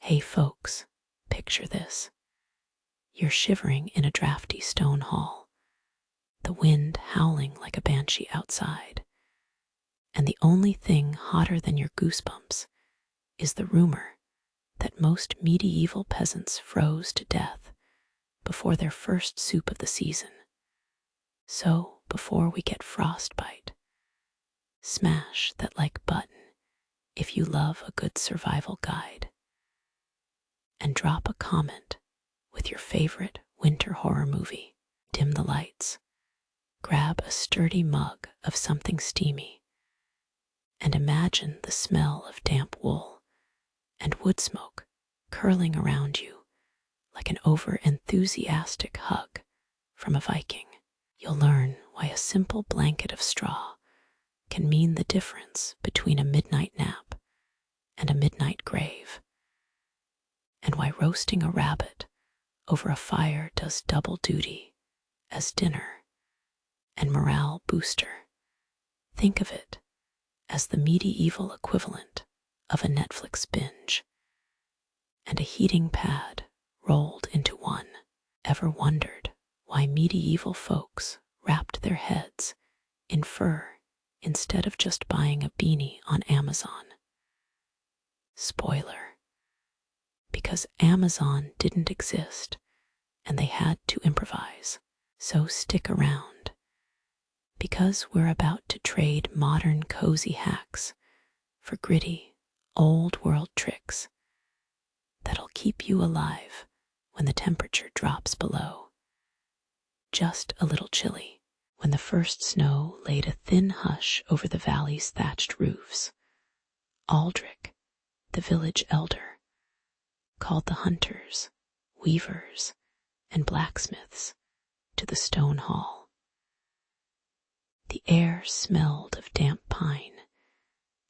Hey folks, picture this. You're shivering in a drafty stone hall, the wind howling like a banshee outside, and the only thing hotter than your goosebumps is the rumor that most medieval peasants froze to death before their first soup of the season. So, before we get frostbite, smash that like button if you love a good survival guide, and drop a comment with your favorite winter horror movie. Dim the lights, grab a sturdy mug of something steamy, and imagine the smell of damp wool and wood smoke curling around you like an over-enthusiastic hug from a Viking. You'll learn why a simple blanket of straw can mean the difference between a midnight nap and a midnight grave, and why roasting a rabbit over a fire does double duty as dinner and morale booster. Think of it as the medieval equivalent of a Netflix binge and a heating pad rolled into one. Ever wondered why medieval folks wrapped their heads in fur instead of just buying a beanie on Amazon? Spoiler: because Amazon didn't exist and they had to improvise. So stick around, because we're about to trade modern cozy hacks for gritty, old-world tricks that'll keep you alive when the temperature drops below just a little chilly. When the first snow laid a thin hush over the valley's thatched roofs, Aldrich, the village elder, called the hunters, weavers, and blacksmiths to the stone hall. The air smelled of damp pine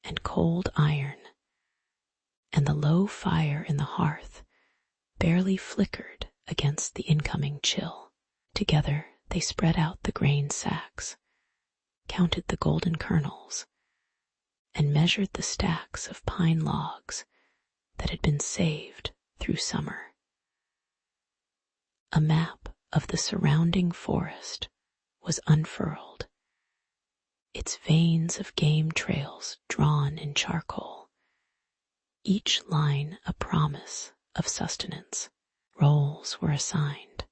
and cold iron, and the low fire in the hearth barely flickered against the incoming chill. Together they spread out the grain sacks, counted the golden kernels, and measured the stacks of pine logs that had been saved through summer. A map of the surrounding forest was unfurled, its veins of game trails drawn in charcoal, each line a promise of sustenance. Roles were assigned: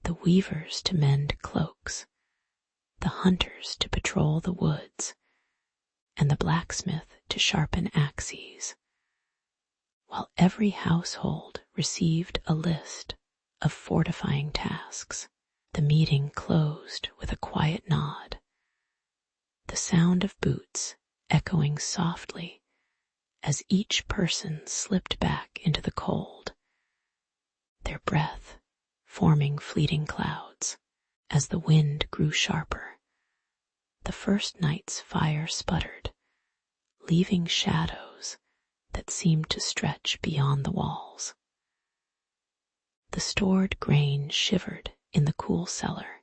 the weavers to mend cloaks, the hunters to patrol the woods, and the blacksmith to sharpen axes, while every household received a list of fortifying tasks. The meeting closed with a quiet nod, the sound of boots echoing softly as each person slipped back into the cold, their breath forming fleeting clouds. As the wind grew sharper, the first night's fire sputtered, leaving shadows that seemed to stretch beyond the walls. The stored grain shivered in the cool cellar,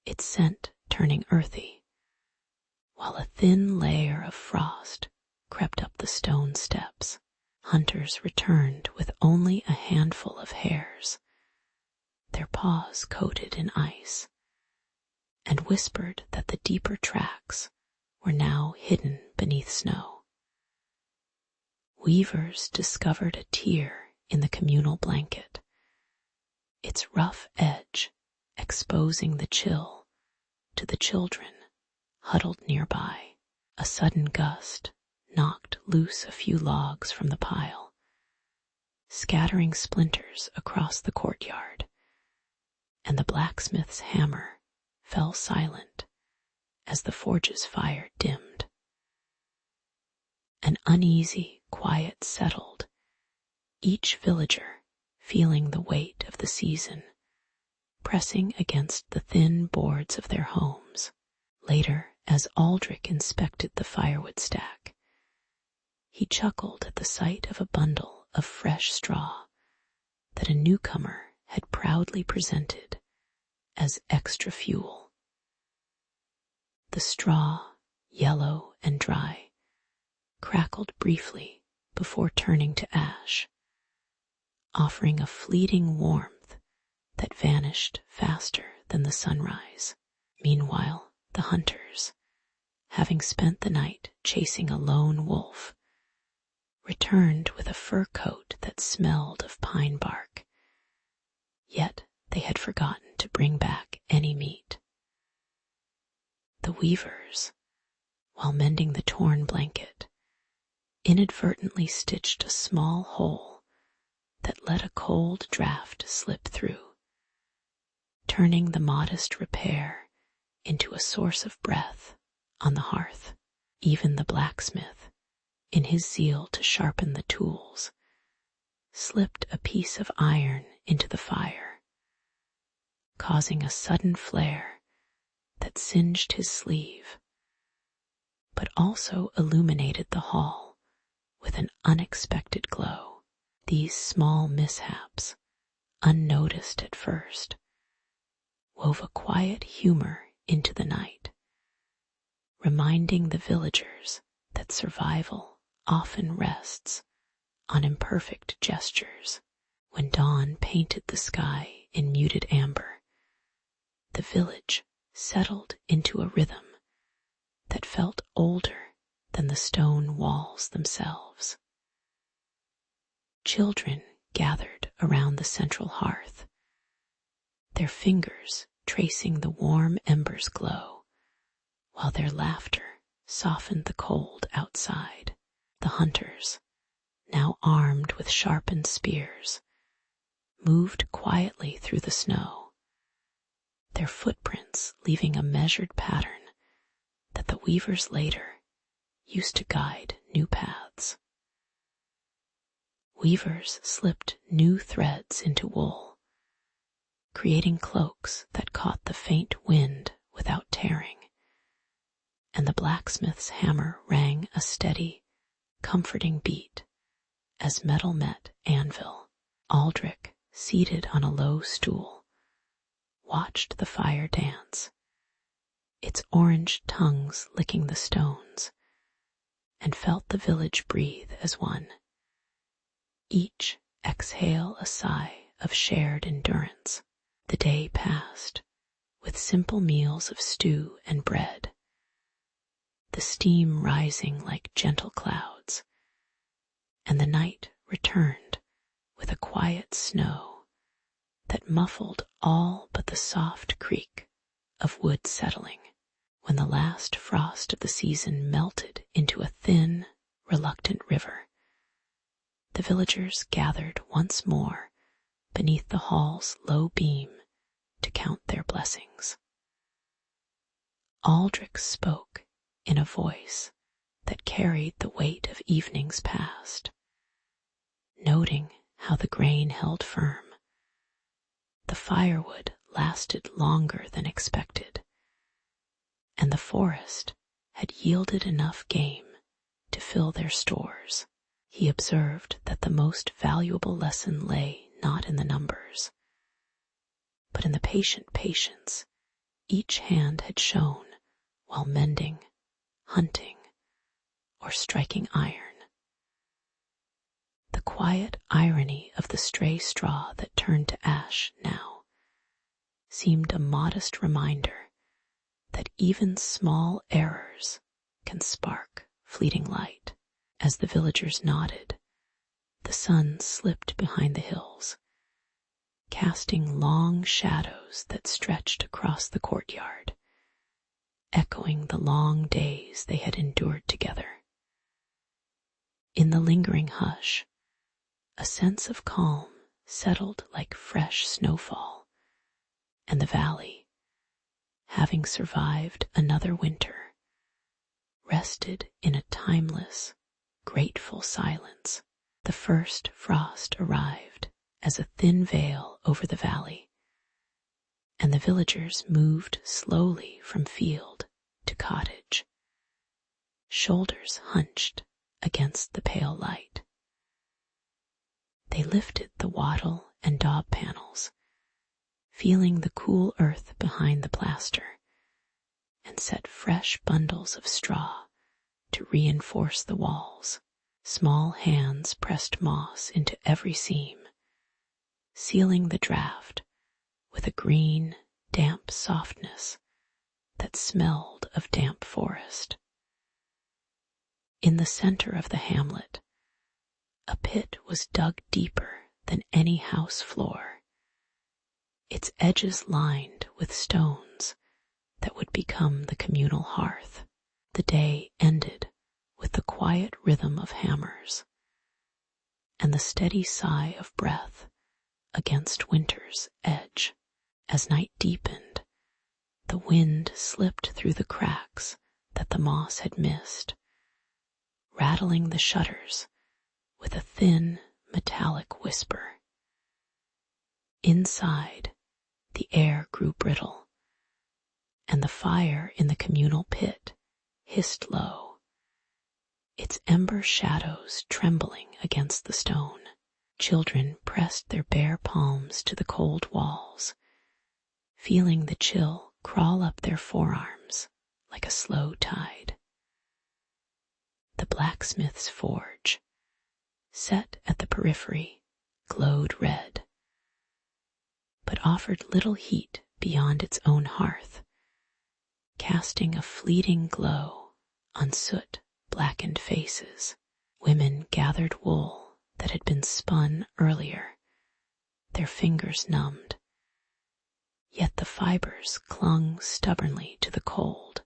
its scent turning earthy, while a thin layer of frost crept up the stone steps. Hunters returned with only a handful of hares, their paws coated in ice, and whispered that the deeper tracks were now hidden beneath snow. Weavers discovered a tear in the communal blanket, its rough edge exposing the chill to the children huddled nearby. A sudden gust knocked loose a few logs from the pile, scattering splinters across the courtyard, and the blacksmith's hammer fell silent as the forge's fire dimmed. An uneasy quiet settled, each villager feeling the weight of the season pressing against the thin boards of their homes. Later, as Aldrich inspected the firewood stack, he chuckled at the sight of a bundle of fresh straw that a newcomer had proudly presented as extra fuel. The straw, yellow and dry, crackled briefly before turning to ash, offering a fleeting warmth that vanished faster than the sunrise. Meanwhile, the hunters, having spent the night chasing a lone wolf, returned with a fur coat that smelled of pine bark. Yet they had forgotten to bring back any meat. The weavers, while mending the torn blanket, inadvertently stitched a small hole that let a cold draft slip through, turning the modest repair into a source of breath on the hearth. Even the blacksmith, in his zeal to sharpen the tools, slipped a piece of iron into the fire, causing a sudden flare that singed his sleeve, but also illuminated the hall with an unexpected glow. These small mishaps, unnoticed at first, wove a quiet humor into the night, reminding the villagers that survival often rests on imperfect gestures. When dawn painted the sky in muted amber, the village settled into a rhythm that felt older than the stone walls themselves. Children gathered around the central hearth, their fingers tracing the warm embers' glow, while their laughter softened the cold outside. The hunters, now armed with sharpened spears, moved quietly through the snow, their footprints leaving a measured pattern that the weavers later used to guide new paths. Weavers slipped new threads into wool, creating cloaks that caught the faint wind without tearing, and the blacksmith's hammer rang a steady, comforting beat as metal met anvil. Aldrich, seated on a low stool, watched the fire dance, its orange tongues licking the stones, and felt the village breathe as one, each exhale a sigh of shared endurance. The day passed with simple meals of stew and bread, the steam rising like gentle clouds, and the night returned with a quiet snow that muffled all but the soft creak of wood settling. When the last frost of the season melted into a thin, reluctant river, the villagers gathered once more beneath the hall's low beam to count their blessings. Aldrich spoke in a voice that carried the weight of evenings past, noting how the grain held firm, the firewood lasted longer than expected, and the forest had yielded enough game to fill their stores. He observed that the most valuable lesson lay not in the numbers, but in the patient patience each hand had shown while mending, hunting, or striking iron. The quiet irony of the stray straw that turned to ash now seemed a modest reminder that even small errors can spark fleeting light. As the villagers nodded, the sun slipped behind the hills, casting long shadows that stretched across the courtyard, echoing the long days they had endured together. In the lingering hush, a sense of calm settled like fresh snowfall, and the valley, having survived another winter, rested in a timeless, grateful silence. The first frost arrived as a thin veil over the valley, and the villagers moved slowly from field to cottage, shoulders hunched against the pale light. They lifted the wattle and daub panels, feeling the cool earth behind the plaster, and set fresh bundles of straw to reinforce the walls. Small hands pressed moss into every seam, sealing the draft with a green, damp softness that smelled of damp forest. In the center of the hamlet, a pit was dug deeper than any house floor, its edges lined with stones that would become the communal hearth. The day ended with the quiet rhythm of hammers and the steady sigh of breath against winter's edge. As night deepened, the wind slipped through the cracks that the moss had missed, rattling the shutters with a thin, metallic whisper. Inside, the air grew brittle, and the fire in the communal pit hissed low, its ember shadows trembling against the stone. Children pressed their bare palms to the cold walls, feeling the chill crawl up their forearms like a slow tide. The blacksmith's forge, set at the periphery, glowed red, but offered little heat beyond its own hearth, casting a fleeting glow on soot-blackened faces. Women gathered wool that had been spun earlier, their fingers numbed, yet the fibers clung stubbornly to the cold,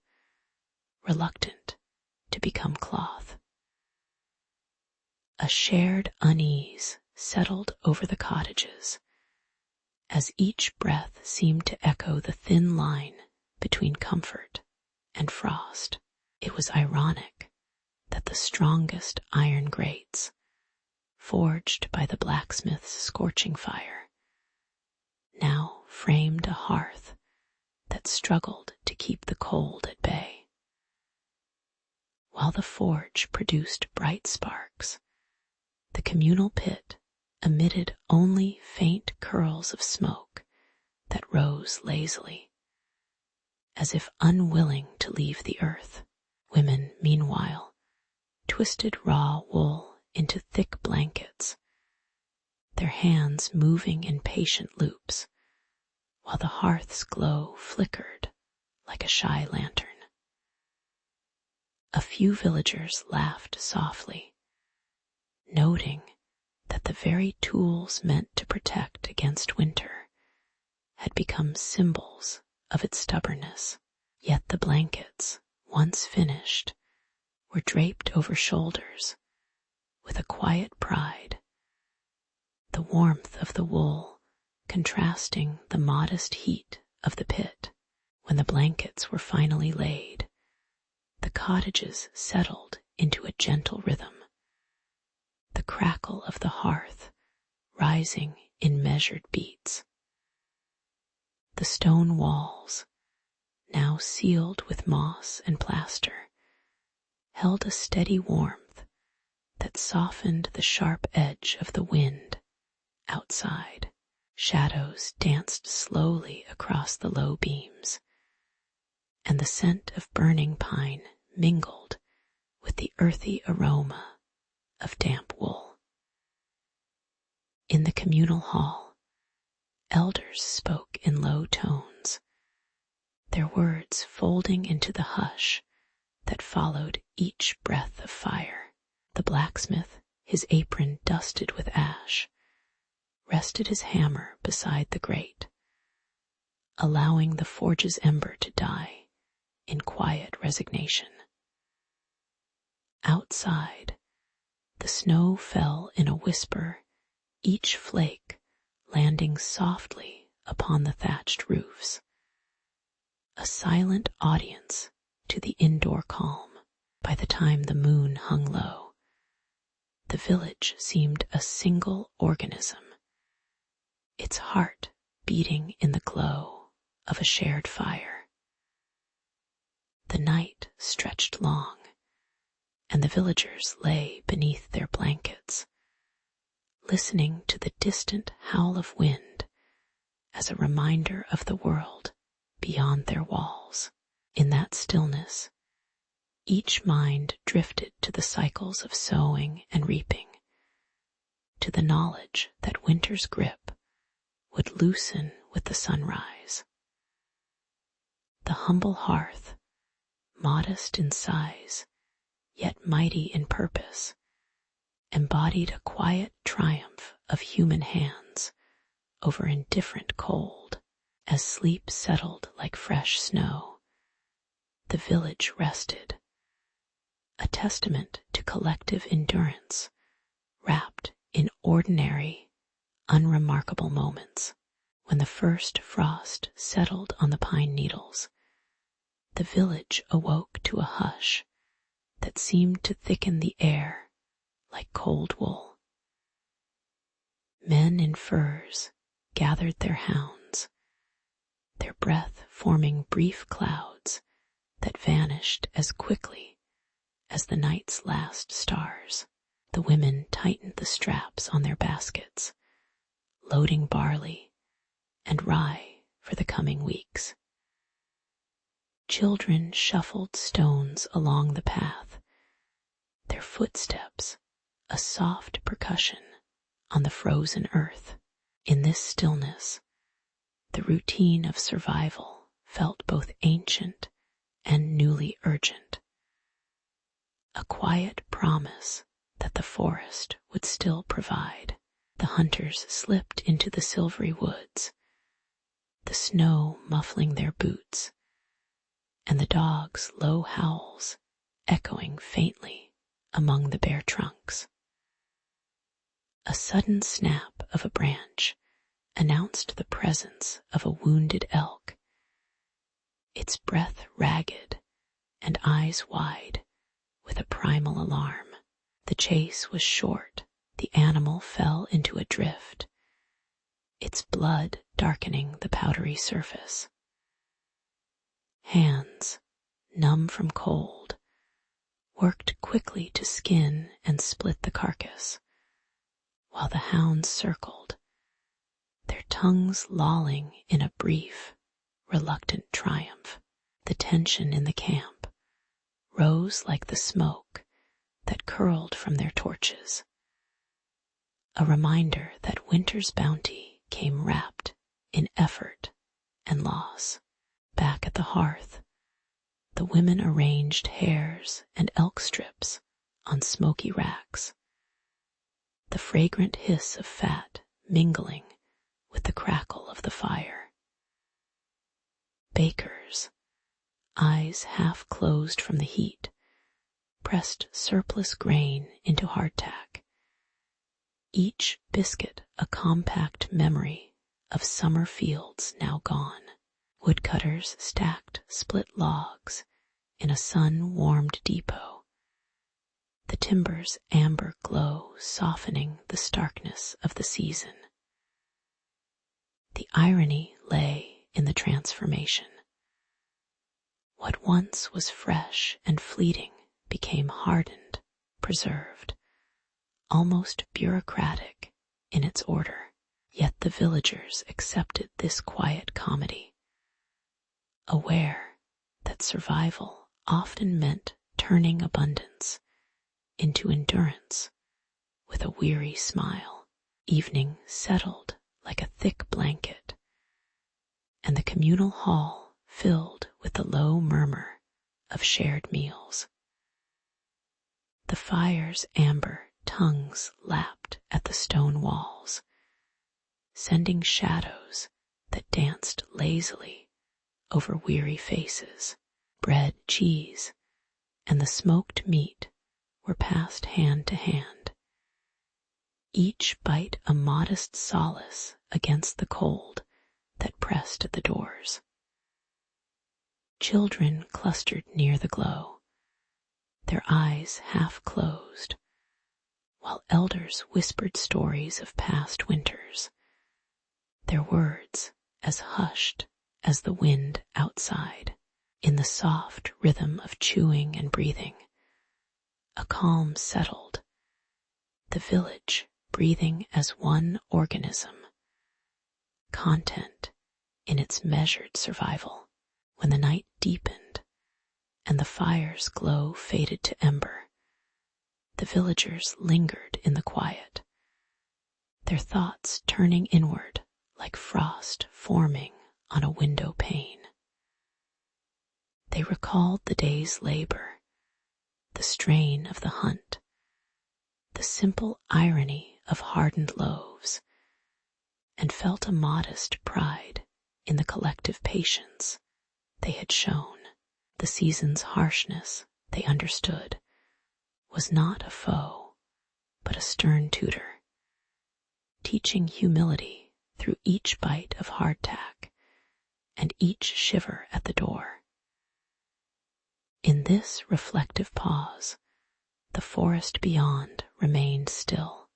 reluctant to become cloth. A shared unease settled over the cottages, as each breath seemed to echo the thin line between comfort and frost. It was ironic that the strongest iron grates, forged by the blacksmith's scorching fire, now framed a hearth that struggled to keep the cold at bay. While the forge produced bright sparks, the communal pit emitted only faint curls of smoke that rose lazily, as if unwilling to leave the earth. Women, meanwhile, twisted raw wool into thick blankets, their hands moving in patient loops, while the hearth's glow flickered like a shy lantern. A few villagers laughed softly, noting that the very tools meant to protect against winter had become symbols of its stubbornness. Yet the blankets, once finished, were draped over shoulders with a quiet pride, the warmth of the wool contrasting the modest heat of the pit. When the blankets were finally laid, the cottages settled into a gentle rhythm, the crackle of the hearth rising in measured beats. The stone walls, now sealed with moss and plaster, held a steady warmth that softened the sharp edge of the wind outside. Shadows danced slowly across the low beams, and the scent of burning pine mingled with the earthy aroma of damp wool. In the communal hall, elders spoke in low tones, their words folding into the hush that followed each breath of fire. The blacksmith, his apron dusted with ash, rested his hammer beside the grate, allowing the forge's ember to die in quiet resignation. Outside, the snow fell in a whisper, each flake landing softly upon the thatched roofs, a silent audience to the indoor calm. By the time the moon hung low, the village seemed a single organism, its heart beating in the glow of a shared fire. The night stretched long, and the villagers lay beneath their blankets, listening to the distant howl of wind as a reminder of the world beyond their walls. In that stillness, Each mind drifted to the cycles of sowing and reaping, to the knowledge that winter's grip would loosen with the sunrise. The humble hearth, modest in size, yet mighty in purpose, embodied a quiet triumph of human hands over indifferent cold. As sleep settled like fresh snow, the village rested, a testament to collective endurance, wrapped in ordinary, unremarkable moments. When the first frost settled on the pine needles, the village awoke to a hush that seemed to thicken the air like cold wool. Men in furs gathered their hounds, their breath forming brief clouds that vanished as quickly as the night's last stars. The women tightened the straps on their baskets, loading barley and rye for the coming weeks. Children shuffled stones along the path, their footsteps a soft percussion on the frozen earth. In this stillness, the routine of survival felt both ancient and newly urgent. A quiet promise that the forest would still provide. The hunters slipped into the silvery woods, the snow muffling their boots, and the dogs' low howls echoing faintly among the bare trunks. A sudden snap of a branch announced the presence of a wounded elk, its breath ragged and eyes wide with a primal alarm. The chase was short. The animal fell into a drift, its blood darkening the powdery surface. Hands, numb from cold, worked quickly to skin and split the carcass, while the hounds circled, their tongues lolling in a brief, reluctant triumph. The tension in the camp rose like the smoke that curled from their torches, a reminder that winter's bounty came wrapped in effort and loss. Back at the hearth, the women arranged hares and elk strips on smoky racks, the fragrant hiss of fat mingling with the crackle of the fire. Bakers, eyes half closed from the heat, pressed surplus grain into hardtack, each biscuit a compact memory of summer fields now gone. Woodcutters stacked split logs in a sun-warmed depot, the timber's amber glow softening the starkness of the season. The irony lay in the transformation. What once was fresh and fleeting became hardened, preserved, almost bureaucratic in its order. Yet the villagers accepted this quiet comedy, aware that survival often meant turning abundance into endurance with a weary smile. Evening settled like a thick blanket, and the communal hall filled with the low murmur of shared meals. The fire's amber tongues lapped at the stone walls, sending shadows that danced lazily over weary faces. Bread, cheese, and the smoked meat were passed hand to hand, each bite a modest solace against the cold that pressed at the doors. Children clustered near the glow, their eyes half closed, while elders whispered stories of past winters, their words as hushed as the wind outside. In the soft rhythm of chewing and breathing, a calm settled, the village breathing as one organism, content in its measured survival. When the night deepened, and the fire's glow faded to ember, the villagers lingered in the quiet, their thoughts turning inward like frost forming on a window pane. They recalled the day's labor, the strain of the hunt, the simple irony of hardened loaves, and felt a modest pride in the collective patience they had shown. The season's harshness, they understood, was not a foe, but a stern tutor, teaching humility through each bite of hardtack and each shiver at the door. In this reflective pause, the forest beyond remained still,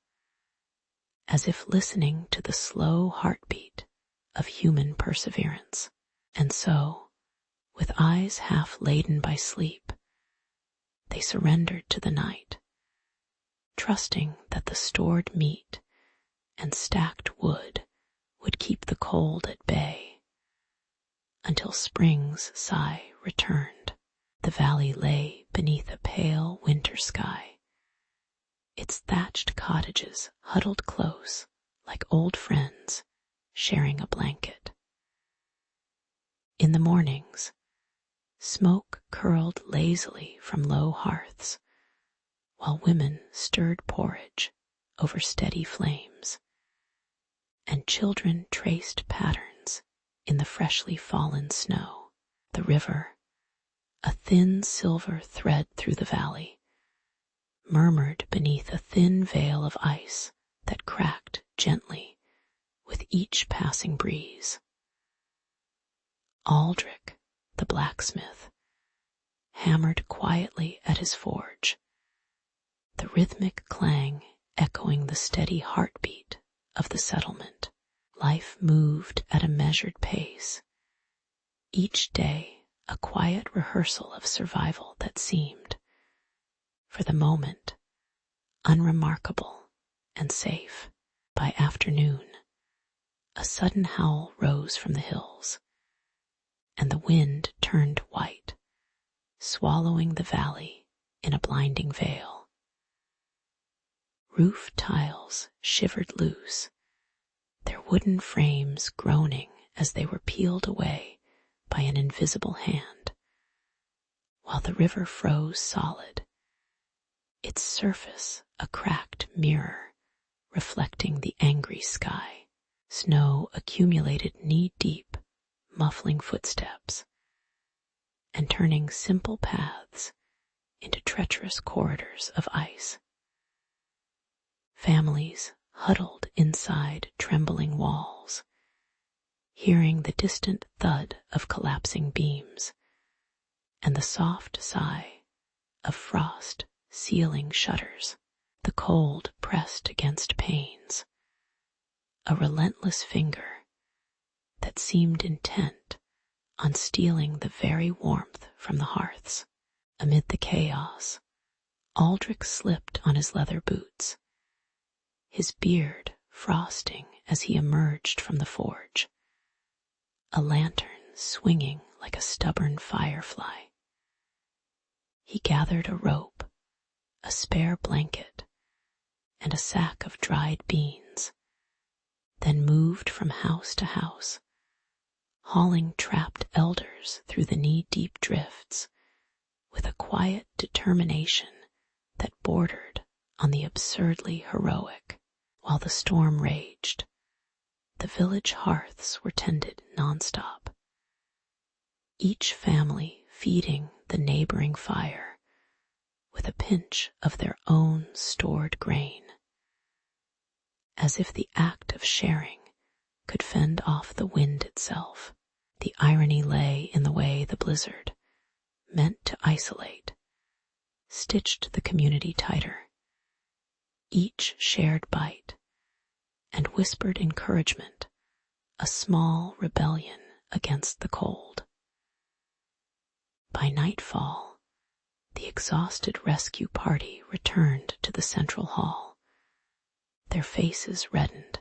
as if listening to the slow heartbeat of human perseverance. And so, with eyes half laden by sleep, they surrendered to the night, trusting that the stored meat and stacked wood would keep the cold at bay until spring's sigh returned. The valley lay beneath a pale winter sky, its thatched cottages huddled close like old friends sharing a blanket. In the mornings, smoke curled lazily from low hearths, while women stirred porridge over steady flames, and children traced patterns in the freshly fallen snow. The river, a thin silver thread through the valley, murmured beneath a thin veil of ice that cracked gently with each passing breeze. Aldrich, the blacksmith, hammered quietly at his forge, the rhythmic clang echoing the steady heartbeat of the settlement. Life moved at a measured pace, each day a quiet rehearsal of survival that seemed, for the moment, unremarkable and safe. By afternoon, a sudden howl rose from the hills, and the wind turned white, swallowing the valley in a blinding veil. Roof tiles shivered loose, their wooden frames groaning as they were peeled away by an invisible hand, while the river froze solid, its surface a cracked mirror reflecting the angry sky. Snow accumulated knee-deep, muffling footsteps, and turning simple paths into treacherous corridors of ice. Families huddled inside trembling walls, hearing the distant thud of collapsing beams and the soft sigh of frost sealing shutters. The cold pressed against panes, a relentless finger that seemed intent on stealing the very warmth from the hearths. Amid the chaos, Aldrich slipped on his leather boots, his beard frosting as he emerged from the forge, a lantern swinging like a stubborn firefly. He gathered a rope, a spare blanket, and a sack of dried beans, then moved from house to house, hauling trapped elders through the knee-deep drifts with a quiet determination that bordered on the absurdly heroic. While the storm raged, the village hearths were tended nonstop, each family feeding the neighboring fire with a pinch of their own stored grain, as if the act of sharing could fend off the wind itself. The irony lay in the way the blizzard, meant to isolate, stitched the community tighter. Each shared bite and whispered encouragement, a small rebellion against the cold. By nightfall, the exhausted rescue party returned to the central hall, their faces reddened,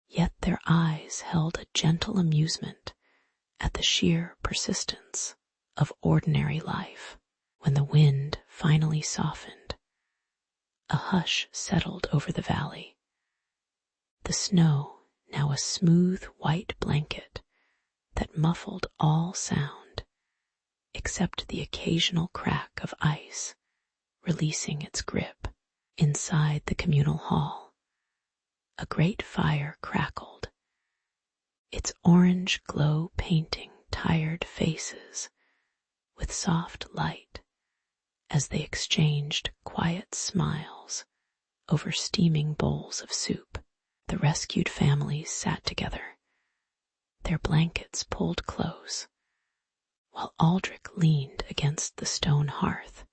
yet their eyes held a gentle amusement at the sheer persistence of ordinary life. When the wind finally softened, a hush settled over the valley. The snow, now a smooth white blanket that muffled all sound, except the occasional crack of ice releasing its grip. Inside the communal hall, a great fire crackled, its orange glow painting tired faces with soft light as they exchanged quiet smiles over steaming bowls of soup. The rescued families sat together, their blankets pulled close, while Aldrich leaned against the stone hearth,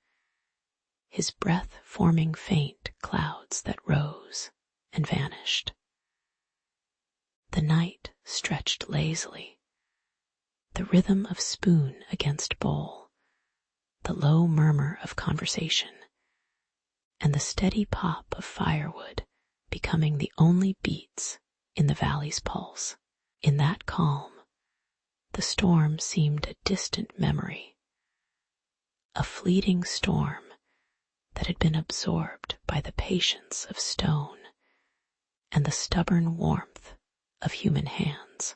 his breath forming faint clouds that rose and vanished. The night stretched lazily, the rhythm of spoon against bowl, the low murmur of conversation, and the steady pop of firewood becoming the only beats in the valley's pulse. In that calm, the storm seemed a distant memory, a fleeting storm that had been absorbed by the patience of stone and the stubborn warmth of human hands.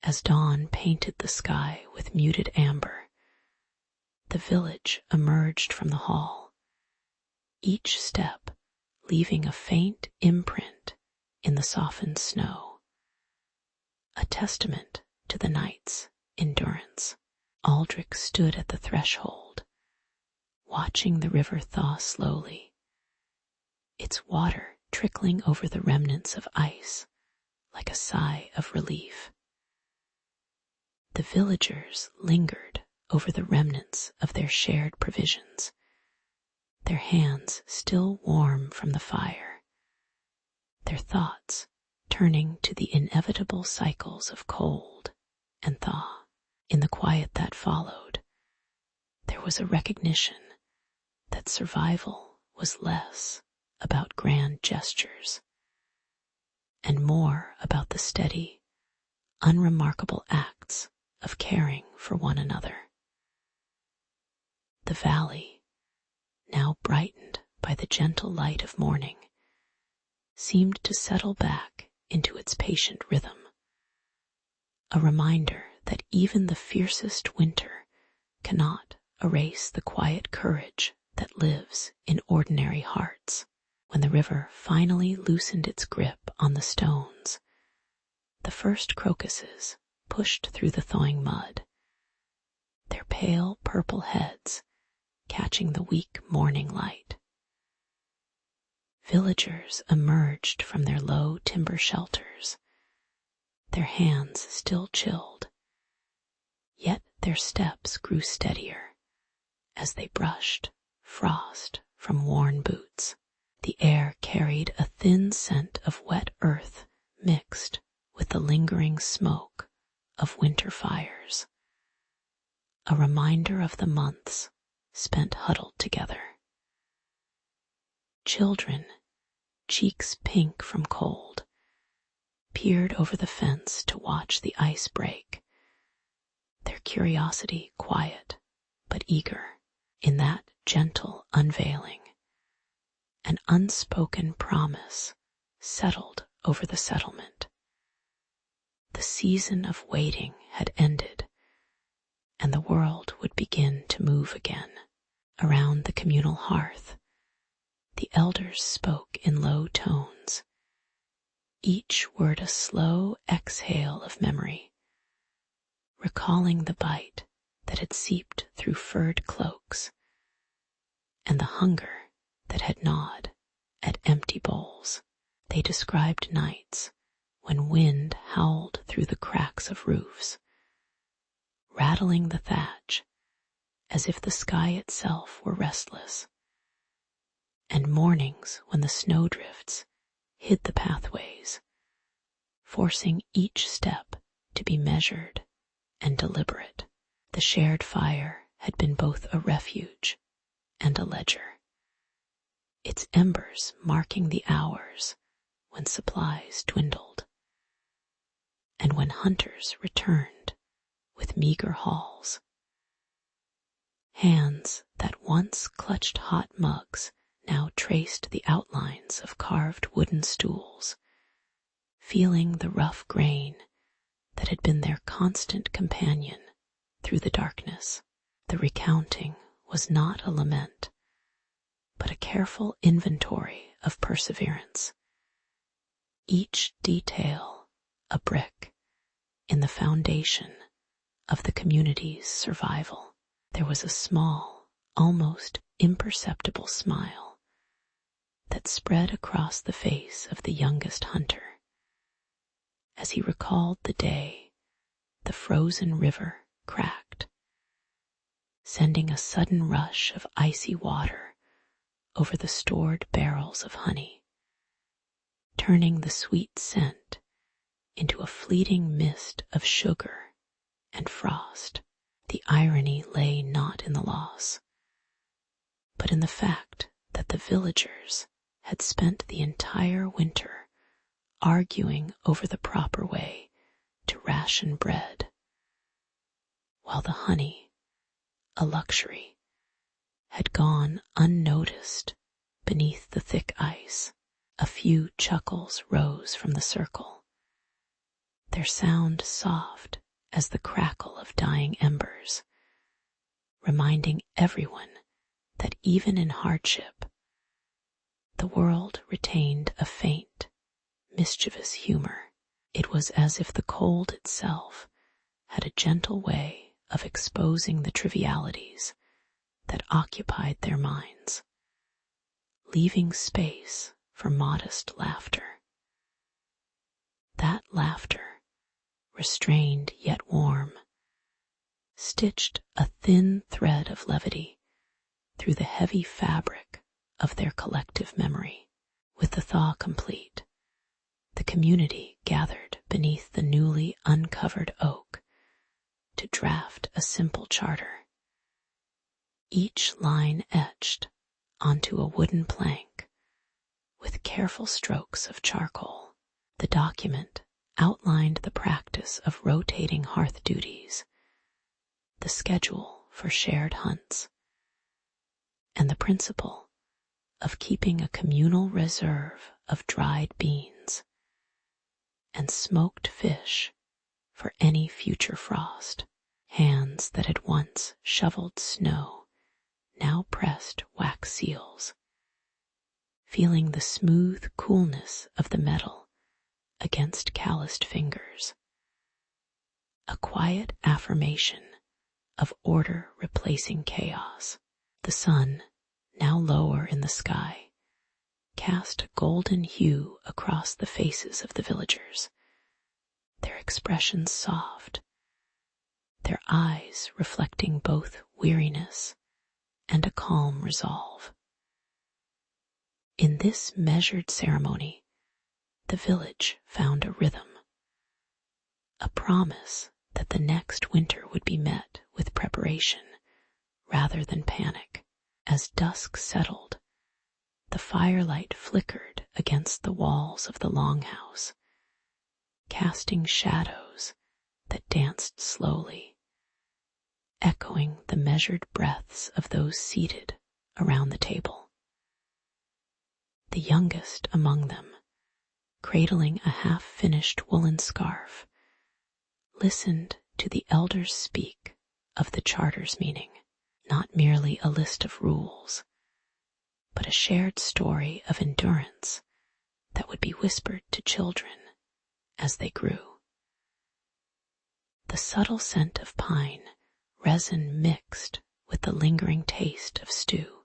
As dawn painted the sky with muted amber, the village emerged from the hall, each step leaving a faint imprint in the softened snow, a testament to the night's endurance. Aldrich stood at the threshold, watching the river thaw slowly, its water trickling over the remnants of ice like a sigh of relief. The villagers lingered over the remnants of their shared provisions, their hands still warm from the fire, their thoughts turning to the inevitable cycles of cold and thaw. In the quiet that followed, there was a recognition that survival was less about grand gestures and more about the steady, unremarkable acts of caring for one another. The valley, now brightened by the gentle light of morning, seemed to settle back into its patient rhythm, a reminder that even the fiercest winter cannot erase the quiet courage that lives in ordinary hearts. When the river finally loosened its grip on the stones, the first crocuses pushed through the thawing mud, their pale purple heads catching the weak morning light. Villagers emerged from their low timber shelters, their hands still chilled, yet their steps grew steadier as they brushed frost from worn boots. The air carried a thin scent of wet earth mixed with the lingering smoke of winter fires, a reminder of the months spent huddled together. Children, cheeks pink from cold, peered over the fence to watch the ice break, their curiosity quiet but eager. In that gentle unveiling, an unspoken promise settled over the settlement. The season of waiting had ended, and the world would begin to move again. Around the communal hearth, the elders spoke in low tones, each word a slow exhale of memory, recalling the bite that had seeped through furred cloaks and the hunger that had gnawed at empty bowls. They described nights when wind howled through the cracks of roofs, rattling the thatch as if the sky itself were restless, and mornings when the snowdrifts hid the pathways, forcing each step to be measured and deliberate. The shared fire had been both a refuge and a ledger, its embers marking the hours when supplies dwindled, and when hunters returned with meager hauls. Hands that once clutched hot mugs now traced the outlines of carved wooden stools, feeling the rough grain that had been their constant companion through the darkness. The recounting was not a lament, but a careful inventory of perseverance. Each detail a brick in the foundation of the community's survival. There was a small, almost imperceptible smile that spread across the face of the youngest hunter as he recalled the day the frozen river cracked, sending a sudden rush of icy water over the stored barrels of honey, turning the sweet scent into a fleeting mist of sugar and frost. The irony lay not in the loss, but in the fact that the villagers had spent the entire winter arguing over the proper way to ration bread, while the honey, a luxury, had gone unnoticed beneath the thick ice. A few chuckles rose from the circle, their sound soft as the crackle of dying embers, reminding everyone that even in hardship, the world retained a faint, mischievous humor. It was as if the cold itself had a gentle way of exposing the trivialities that occupied their minds, leaving space for modest laughter. That laughter, restrained yet warm, stitched a thin thread of levity through the heavy fabric of their collective memory. With the thaw complete, the community gathered beneath the newly uncovered oak to draft a simple charter, each line etched onto a wooden plank with careful strokes of charcoal. The document outlined the practice of rotating hearth duties, the schedule for shared hunts, and the principle of keeping a communal reserve of dried beans and smoked fish for any future frost. Hands that had once shoveled snow now pressed wax seals, feeling the smooth coolness of the metal against calloused fingers. A quiet affirmation of order replacing chaos. The sun, now lower in the sky, cast a golden hue across the faces of the villagers, their expressions soft, their eyes reflecting both weariness and a calm resolve. In this measured ceremony, the village found a rhythm, a promise that the next winter would be met with preparation rather than panic. As dusk settled, the firelight flickered against the walls of the longhouse, casting shadows that danced slowly, echoing the measured breaths of those seated around the table. The youngest among them, cradling a half-finished woolen scarf, listened to the elders speak of the charter's meaning, not merely a list of rules, but a shared story of endurance that would be whispered to children as they grew. The subtle scent of pine, resin mixed with the lingering taste of stew,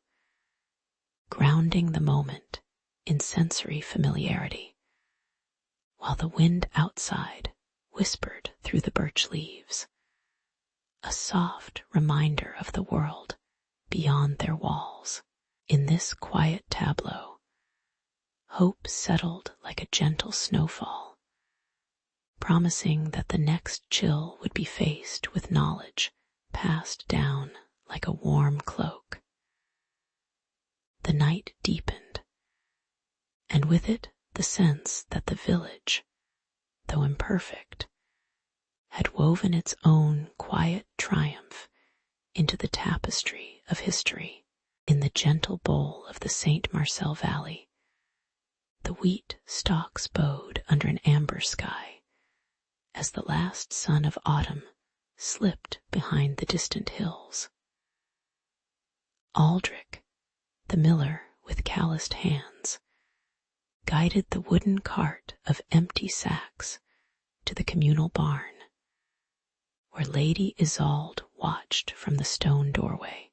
grounding the moment in sensory familiarity, while the wind outside whispered through the birch leaves, a soft reminder of the world beyond their walls. In this quiet tableau, hope settled like a gentle snowfall, promising that the next chill would be faced with knowledge passed down like a warm cloak. The night deepened, and with it the sense that the village, though imperfect, had woven its own quiet triumph into the tapestry of history. In the gentle bowl of the St. Marcel Valley, the wheat stalks bowed under an amber sky as the last sun of autumn slipped behind the distant hills. Aldrich, the miller with calloused hands, guided the wooden cart of empty sacks to the communal barn, where Lady Isolde watched from the stone doorway,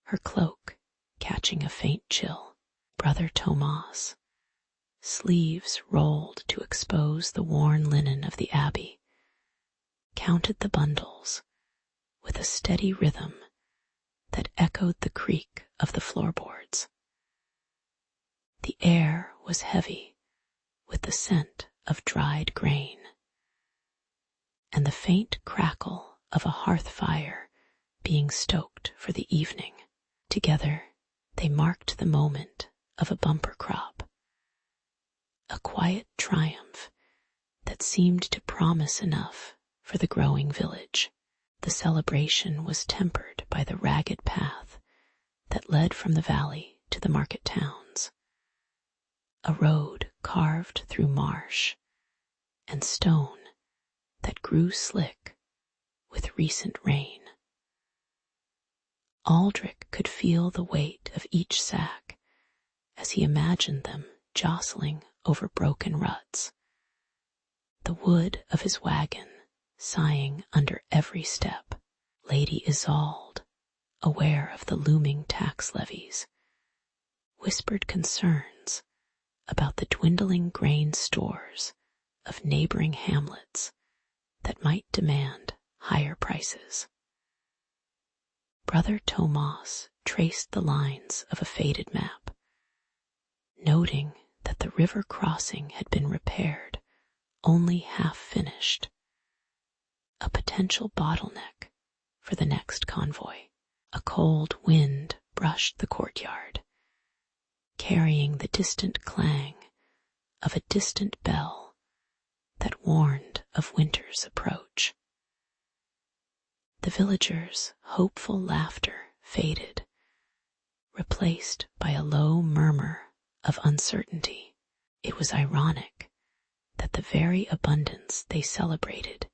her cloak catching a faint chill. Brother Thomas, sleeves rolled to expose the worn linen of the abbey, counted the bundles with a steady rhythm that echoed the creak of the floorboards. The air was heavy with the scent of dried grain, and the faint crackle of a hearth fire being stoked for the evening. Together they marked the moment of a bumper crop, a quiet triumph that seemed to promise enough for the growing village. The celebration was tempered by the ragged path that led from the valley to the market towns, a road carved through marsh and stone that grew slick with recent rain. Aldrich could feel the weight of each sack as he imagined them jostling over broken ruts, the wood of his wagon sighing under every step. Lady Isolde, aware of the looming tax levies, whispered concerns about the dwindling grain stores of neighboring hamlets that might demand higher prices. Brother Thomas traced the lines of a faded map, noting that the river crossing had been repaired, only half finished, a potential bottleneck for the next convoy. A cold wind brushed the courtyard, carrying the distant clang of a distant bell that warned of winter's approach. The villagers' hopeful laughter faded, replaced by a low murmur of uncertainty. It was ironic that the very abundance they celebrated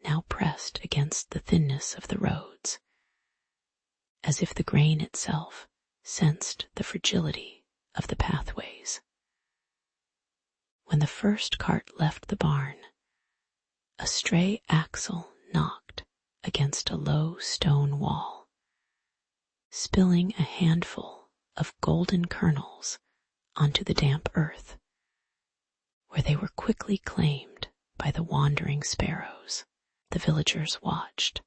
now pressed against the thinness of the roads, as if the grain itself sensed the fragility of the pathways. When the first cart left the barn, a stray axle knocked against a low stone wall, spilling a handful of golden kernels onto the damp earth, where they were quickly claimed by the wandering sparrows. The villagers watched,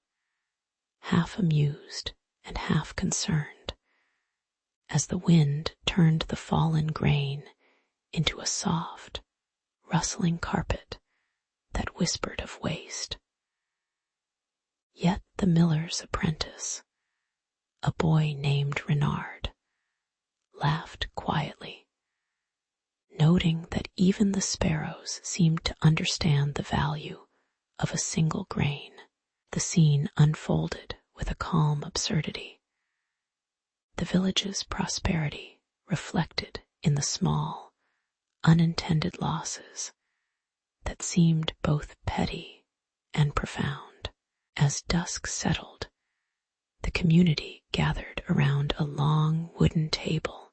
half amused and half concerned, as the wind turned the fallen grain into a soft, rustling carpet that whispered of waste. Yet the miller's apprentice, a boy named Renard, laughed quietly, noting that even the sparrows seemed to understand the value of a single grain. The scene unfolded with a calm absurdity, the village's prosperity reflected in the small, unintended losses that seemed both petty and profound. As dusk settled, the community gathered around a long wooden table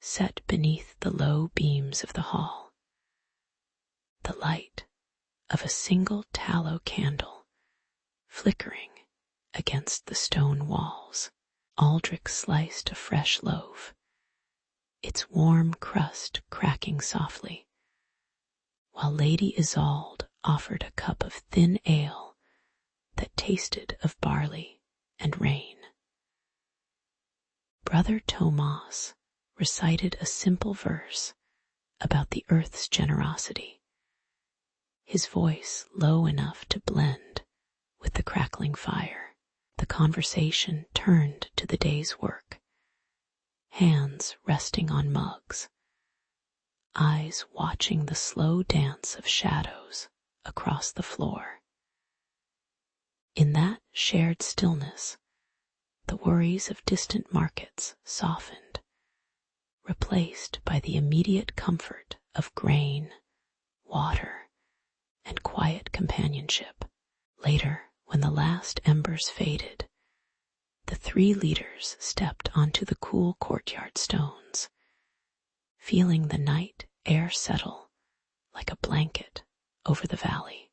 set beneath the low beams of the hall. The light of a single tallow candle flickering against the stone walls. Aldrich sliced a fresh loaf, its warm crust cracking softly, while Lady Isolde offered a cup of thin ale that tasted of barley and rain. Brother Thomas recited a simple verse about the earth's generosity, his voice low enough to blend with the crackling fire. The conversation turned to the day's work, hands resting on mugs, eyes watching the slow dance of shadows across the floor. In that shared stillness, The worries of distant markets softened, replaced by the immediate comfort of grain, water, and quiet companionship. Later, when the last embers faded, the three leaders stepped onto the cool courtyard stones, feeling the night air settle like a blanket over the valley.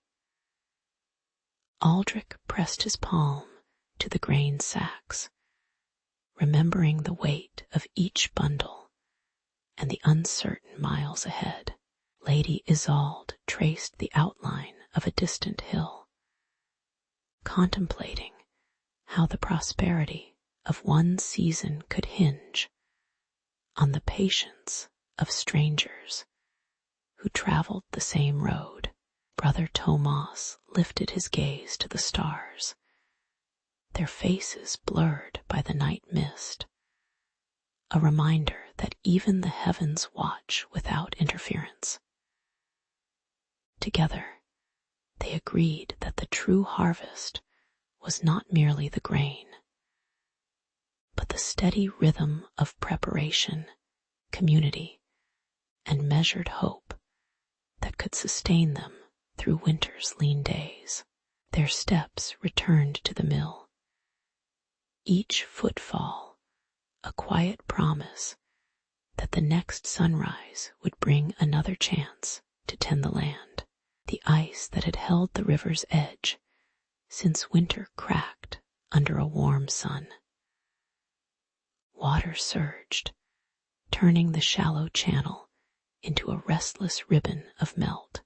Aldrich pressed his palm to the grain sacks, remembering the weight of each bundle and the uncertain miles ahead. Lady Isolde traced the outline of a distant hill, contemplating how the prosperity of one season could hinge on the patience of strangers who traveled the same road. Brother Tomas lifted his gaze to the stars, their faces blurred by the night mist, a reminder that even the heavens watch without interference. Together, they agreed that the true harvest was not merely the grain, but the steady rhythm of preparation, community, and measured hope that could sustain them through winter's lean days. Their steps returned to the mill, each footfall a quiet promise that the next sunrise would bring another chance to tend the land. The ice that had held the river's edge since winter cracked under a warm sun. Water surged, turning the shallow channel into a restless ribbon of melt.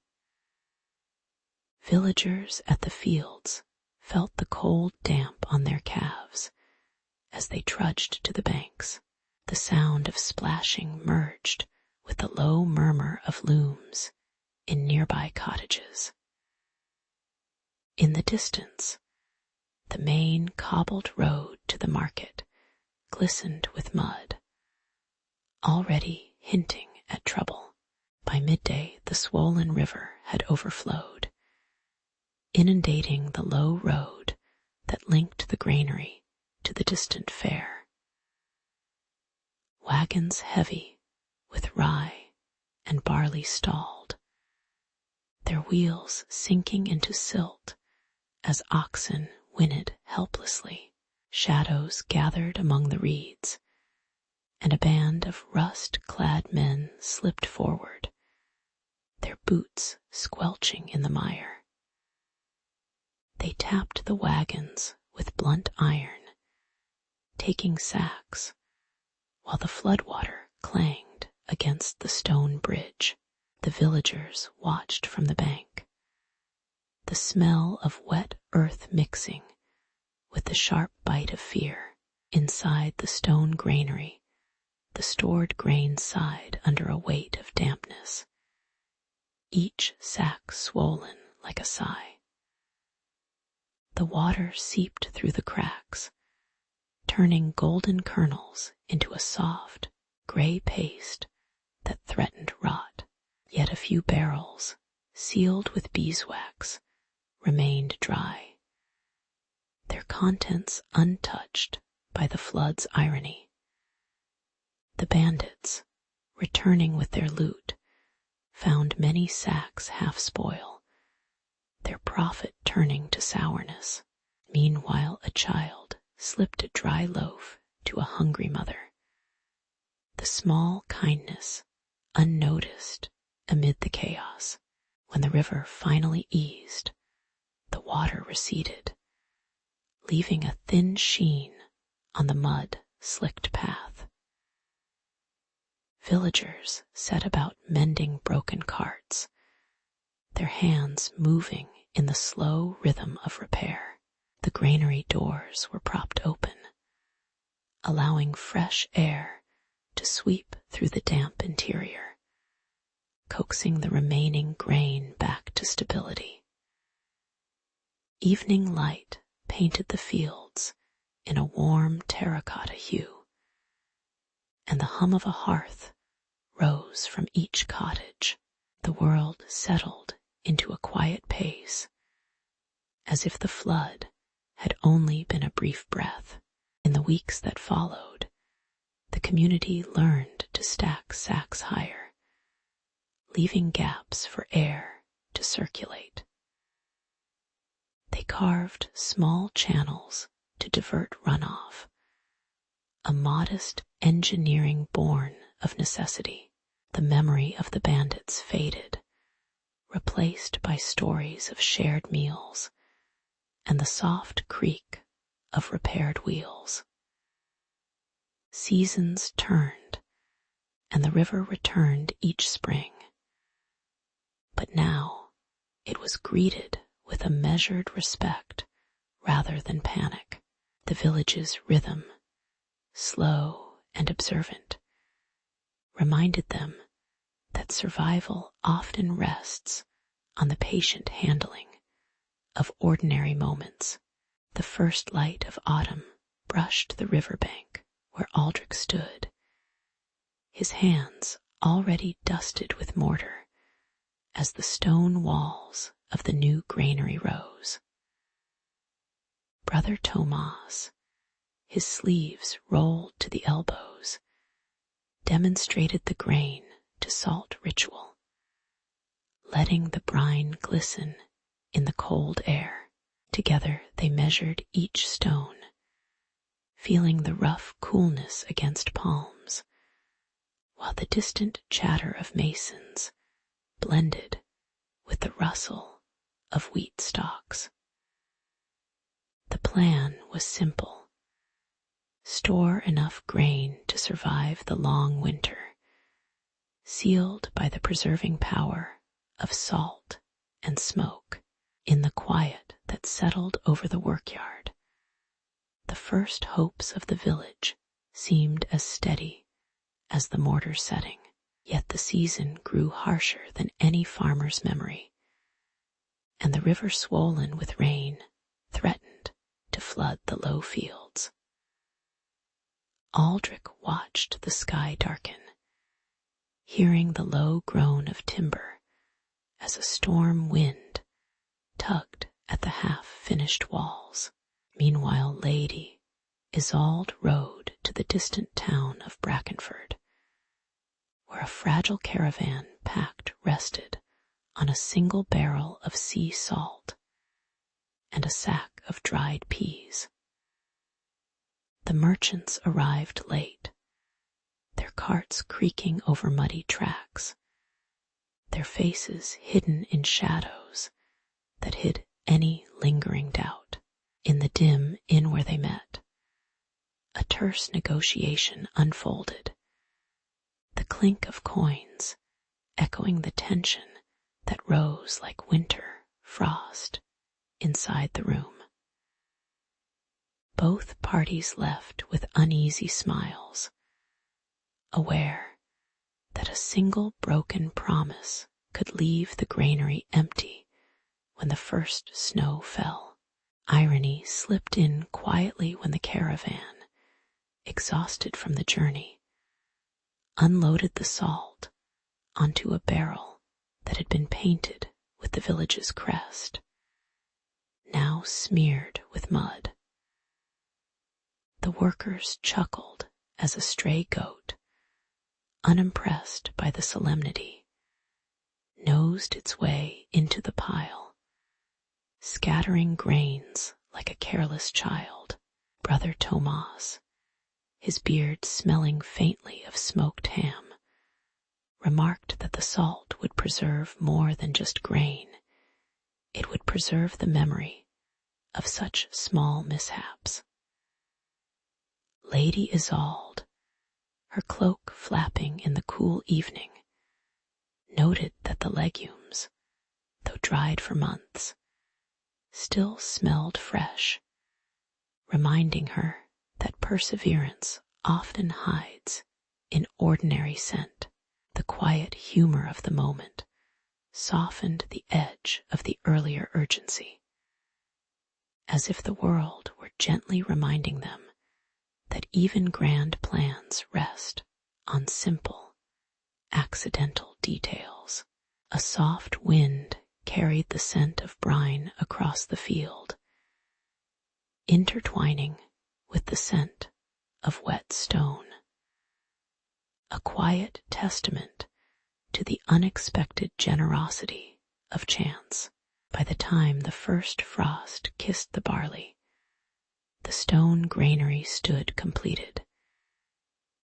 Villagers at the fields felt the cold damp on their calves as they trudged to the banks. The sound of splashing merged with the low murmur of looms in nearby cottages. In the distance, the main cobbled road to the market glistened with mud, already hinting at trouble. By midday, the swollen river had overflowed, inundating the low road that linked the granary to the distant fair. Wagons heavy with rye and barley stalled, their wheels sinking into silt as oxen whinnied helplessly. Shadows gathered among the reeds, and a band of rust-clad men slipped forward, their boots squelching in the mire. They tapped the wagons with blunt iron, taking sacks, while the floodwater clanged against the stone bridge. The villagers watched from the bank, the smell of wet earth mixing with the sharp bite of fear. Inside the stone granary, the stored grain sighed under a weight of dampness, each sack swollen like a sigh. The water seeped through the cracks, turning golden kernels into a soft, gray paste that threatened rot. Yet a few barrels, sealed with beeswax, remained dry, their contents untouched by the flood's irony. The bandits, returning with their loot, found many sacks half-spoil, their profit turning to sourness. Meanwhile, a child slipped a dry loaf to a hungry mother. The small kindness, unnoticed amid the chaos. When the river finally eased, the water receded, leaving a thin sheen on the mud-slicked path. Villagers set about mending broken carts, their hands moving in the slow rhythm of repair. The granary doors were propped open, allowing fresh air to sweep through the damp interior, coaxing the remaining grain back to stability. Evening light painted the fields in a warm terracotta hue, and the hum of a hearth rose from each cottage. The world settled into a quiet pace, as if the flood had only been a brief breath. In the weeks that followed, the community learned to stack sacks higher, leaving gaps for air to circulate. They carved small channels to divert runoff, a modest engineering born of necessity. The memory of the bandits faded, replaced by stories of shared meals and the soft creak of repaired wheels. Seasons turned, and the river returned each spring. But now it was greeted with a measured respect rather than panic. The village's rhythm, slow and observant, reminded them that survival often rests on the patient handling of ordinary moments. The first light of autumn brushed the riverbank where Aldrich stood, his hands already dusted with mortar as the stone walls of the new granary rose. Brother Tomas, his sleeves rolled to the elbows, demonstrated the grain to salt ritual, letting the brine glisten in the cold air. Together they measured each stone, feeling the rough coolness against palms, while the distant chatter of masons blended with the rustle of wheat stalks. The plan was simple: store enough grain to survive the long winter, sealed by the preserving power of salt and smoke. In the quiet that settled over the workyard, the first hopes of the village seemed as steady as the mortar setting. Yet the season grew harsher than any farmer's memory, and the river, swollen with rain, threatened to flood the low fields. Aldrich watched the sky darken, hearing the low groan of timber as a storm wind tugged at the half-finished walls. Meanwhile, Lady Isolde rode to the distant town of Brackenford, where a fragile caravan packed rested on a single barrel of sea salt and a sack of dried peas. The merchants arrived late, their carts creaking over muddy tracks, their faces hidden in shadows that hid any lingering doubt. In the dim inn where they met, a terse negotiation unfolded, the clink of coins echoing the tension that rose like winter frost inside the room. Both parties left with uneasy smiles, aware that a single broken promise could leave the granary empty when the first snow fell. Irony slipped in quietly when the caravan, exhausted from the journey, unloaded the salt onto a barrel that had been painted with the village's crest, now smeared with mud. The workers chuckled as a stray goat, unimpressed by the solemnity, nosed its way into the pile, scattering grains like a careless child. Brother Tomas, his beard smelling faintly of smoked ham, remarked that the salt would preserve more than just grain. It would preserve the memory of such small mishaps. Lady Isolde, her cloak flapping in the cool evening, noted that the legumes, though dried for months, still smelled fresh, reminding her that perseverance often hides in ordinary scent. The quiet humor of the moment softened the edge of the earlier urgency, as if the world were gently reminding them that even grand plans rest on simple, accidental details. A soft wind carried the scent of brine across the field, intertwining with the scent of wet stone, a quiet testament to the unexpected generosity of chance. By the time the first frost kissed the barley, the stone granary stood completed,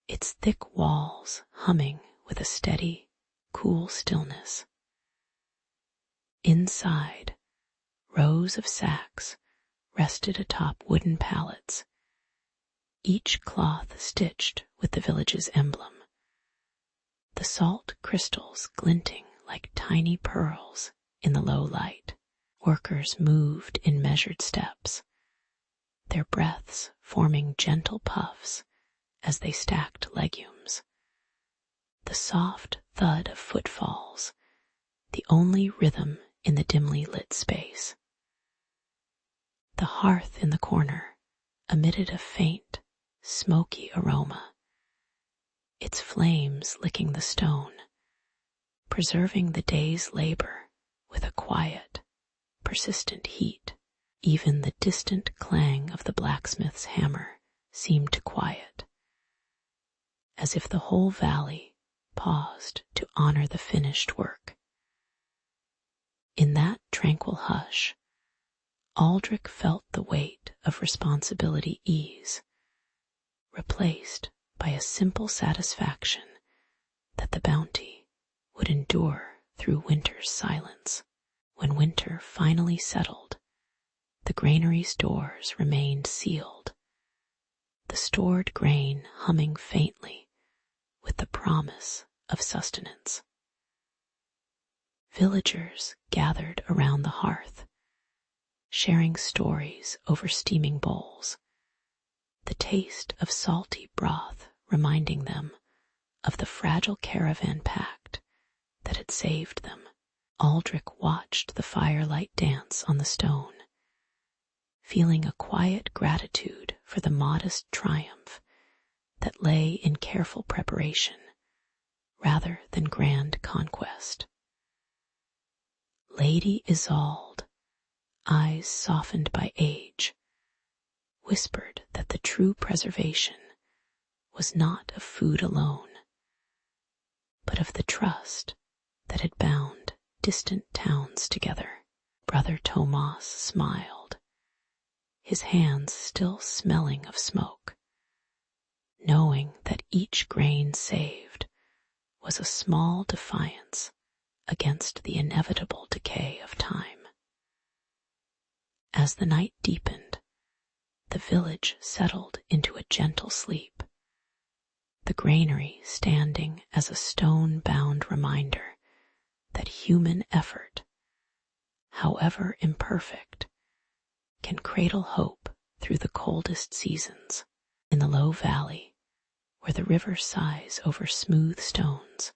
its thick walls humming with a steady, cool stillness. Inside, rows of sacks rested atop wooden pallets, each cloth stitched with the village's emblem, the salt crystals glinting like tiny pearls in the low light. Workers moved in measured steps, their breaths forming gentle puffs as they stacked legumes. The soft thud of footfalls, the only rhythm in the dimly lit space. The hearth in the corner emitted a faint, smoky aroma, its flames licking the stone, preserving the day's labor with a quiet, persistent heat. Even the distant clang of the blacksmith's hammer seemed to quiet, as if the whole valley paused to honor the finished work. In that tranquil hush, Aldrich felt the weight of responsibility ease, replaced by a simple satisfaction that the bounty would endure through winter's silence. When winter finally settled, the granary's doors remained sealed, the stored grain humming faintly with the promise of sustenance. Villagers gathered around the hearth, sharing stories over steaming bowls, the taste of salty broth reminding them of the fragile caravan pact that had saved them. Aldrich watched the firelight dance on the stone, feeling a quiet gratitude for the modest triumph that lay in careful preparation rather than grand conquest. Lady Isolde, eyes softened by age, whispered that the true preservation was not of food alone, but of the trust that had bound distant towns together. Brother Tomas smiled, his hands still smelling of smoke, knowing that each grain saved was a small defiance against the inevitable decay of time. As the night deepened, the village settled into a gentle sleep, the granary standing as a stone-bound reminder that human effort, however imperfect, can cradle hope through the coldest seasons. In the low valley, where the river sighs over smooth stones,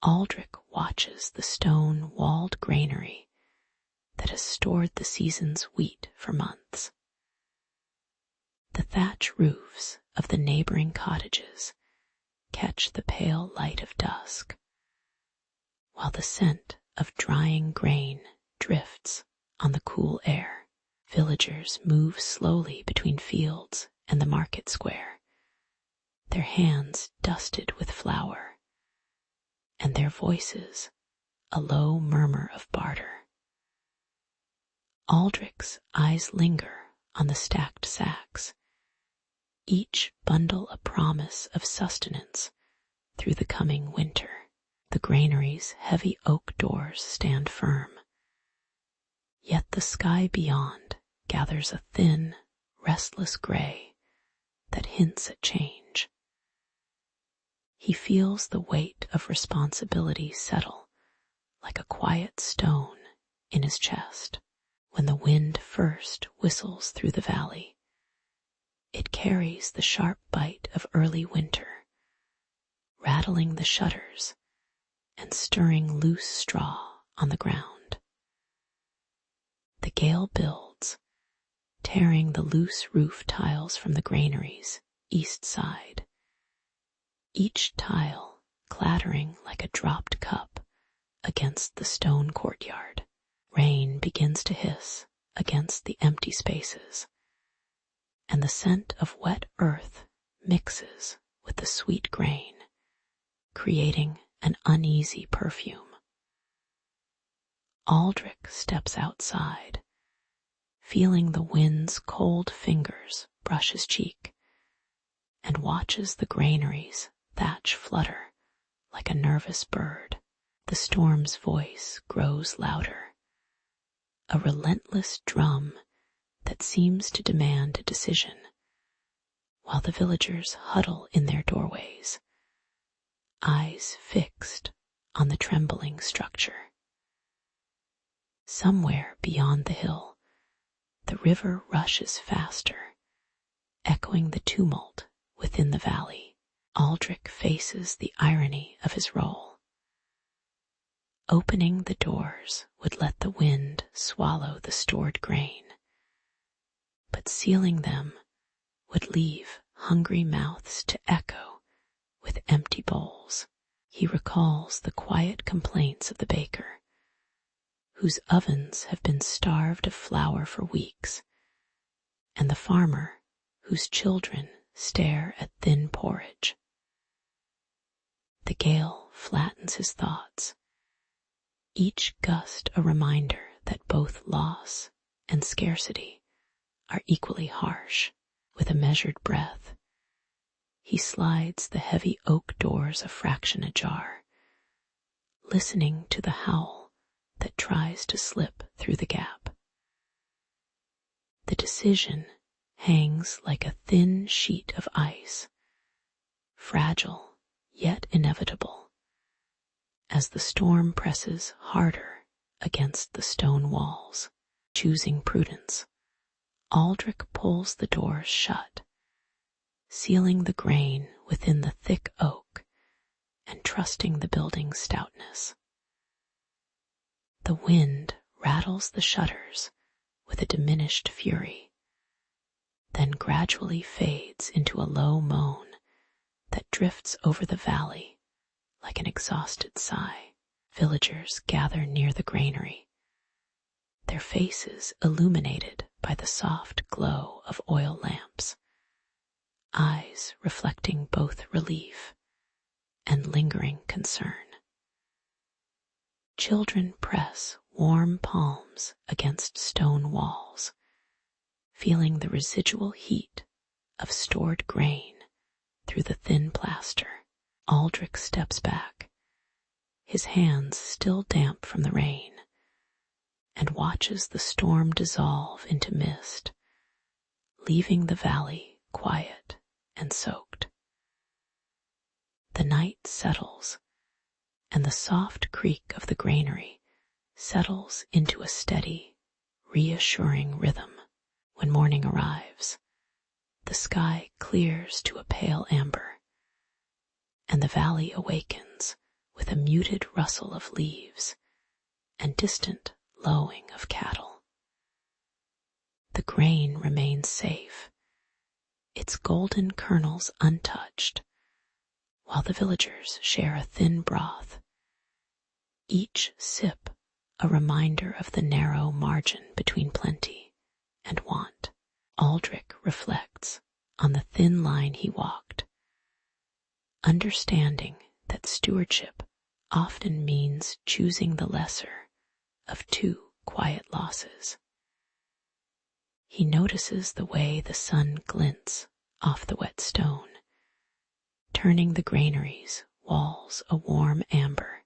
Aldrich watches the stone-walled granary that has stored the season's wheat for months. The thatch roofs of the neighboring cottages catch the pale light of dusk, while the scent of drying grain drifts on the cool air. Villagers move slowly between fields and the market square, their hands dusted with flour, and their voices a low murmur of barter. Aldrich's eyes linger on the stacked sacks, each bundle a promise of sustenance through the coming winter. The granary's heavy oak doors stand firm, yet the sky beyond gathers a thin, restless gray that hints at change. He feels the weight of responsibility settle like a quiet stone in his chest. When the wind first whistles through the valley, it carries the sharp bite of early winter, rattling the shutters and stirring loose straw on the ground. The gale builds, tearing the loose roof tiles from the granary's east side, each tile clattering like a dropped cup against the stone courtyard. Rain begins to hiss against the empty spaces, and the scent of wet earth mixes with the sweet grain, creating an uneasy perfume. Aldrich steps outside, feeling the wind's cold fingers brush his cheek, and watches the granary's thatch flutter like a nervous bird. The storm's voice grows louder, a relentless drum that seems to demand a decision, while the villagers huddle in their doorways, eyes fixed on the trembling structure. Somewhere beyond the hill, the river rushes faster, echoing the tumult within the valley. Aldrich faces the irony of his role. Opening the doors would let the wind swallow the stored grain, but sealing them would leave hungry mouths to echo with empty bowls. He recalls the quiet complaints of the baker, whose ovens have been starved of flour for weeks, and the farmer whose children stare at thin porridge. The gale flattens his thoughts, each gust a reminder that both loss and scarcity are equally harsh. With a measured breath, he slides the heavy oak doors a fraction ajar, listening to the howl that tries to slip through the gap. The decision hangs like a thin sheet of ice, fragile yet inevitable, as the storm presses harder against the stone walls. Choosing prudence, Aldrich pulls the doors shut, sealing the grain within the thick oak and trusting the building's stoutness. The wind rattles the shutters with a diminished fury, then gradually fades into a low moan that drifts over the valley like an exhausted sigh. Villagers gather near the granary, their faces illuminated by the soft glow of oil lamps, eyes reflecting both relief and lingering concern. Children press warm palms against stone walls, feeling the residual heat of stored grain through the thin plaster. Aldrich steps back, his hands still damp from the rain, and watches the storm dissolve into mist, leaving the valley quiet and soaked. The night settles, and the soft creak of the granary settles into a steady, reassuring rhythm. When morning arrives, the sky clears to a pale amber, and the valley awakens with a muted rustle of leaves and distant lowing of cattle. The grain remains safe, its golden kernels untouched, while the villagers share a thin broth, each sip a reminder of the narrow margin between plenty and want. Aldrich reflects on the thin line he walked, understanding that stewardship often means choosing the lesser of two quiet losses. He notices the way the sun glints off the wet stone, turning the granary's walls a warm amber,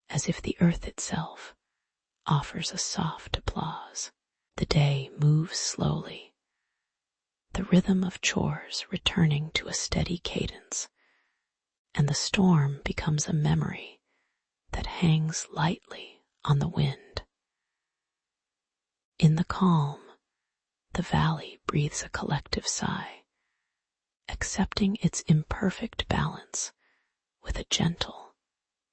as if the earth itself offers a soft applause. The day moves slowly, the rhythm of chores returning to a steady cadence, and the storm becomes a memory that hangs lightly on the wind. In the calm, the valley breathes a collective sigh, accepting its imperfect balance with a gentle,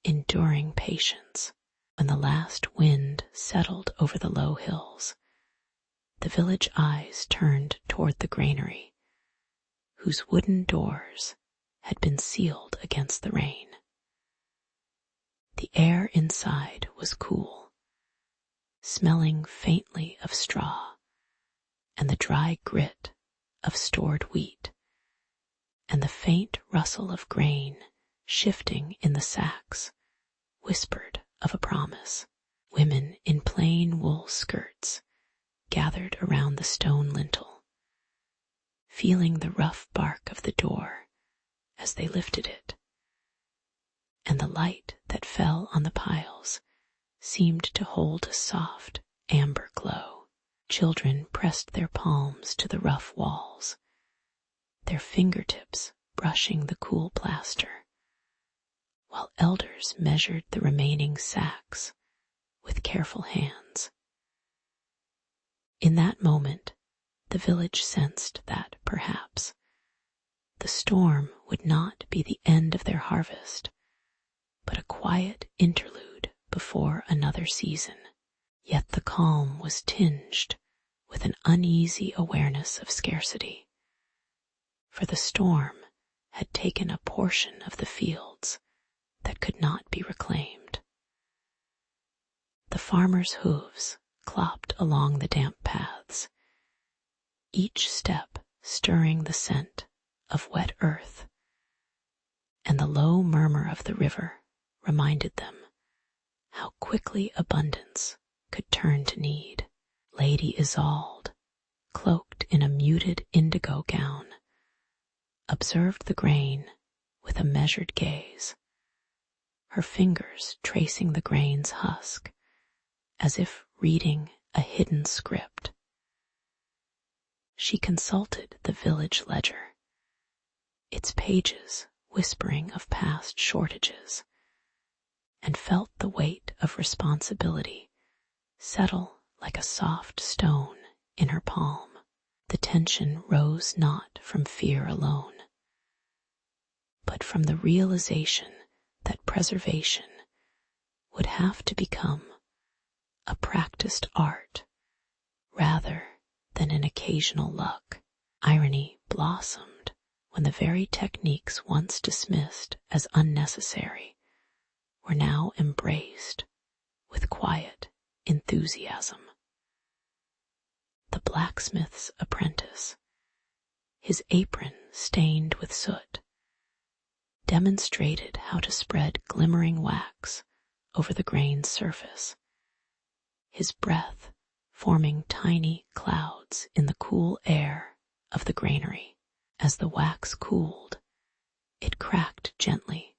enduring patience. When the last wind settled over the low hills, the village eyes turned toward the granary, whose wooden doors had been sealed against the rain. The air inside was cool, smelling faintly of straw and the dry grit of stored wheat, and the faint rustle of grain shifting in the sacks whispered of a promise. Women in plain wool skirts gathered around the stone lintel, feeling the rough bark of the door as they lifted it, and the light that fell on the piles seemed to hold a soft amber glow. Children pressed their palms to the rough walls, their fingertips brushing the cool plaster, while elders measured the remaining sacks with careful hands. In that moment, the village sensed that, perhaps, the storm would not be the end of their harvest, but a quiet interlude before another season. Yet the calm was tinged with an uneasy awareness of scarcity, for the storm had taken a portion of the fields that could not be reclaimed. The farmers' hooves clopped along the damp paths, each step stirring the scent of wet earth, and the low murmur of the river reminded them how quickly abundance could turn to need. Lady Isolde, cloaked in a muted indigo gown, observed the grain with a measured gaze, her fingers tracing the grain's husk as if reading a hidden script. She consulted the village ledger, its pages whispering of past shortages, and felt the weight of responsibility settle like a soft stone in her palm. The tension rose not from fear alone, but from the realization that preservation would have to become a practiced art rather than an occasional luck. Irony blossomed when the very techniques once dismissed as unnecessary were now embraced with quiet enthusiasm. The blacksmith's apprentice, his apron stained with soot, demonstrated how to spread glimmering wax over the grain's surface, his breath forming tiny clouds in the cool air of the granary. As the wax cooled, it cracked gently,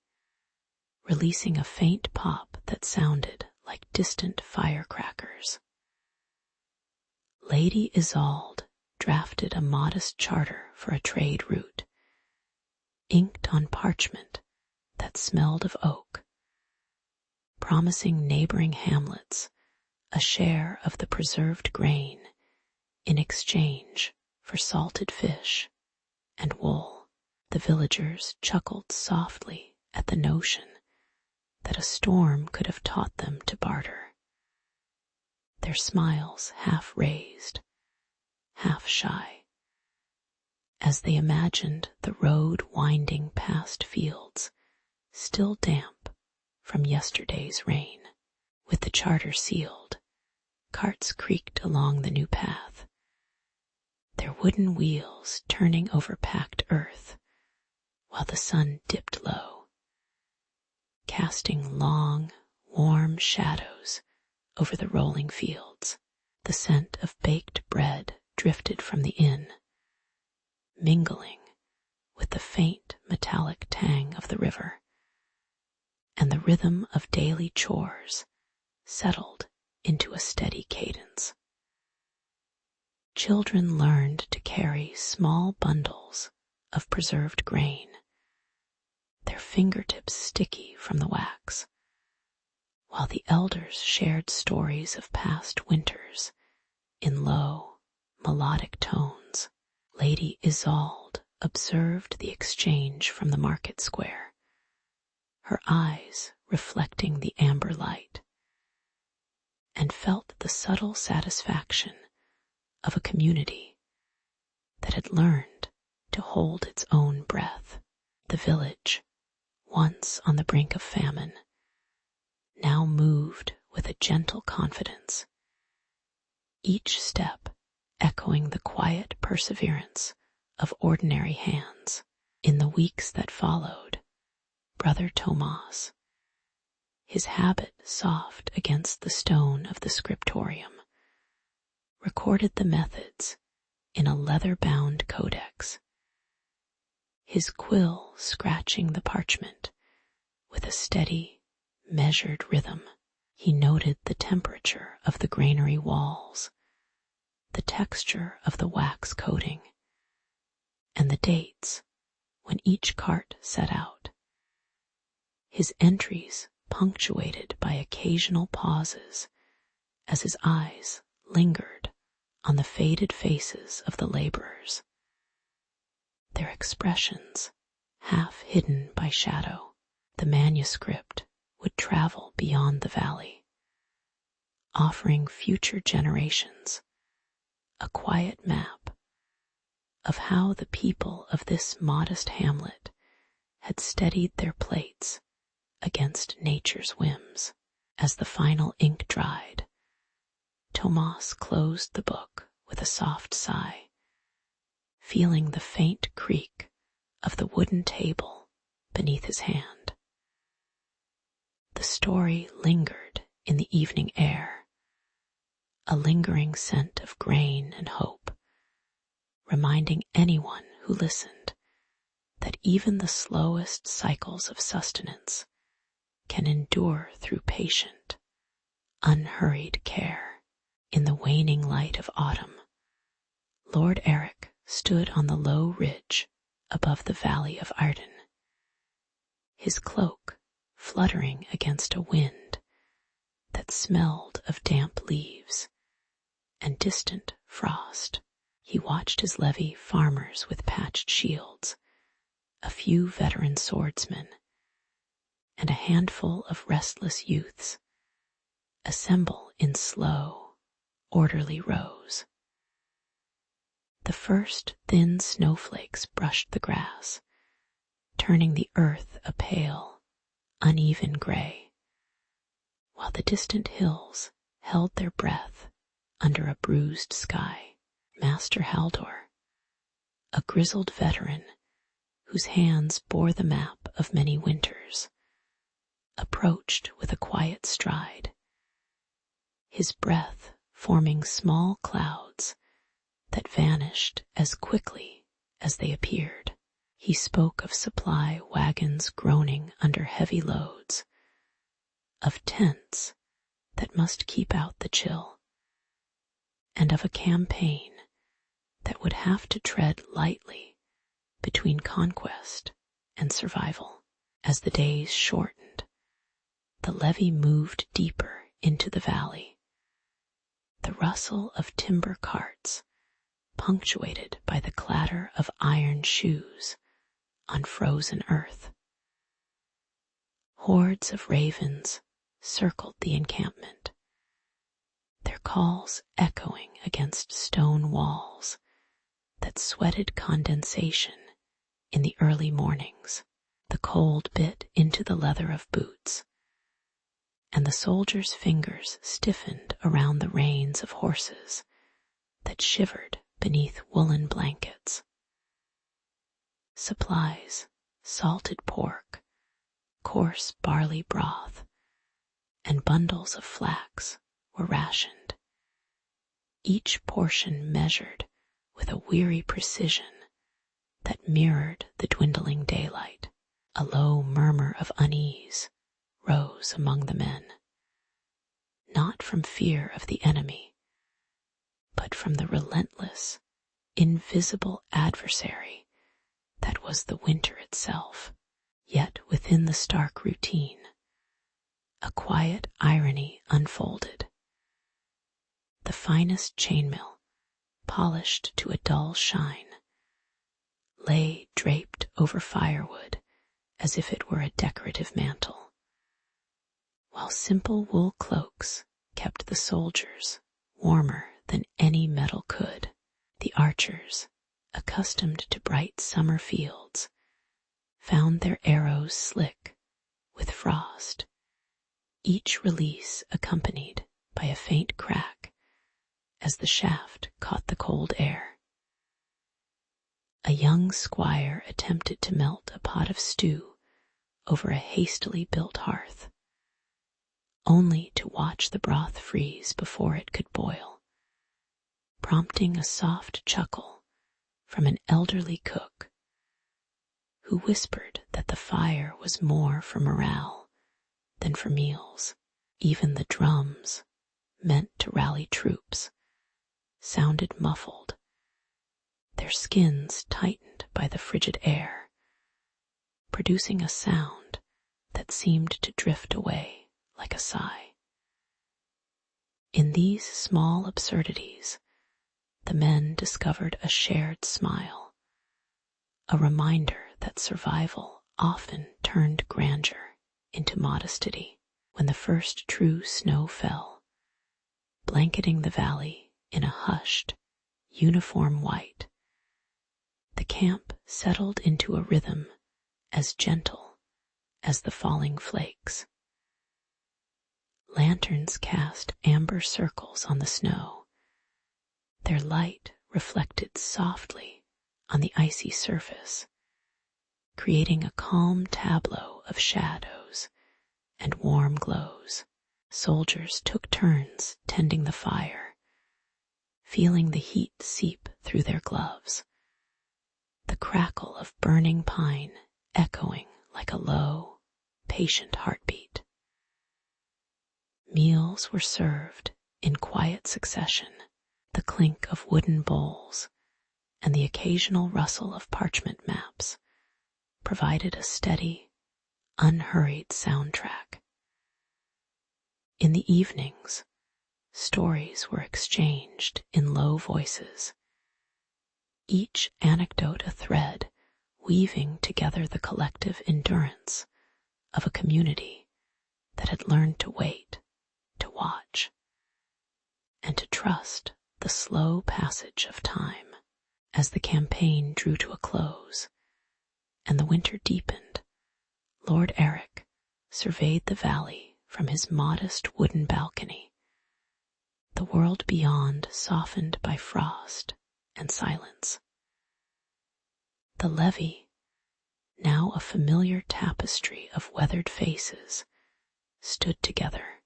releasing a faint pop that sounded like distant firecrackers. Lady Isolde drafted a modest charter for a trade route, inked on parchment that smelled of oak, promising neighboring hamlets a share of the preserved grain in exchange for salted fish and wool. The villagers chuckled softly at the notion that a storm could have taught them to barter, their smiles half raised, half shy, as they imagined the road winding past fields still damp from yesterday's rain. With the charter sealed, carts creaked along the new path, their wooden wheels turning over packed earth while the sun dipped low, casting long, warm shadows over the rolling fields. The scent of baked bread drifted from the inn, mingling with the faint metallic tang of the river, and the rhythm of daily chores settled into a steady cadence. Children learned to carry small bundles of preserved grain, their fingertips sticky from the wax, while the elders shared stories of past winters in low, melodic tones. Lady Isolde observed the exchange from the market square, her eyes reflecting the amber light, and felt the subtle satisfaction of a community that had learned to hold its own breath. The village, once on the brink of famine, now moved with a gentle confidence, each step echoing the quiet perseverance of ordinary hands. In the weeks that followed, Brother Tomas, his habit soft against the stone of the scriptorium, recorded the methods in a leather-bound codex, his quill scratching the parchment with a steady, measured rhythm. He noted the temperature of the granary walls, the texture of the wax coating, and the dates when each cart set out. His entries punctuated by occasional pauses as his eyes lingered on the faded faces of the laborers, their expressions half hidden by shadow. The manuscript would travel beyond the valley, offering future generations a quiet map of how the people of this modest hamlet had steadied their plates against nature's whims. As the final ink dried, Tomas closed the book with a soft sigh, feeling the faint creak of the wooden table beneath his hand. The story lingered in the evening air, a lingering scent of grain and hope, reminding anyone who listened that even the slowest cycles of sustenance can endure through patient, unhurried care. In the waning light of autumn, Lord Eric stood on the low ridge above the valley of Arden, his cloak fluttering against a wind that smelled of damp leaves and distant frost. He watched his levy farmers with patched shields, a few veteran swordsmen, and a handful of restless youths assemble in slow, orderly rows. The first thin snowflakes brushed the grass, turning the earth a pale, uneven gray, while the distant hills held their breath under a bruised sky. Master Haldor, a grizzled veteran whose hands bore the map of many winters, approached with a quiet stride, his breath forming small clouds that vanished as quickly as they appeared. He spoke of supply wagons groaning under heavy loads, of tents that must keep out the chill, and of a campaign that would have to tread lightly between conquest and survival. As the days shortened, the levy moved deeper into the valley, the rustle of timber carts punctuated by the clatter of iron shoes on frozen earth. Hordes of ravens circled the encampment, their calls echoing against stone walls that sweated condensation in the early mornings. The cold bit into the leather of boots, and the soldiers' fingers stiffened around the reins of horses that shivered beneath woolen blankets. Supplies, salted pork, coarse barley broth, and bundles of flax were rationed, each portion measured with a weary precision that mirrored the dwindling daylight. A low murmur of unease rose among the men, not from fear of the enemy, but from the relentless, invisible adversary that was the winter itself. Yet within the stark routine, a quiet irony unfolded. The finest chainmail, polished to a dull shine, lay draped over firewood as if it were a decorative mantle, while simple wool cloaks kept the soldiers warmer than any metal could. The archers, accustomed to bright summer fields, found their arrows slick with frost, each release accompanied by a faint crack as the shaft caught the cold air. A young squire attempted to melt a pot of stew over a hastily built hearth, only to watch the broth freeze before it could boil, prompting a soft chuckle from an elderly cook who whispered that the fire was more for morale than for meals. Even the drums, meant to rally troops, sounded muffled, their skins tightened by the frigid air, producing a sound that seemed to drift away like a sigh. In these small absurdities, the men discovered a shared smile, a reminder that survival often turned grandeur into modesty. When the first true snow fell, blanketing the valley in a hushed, uniform white, the camp settled into a rhythm as gentle as the falling flakes. Lanterns cast amber circles on the snow, their light reflected softly on the icy surface, creating a calm tableau of shadows and warm glows. Soldiers took turns tending the fire, feeling the heat seep through their gloves, the crackle of burning pine echoing like a low, patient heartbeat. Meals were served in quiet succession, the clink of wooden bowls and the occasional rustle of parchment maps provided a steady, unhurried soundtrack. In the evenings, stories were exchanged in low voices, each anecdote a thread weaving together the collective endurance of a community that had learned to wait, to watch, and to trust the slow passage of time. As the campaign drew to a close and the winter deepened, Lord Eric surveyed the valley from his modest wooden balcony, the world beyond softened by frost and silence. The levee, now a familiar tapestry of weathered faces, stood together,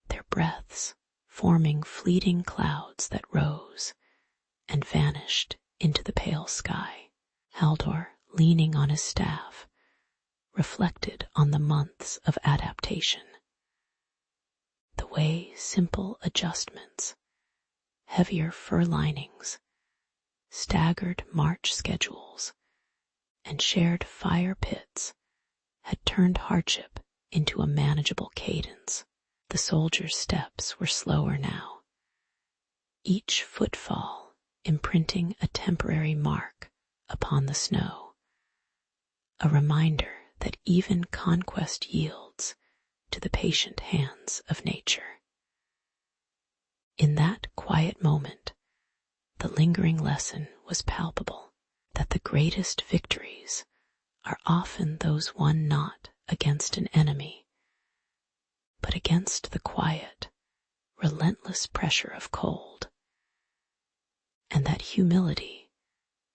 their breaths forming fleeting clouds that rose and vanished into the pale sky. Haldor, leaning on his staff, reflected on the months of adaptation, the way simple adjustments, heavier fur linings, staggered march schedules, and shared fire pits had turned hardship into a manageable cadence. The soldiers' steps were slower now, each footfall imprinting a temporary mark upon the snow, a reminder that even conquest yields to the patient hands of nature. In that quiet moment, the lingering lesson was palpable, that the greatest victories are often those won not against an enemy, but against the quiet, relentless pressure of cold, and that humility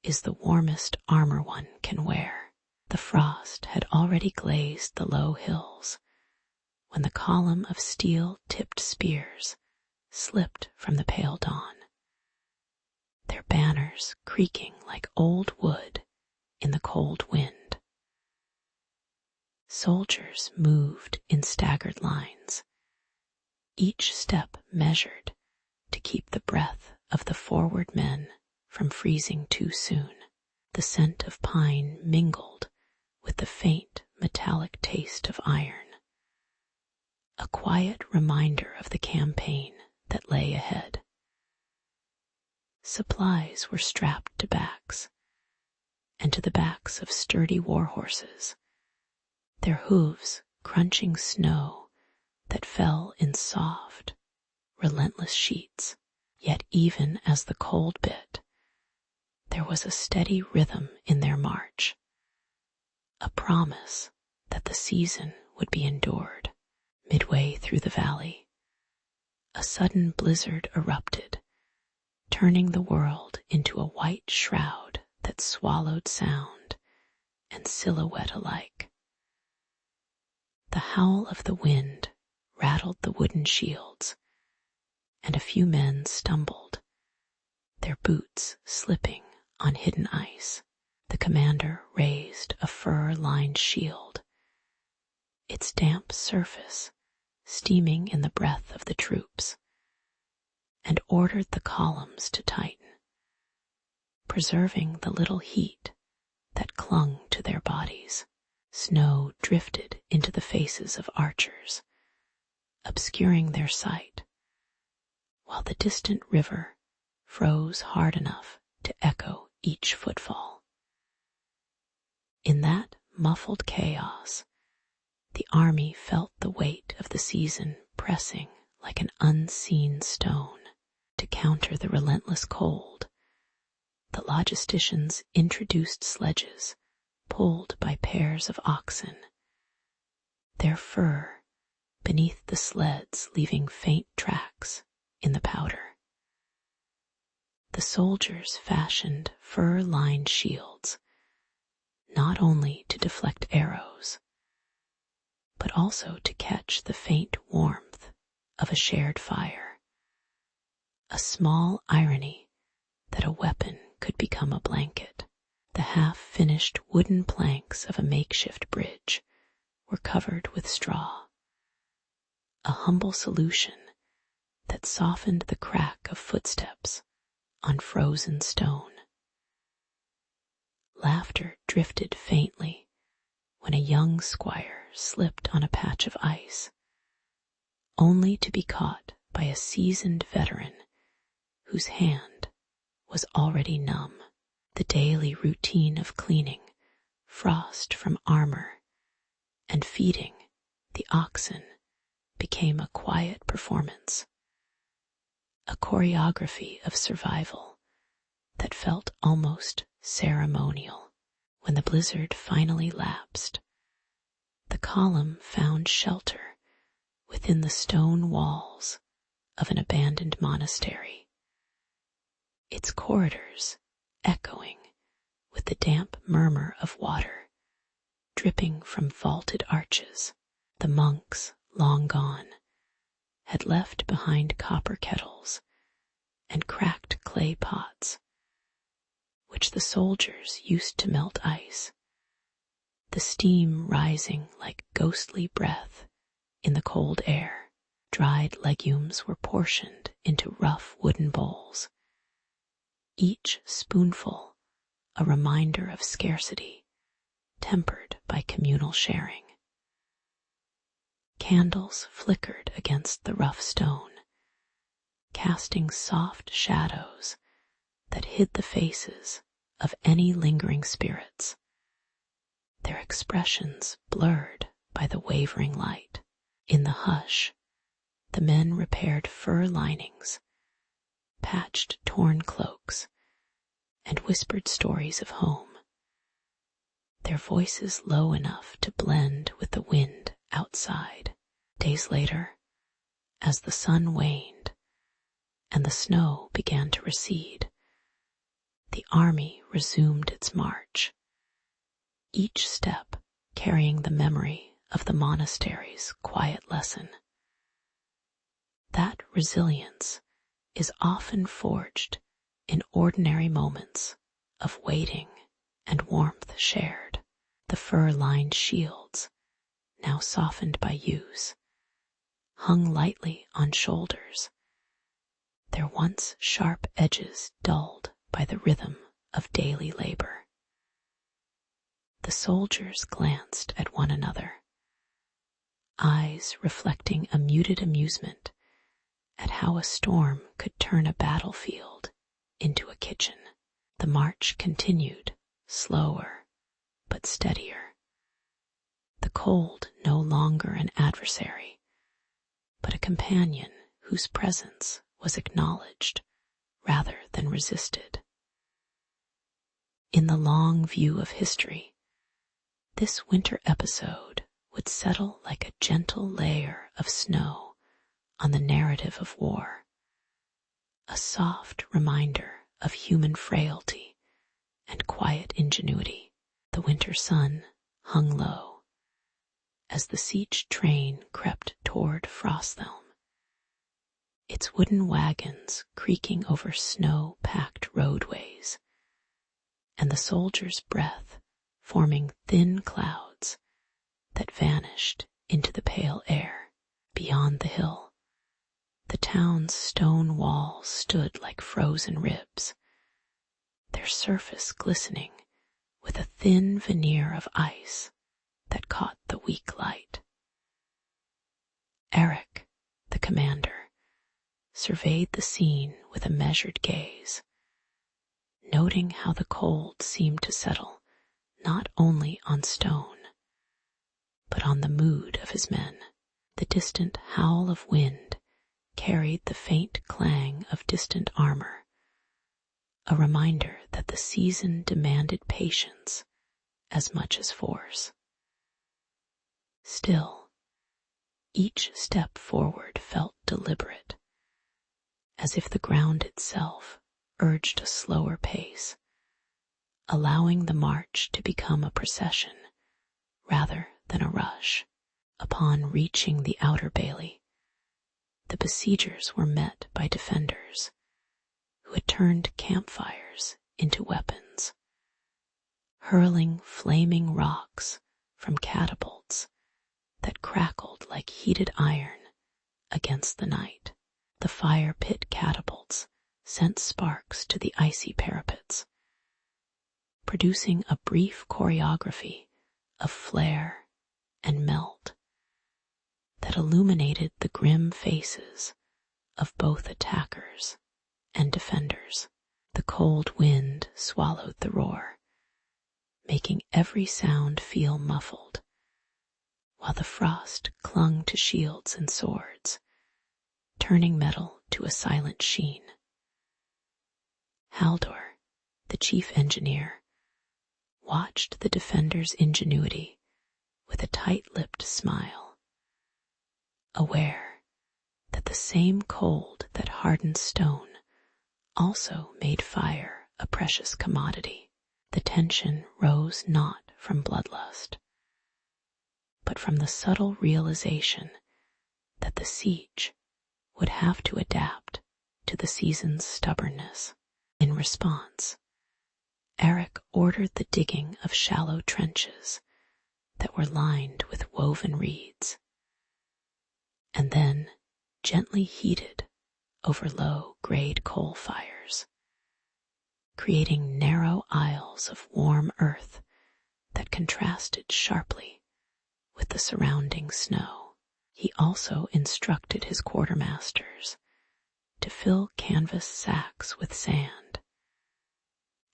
is the warmest armor one can wear. The frost had already glazed the low hills when the column of steel-tipped spears slipped from the pale dawn, their banners creaking like old wood in the cold wind. Soldiers moved in staggered lines, each step measured to keep the breath of the forward men from freezing too soon. The scent of pine mingled with the faint metallic taste of iron, a quiet reminder of the campaign that lay ahead. Supplies were strapped to backs, and to the backs of sturdy war horses, their hooves crunching snow that fell in soft, relentless sheets. Yet even as the cold bit, there was a steady rhythm in their march, a promise that the season would be endured. Midway through the valley, a sudden blizzard erupted, turning the world into a white shroud that swallowed sound and silhouette alike. The howl of the wind rattled the wooden shields, and a few men stumbled, their boots slipping on hidden ice. The commander raised a fur-lined shield, its damp surface steaming in the breath of the troops, and ordered the columns to tighten, preserving the little heat that clung to their bodies. Snow drifted into the faces of archers, obscuring their sight, while the distant river froze hard enough to echo each footfall. In that muffled chaos, the army felt the weight of the season pressing like an unseen stone. To counter the relentless cold, the logisticians introduced sledges pulled by pairs of oxen, their fur beneath the sleds leaving faint tracks in the powder. The soldiers fashioned fur-lined shields, not only to deflect arrows, but also to catch the faint warmth of a shared fire. A small irony that a weapon could become a blanket. The half-finished wooden planks of a makeshift bridge were covered with straw, a humble solution that softened the crack of footsteps on frozen stone. Laughter drifted faintly when a young squire slipped on a patch of ice, only to be caught by a seasoned veteran whose hand was already numb. The daily routine of cleaning frost from armor and feeding the oxen became a quiet performance, a choreography of survival that felt almost ceremonial. When the blizzard finally lapsed, the column found shelter within the stone walls of an abandoned monastery, its corridors echoing with the damp murmur of water dripping from vaulted arches. The monks, long gone, had left behind copper kettles and cracked clay pots, which the soldiers used to melt ice, the steam rising like ghostly breath in the cold air. Dried legumes were portioned into rough wooden bowls, each spoonful a reminder of scarcity, tempered by communal sharing. Candles flickered against the rough stone, casting soft shadows that hid the faces of any lingering spirits, their expressions blurred by the wavering light. In the hush, the men repaired fur linings, patched torn cloaks, and whispered stories of home, their voices low enough to blend with the wind outside. Days later, as the sun waned and the snow began to recede, the army resumed its march, each step carrying the memory of the monastery's quiet lesson. That resilience is often forged in ordinary moments of waiting and warmth shared. The fur-lined shields, now softened by use, hung lightly on shoulders, their once sharp edges dulled by the rhythm of daily labor. The soldiers glanced at one another, eyes reflecting a muted amusement at how a storm could turn a battlefield into a kitchen. The march continued, slower but steadier, the cold no longer an adversary, but a companion whose presence was acknowledged rather than resisted. In the long view of history, this winter episode would settle like a gentle layer of snow on the narrative of war, a soft reminder of human frailty and quiet ingenuity. The winter sun hung low as the siege train crept toward Frosthelm, its wooden wagons creaking over snow-packed roadways, and the soldiers' breath forming thin clouds that vanished into the pale air. Beyond the hill, the town's stone walls stood like frozen ribs, their surface glistening with a thin veneer of ice that caught the weak light. Eric, the commander, surveyed the scene with a measured gaze, noting how the cold seemed to settle not only on stone, but on the mood of his men. The distant howl of wind carried the faint clang of distant armor, a reminder that the season demanded patience as much as force. Still, each step forward felt deliberate, as if the ground itself urged a slower pace, allowing the march to become a procession rather than a rush. Upon reaching the outer bailey, the besiegers were met by defenders who had turned campfires into weapons, hurling flaming rocks from catapults that crackled like heated iron against the night. The fire pit catapults sent sparks to the icy parapets, producing a brief choreography of flare and melt that illuminated the grim faces of both attackers and defenders. The cold wind swallowed the roar, making every sound feel muffled, while the frost clung to shields and swords, turning metal to a silent sheen. Haldor, the chief engineer, watched the defenders' ingenuity with a tight-lipped smile, aware that the same cold that hardened stone also made fire a precious commodity. The tension rose not from bloodlust, but from the subtle realization that the siege would have to adapt to the season's stubbornness. In response, Eric ordered the digging of shallow trenches that were lined with woven reeds, and then gently heated over low-grade coal fires, creating narrow aisles of warm earth that contrasted sharply with the surrounding snow. He also instructed his quartermasters to fill canvas sacks with sand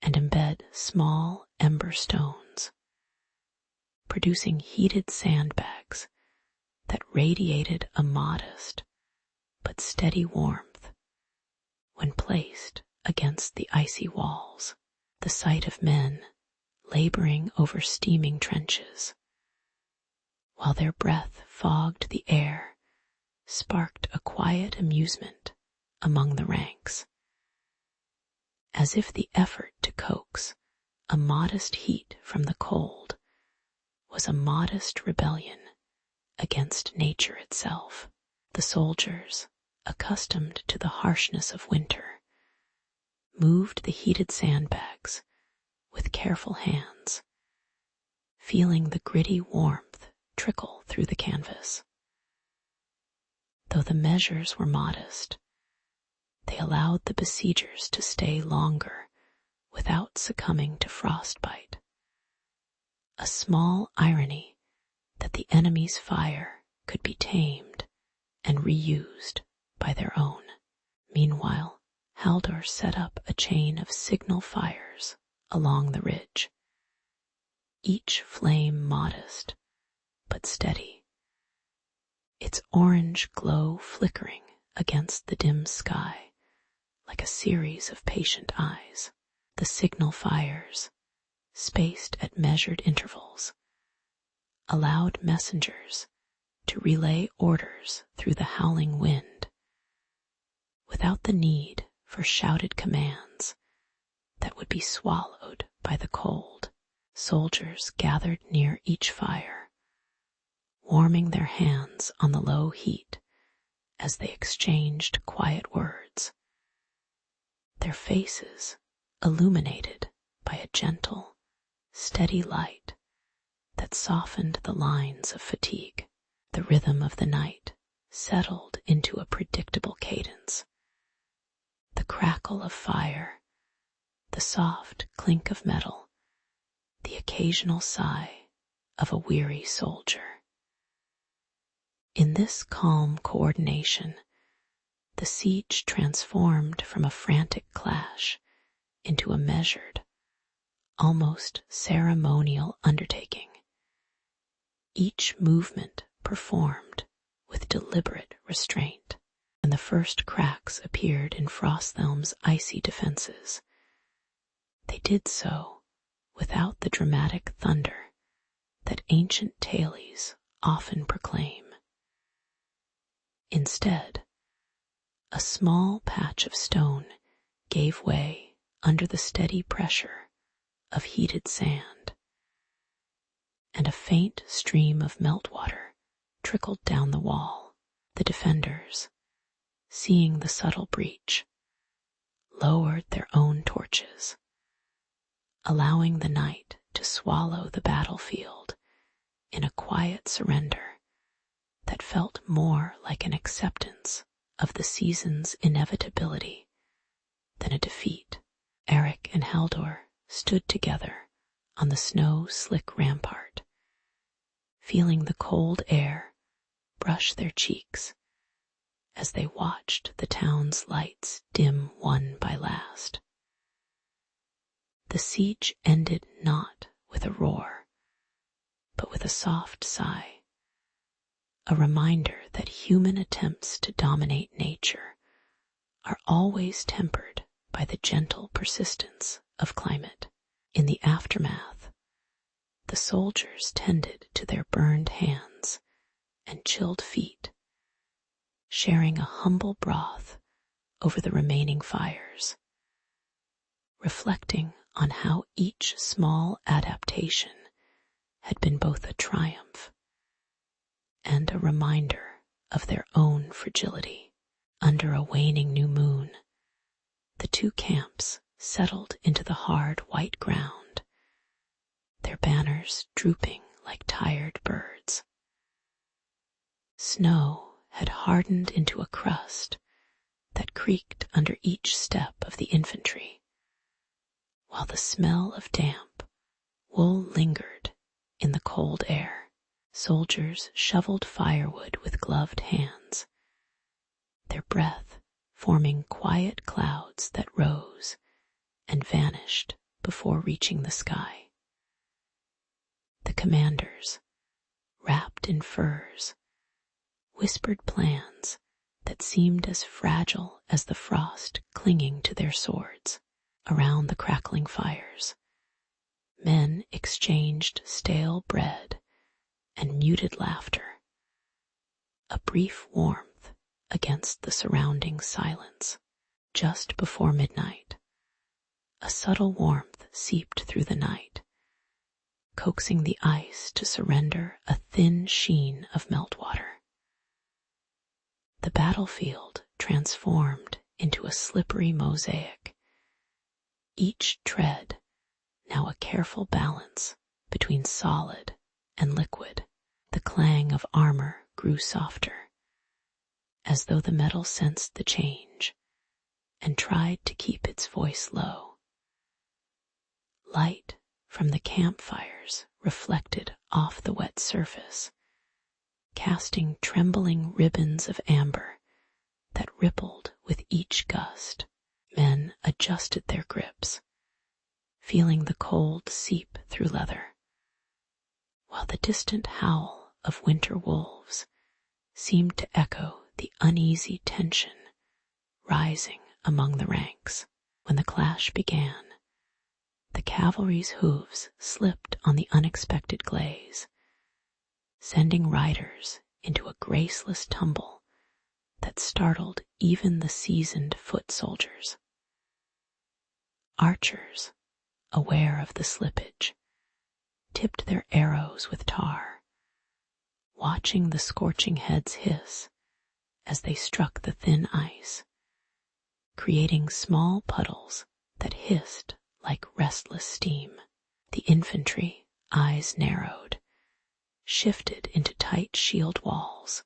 and embed small ember stones, producing heated sandbags that radiated a modest but steady warmth when placed against the icy walls. The sight of men laboring over steaming trenches, while their breath fogged the air, sparked a quiet amusement among the ranks, as if the effort to coax a modest heat from the cold was a modest rebellion against nature itself. The soldiers, accustomed to the harshness of winter, moved the heated sandbags with careful hands, feeling the gritty warmth trickle through the canvas. Though the measures were modest, they allowed the besiegers to stay longer without succumbing to frostbite, a small irony that the enemy's fire could be tamed and reused by their own. Meanwhile, Haldor set up a chain of signal fires along the ridge, each flame modest but steady, its orange glow flickering against the dim sky like a series of patient eyes. The signal fires, spaced at measured intervals, allowed messengers to relay orders through the howling wind without the need for shouted commands that would be swallowed by the cold. Soldiers gathered near each fire, warming their hands on the low heat as they exchanged quiet words, their faces illuminated by a gentle, steady light that softened the lines of fatigue. The rhythm of the night settled into a predictable cadence. The crackle of fire, the soft clink of metal, the occasional sigh of a weary soldier. In this calm coordination, the siege transformed from a frantic clash into a measured, almost ceremonial undertaking. Each movement performed with deliberate restraint. When the first cracks appeared in Frosthelm's icy defenses, they did so without the dramatic thunder that ancient tales often proclaim. Instead, a small patch of stone gave way under the steady pressure of heated sand, and a faint stream of meltwater trickled down the wall. The defenders, seeing the subtle breach, lowered their own torches, allowing the night to swallow the battlefield in a quiet surrender that felt more like an acceptance of the season's inevitability than a defeat. Eric and Haldor stood together on the snow-slick rampart, feeling the cold air brush their cheeks as they watched the town's lights dim one by last. The siege ended not with a roar, but with a soft sigh, a reminder that human attempts to dominate nature are always tempered by the gentle persistence of climate. In the aftermath, the soldiers tended to their burned hands and chilled feet, sharing a humble broth over the remaining fires, reflecting on how each small adaptation had been both a triumph and a reminder of their own fragility. Under a waning new moon, the two camps settled into the hard white ground, their banners drooping like tired birds. Snow had hardened into a crust that creaked under each step of the infantry, while the smell of damp wool lingered in the cold air. Soldiers shoveled firewood with gloved hands, their breath forming quiet clouds that rose and vanished before reaching the sky. The commanders, wrapped in furs, whispered plans that seemed as fragile as the frost clinging to their swords. Around the crackling fires, men exchanged stale bread and muted laughter, a brief warmth against the surrounding silence. Just before midnight, a subtle warmth seeped through the night, coaxing the ice to surrender a thin sheen of meltwater. The battlefield transformed into a slippery mosaic, each tread now a careful balance between solid and liquid. The clang of armor grew softer, as though the metal sensed the change and tried to keep its voice low. Light from the campfires reflected off the wet surface, casting trembling ribbons of amber that rippled with each gust. Men adjusted their grips, feeling the cold seep through leather, while the distant howl of winter wolves seemed to echo the uneasy tension rising among the ranks. When the clash began, the cavalry's hooves slipped on the unexpected glaze, sending riders into a graceless tumble that startled even the seasoned foot soldiers. Archers, aware of the slippage, tipped their arrows with tar, watching the scorching heads hiss as they struck the thin ice, creating small puddles that hissed like restless steam. The infantry, eyes narrowed, shifted into tight shield walls,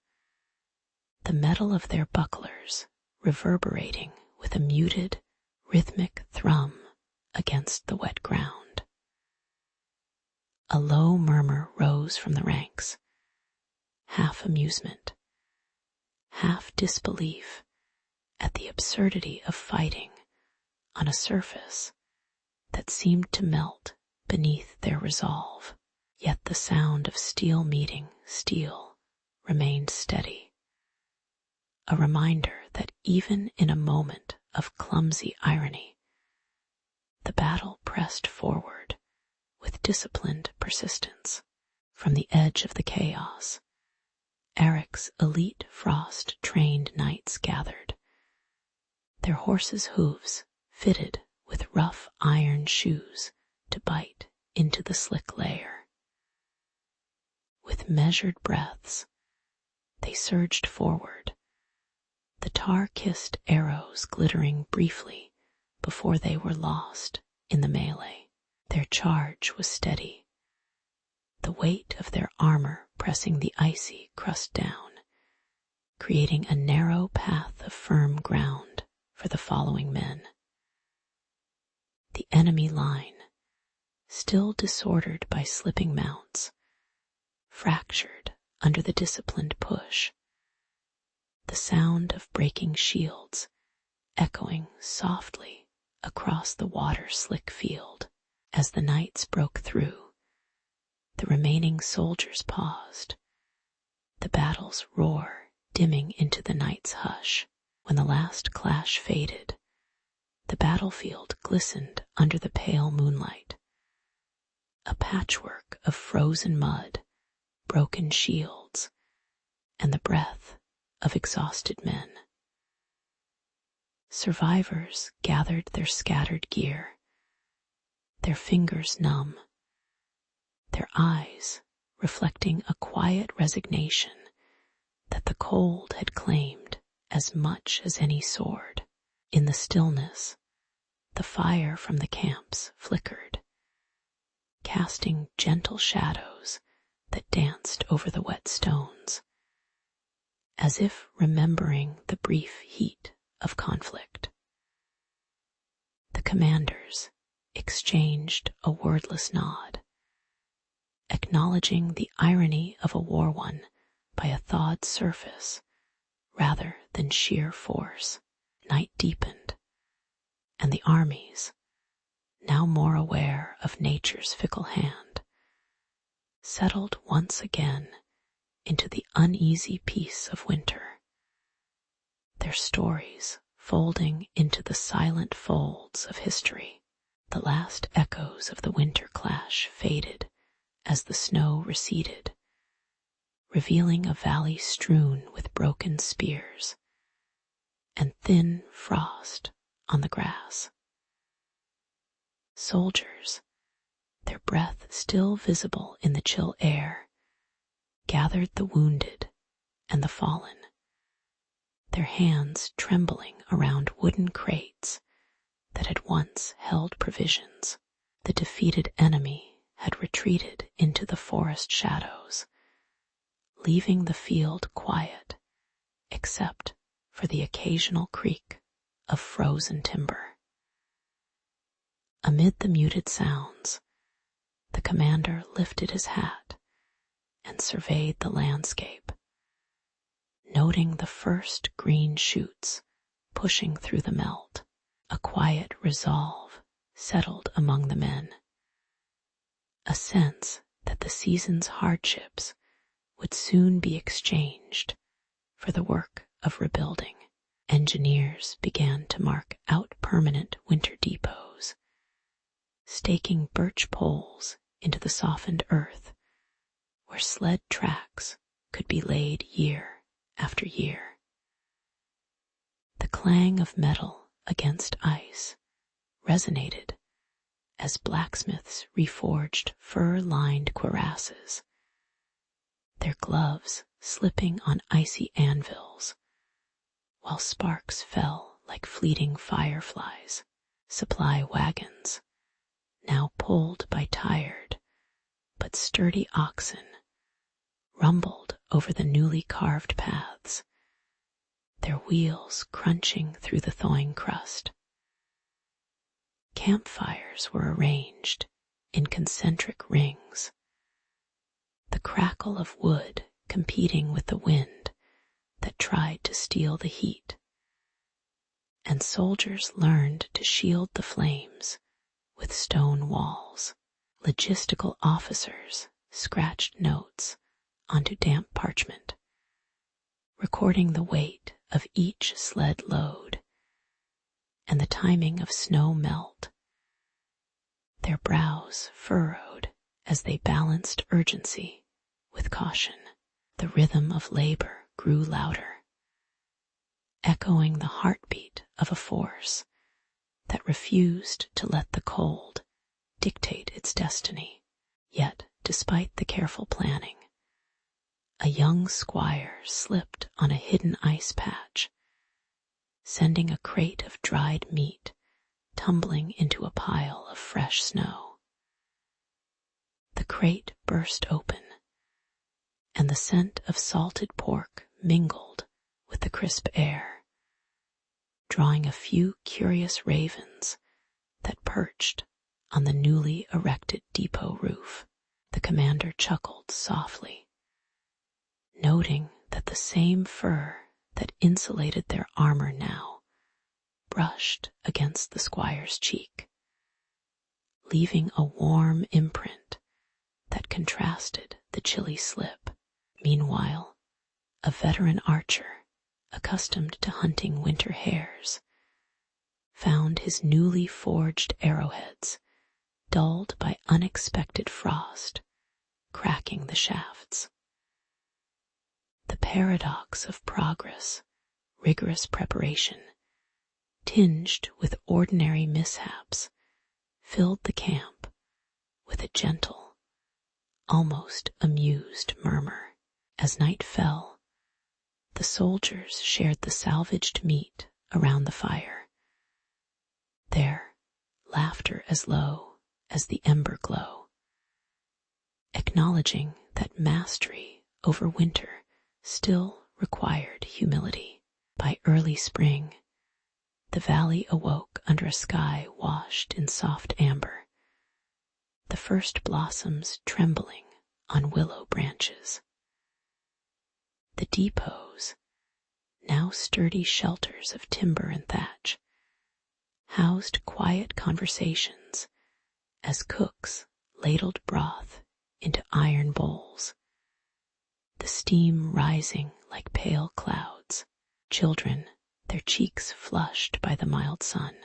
the metal of their bucklers reverberating with a muted, rhythmic thrum against the wet ground. A low murmur rose from the ranks, half amusement, half disbelief at the absurdity of fighting on a surface that seemed to melt beneath their resolve. Yet the sound of steel meeting steel remained steady, a reminder that even in a moment of clumsy irony, the battle pressed forward with disciplined persistence. From the edge of the chaos, Eric's elite frost-trained knights gathered, their horses' hooves fitted with rough iron shoes to bite into the slick layer. With measured breaths, they surged forward, the tar-kissed arrows glittering briefly before they were lost in the melee. Their charge was steady, the weight of their armor pressing the icy crust down, creating a narrow path of firm ground for the following men. The enemy line, still disordered by slipping mounts, fractured under the disciplined push, the sound of breaking shields echoing softly across the water-slick field. As the knights broke through, the remaining soldiers paused, the battle's roar dimming into the night's hush. When the last clash faded, the battlefield glistened under the pale moonlight, a patchwork of frozen mud, broken shields, and the breath of exhausted men. Survivors gathered their scattered gear, their fingers numb, their eyes reflecting a quiet resignation that the cold had claimed as much as any sword. In the stillness, the fire from the camps flickered, casting gentle shadows that danced over the wet stones, as if remembering the brief heat of conflict. The commanders exchanged a wordless nod, acknowledging the irony of a war won by a thawed surface rather than sheer force. Night deepened, and the armies, now more aware of nature's fickle hand, settled once again into the uneasy peace of winter, their stories folding into the silent folds of history. The last echoes of the winter clash faded as the snow receded, revealing a valley strewn with broken spears and thin frost on the grass. Soldiers, their breath still visible in the chill air, gathered the wounded and the fallen, their hands trembling around wooden crates that had once held provisions. The defeated enemy had retreated into the forest shadows, leaving the field quiet except for the occasional creak of frozen timber. Amid the muted sounds, the commander lifted his hat and surveyed the landscape, noting the first green shoots pushing through the melt. A quiet resolve settled among the men, a sense that the season's hardships would soon be exchanged for the work of rebuilding. Engineers began to mark out permanent winter depots, staking birch poles into the softened earth where sled tracks could be laid year after year. The clang of metal against ice resonated as blacksmiths reforged fur-lined cuirasses, their gloves slipping on icy anvils, while sparks fell like fleeting fireflies. Supply wagons, now pulled by tired but sturdy oxen, rumbled over the newly carved paths, their wheels crunching through the thawing crust. Campfires were arranged in concentric rings, the crackle of wood competing with the wind that tried to steal the heat, and soldiers learned to shield the flames with stone walls. Logistical officers scratched notes onto damp parchment, recording the weight of each sled load and the timing of snow melt. Their brows furrowed as they balanced urgency with caution. The rhythm of labor grew louder, echoing the heartbeat of a force that refused to let the cold dictate its destiny. Yet, despite the careful planning, a young squire slipped on a hidden ice patch, sending a crate of dried meat tumbling into a pile of fresh snow. The crate burst open, and the scent of salted pork mingled with the crisp air, drawing a few curious ravens that perched on the newly erected depot roof. The commander chuckled softly, noting that the same fur that insulated their armor now brushed against the squire's cheek, leaving a warm imprint that contrasted the chilly slip. Meanwhile, a veteran archer, accustomed to hunting winter hares, found his newly forged arrowheads dulled by unexpected frost, cracking the shafts. The paradox of progress, rigorous preparation, tinged with ordinary mishaps, filled the camp with a gentle, almost amused murmur. As night fell, the soldiers shared the salvaged meat around the fire, their laughter as low as the ember glow, acknowledging that mastery over winter still required humility. By early spring, the valley awoke under a sky washed in soft amber, the first blossoms trembling on willow branches. The depots, now sturdy shelters of timber and thatch, housed quiet conversations as cooks ladled broth into iron bowls, the steam rising like pale clouds. Children, their cheeks flushed by the mild sun,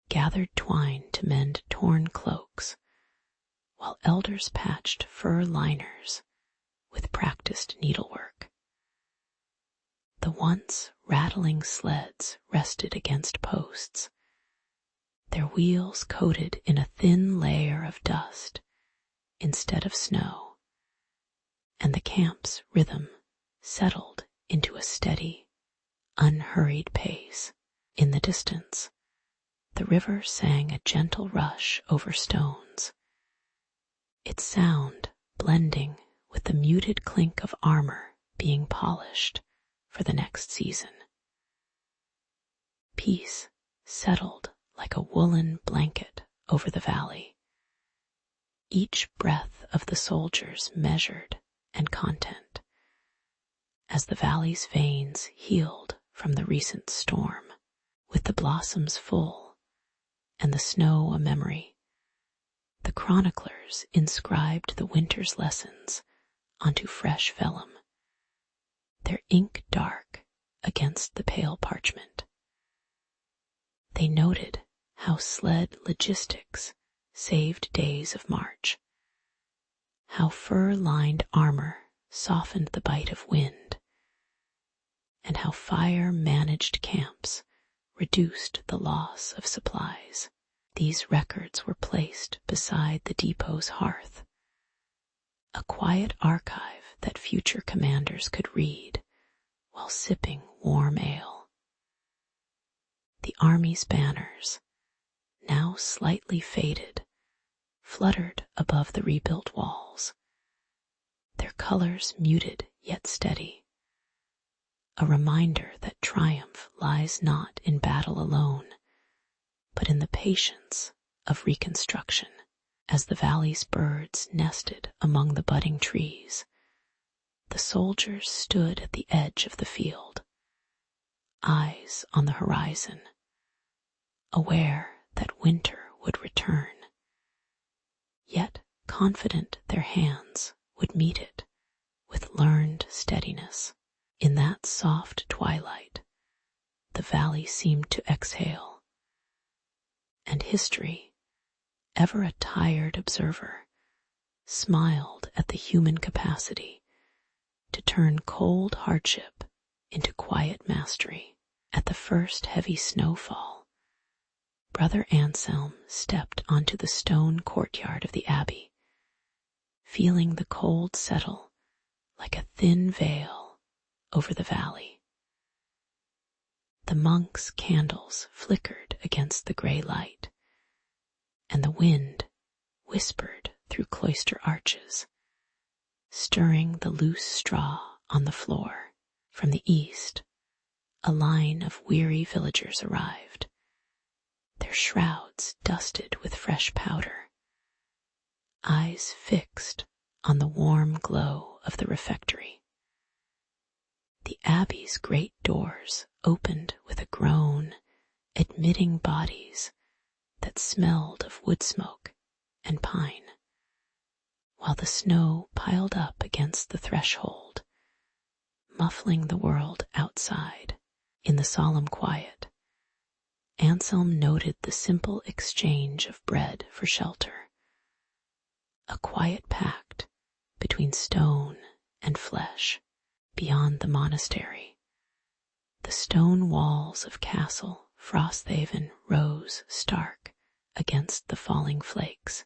gathered twine to mend torn cloaks, while elders patched fur liners with practiced needlework. The once rattling sleds rested against posts, their wheels coated in a thin layer of dust instead of snow, and the camp's rhythm settled into a steady, unhurried pace. In the distance, the river sang a gentle rush over stones, its sound blending with the muted clink of armor being polished for the next season. Peace settled like a woolen blanket over the valley, each breath of the soldiers measured and content, as the valley's veins healed from the recent storm. With the blossoms full and the snow a memory, the chroniclers inscribed the winter's lessons onto fresh vellum, their ink dark against the pale parchment. They noted how sled logistics saved days of march, how fur-lined armor softened the bite of wind, and how fire-managed camps reduced the loss of supplies. These records were placed beside the depot's hearth, a quiet archive that future commanders could read while sipping warm ale. The Army's banners, now slightly faded, fluttered above the rebuilt walls, their colors muted yet steady, a reminder that triumph lies not in battle alone, but in the patience of reconstruction. As the valley's birds nested among the budding trees, the soldiers stood at the edge of the field, eyes on the horizon, aware that winter would return, yet confident their hands would meet it with learned steadiness. In that soft twilight, the valley seemed to exhale, and history, ever a tired observer, smiled at the human capacity to turn cold hardship into quiet mastery. At the first heavy snowfall, Brother Anselm stepped onto the stone courtyard of the abbey, feeling the cold settle like a thin veil over the valley. The monks' candles flickered against the gray light, and the wind whispered through cloister arches, stirring the loose straw on the floor. From the east, a line of weary villagers arrived, their shrouds dusted with fresh powder, eyes fixed on the warm glow of the refectory. The abbey's great doors opened with a groan, admitting bodies that smelled of wood smoke and pine, while the snow piled up against the threshold, muffling the world outside. In the solemn quiet, Anselm noted the simple exchange of bread for shelter, a quiet pact between stone and flesh. Beyond the monastery, the stone walls of Castle Frosthaven rose stark against the falling flakes.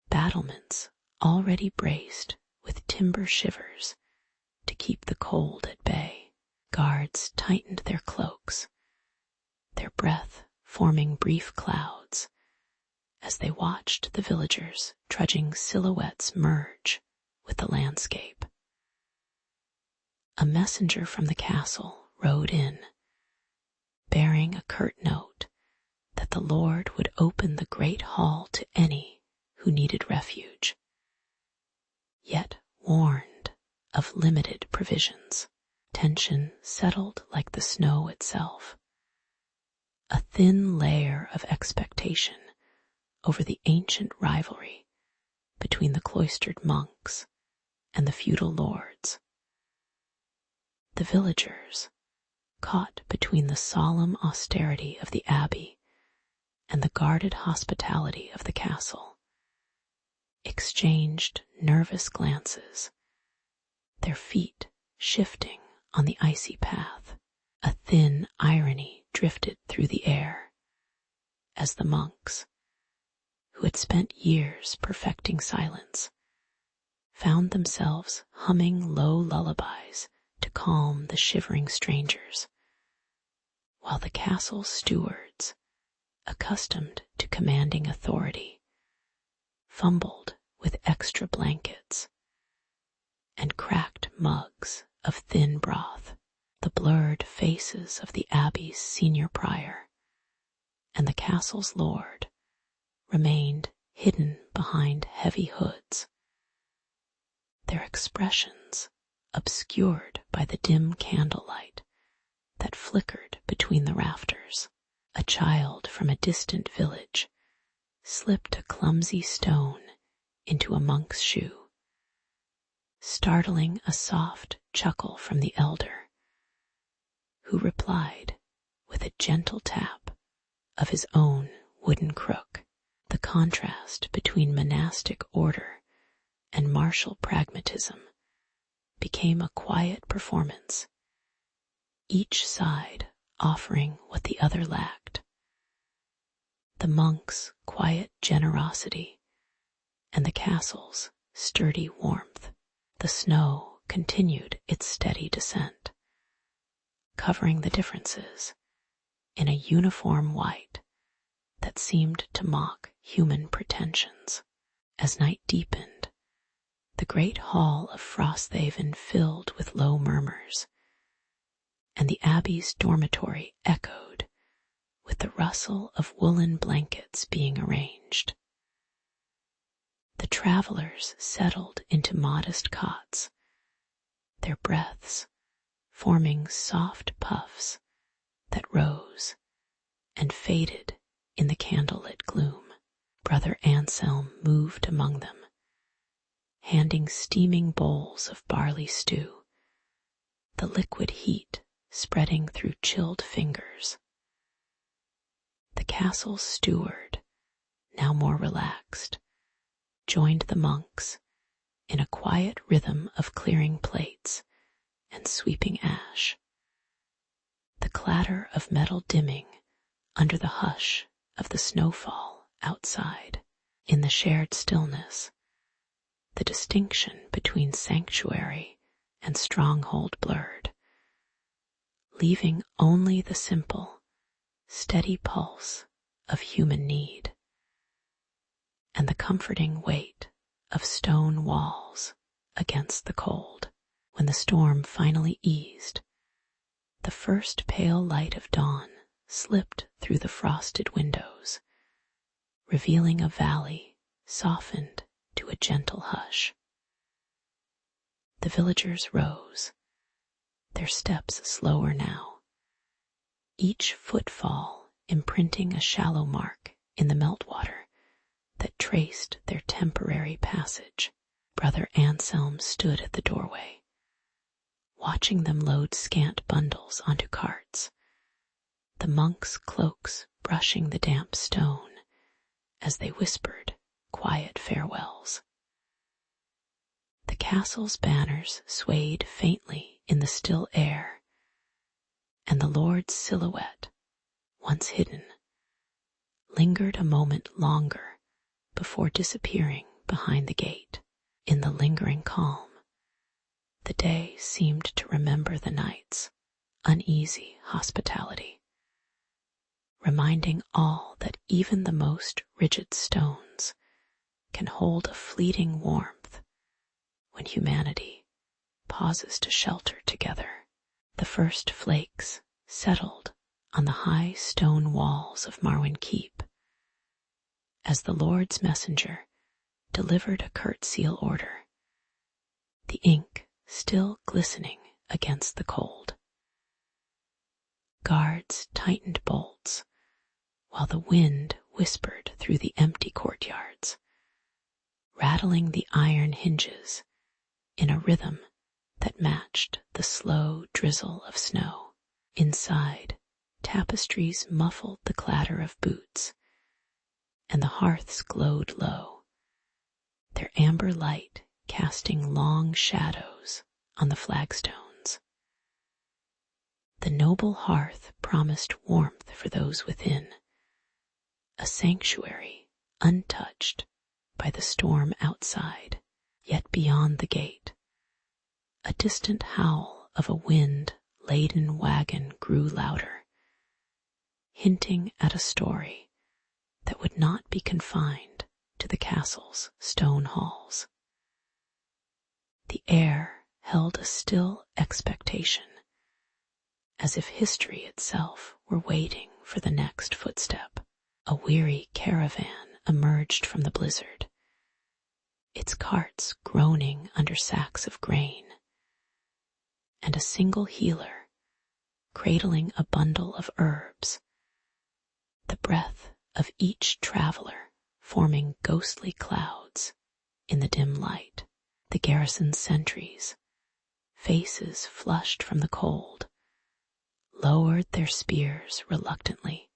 Battlements already braced with timber shivers to keep the cold at bay. Guards tightened their cloaks, their breath forming brief clouds as they watched the villagers' trudging silhouettes merge with the landscape. A messenger from the castle rode in, bearing a curt note that the Lord would open the great hall to any who needed refuge, yet warned of limited provisions. Tension settled like the snow itself, a thin layer of expectation over the ancient rivalry between the cloistered monks and the feudal lords. The villagers, caught between the solemn austerity of the abbey and the guarded hospitality of the castle, exchanged nervous glances, their feet shifting on the icy path. A thin irony drifted through the air as the monks, who had spent years perfecting silence, found themselves humming low lullabies to calm the shivering strangers, while the castle stewards, accustomed to commanding authority, fumbled with extra blankets and cracked mugs of thin broth. The blurred faces of the abbey's senior prior and the castle's lord remained hidden behind heavy hoods, their expressions obscured by the dim candlelight that flickered between the rafters. A child from a distant village slipped a clumsy stone into a monk's shoe, startling a soft chuckle from the elder, who replied with a gentle tap of his own wooden crook. The contrast between monastic order and martial pragmatism became a quiet performance, each side offering what the other lacked. The monk's quiet generosity and the castle's sturdy warmth. The snow continued its steady descent, covering the differences in a uniform white that seemed to mock human pretensions. As night deepened, the great hall of Frosthaven filled with low murmurs, and the abbey's dormitory echoed with the rustle of woolen blankets being arranged. The travelers settled into modest cots, their breaths forming soft puffs that rose and faded in the candlelit gloom. Brother Anselm moved among them, handing steaming bowls of barley stew, the liquid heat spreading through chilled fingers. The castle's steward, now more relaxed, joined the monks in a quiet rhythm of clearing plates and sweeping ash. The clatter of metal dimming under the hush of the snowfall outside. In the shared stillness, the distinction between sanctuary and stronghold blurred, leaving only the simple, steady pulse of human need and the comforting weight of stone walls against the cold. When the storm finally eased, the first pale light of dawn slipped through the frosted windows, revealing a valley softened to a gentle hush. The villagers rose, their steps slower now, each footfall imprinting a shallow mark in the meltwater that traced their temporary passage. Brother Anselm stood at the doorway, watching them load scant bundles onto carts, the monks' cloaks brushing the damp stone as they whispered quiet farewells. The castle's banners swayed faintly in the still air, and the Lord's silhouette, once hidden, lingered a moment longer before disappearing behind the gate. In the lingering calm, the day seemed to remember the night's uneasy hospitality, reminding all that even the most rigid stones can hold a fleeting warmth when humanity pauses to shelter together. The first flakes settled on the high stone walls of Marwyn Keep as the Lord's messenger delivered a curt seal order, the ink still glistening against the cold. Guards tightened bolts, while the wind whispered through the empty courtyards, rattling the iron hinges in a rhythm that matched the slow drizzle of snow. Inside, tapestries muffled the clatter of boots, and the hearths glowed low, their amber light casting long shadows on the flagstones. The noble hearth promised warmth for those within, a sanctuary untouched by the storm outside. Yet beyond the gate, a distant howl of a wind-laden wagon grew louder, hinting at a story that would not be confined to the castle's stone halls. The air held a still expectation, as if history itself were waiting for the next footstep. A weary caravan emerged from the blizzard, its carts groaning under sacks of grain, and a single healer cradling a bundle of herbs, the breath of each traveler forming ghostly clouds in the dim light. The garrison sentries, faces flushed from the cold, lowered their spears reluctantly,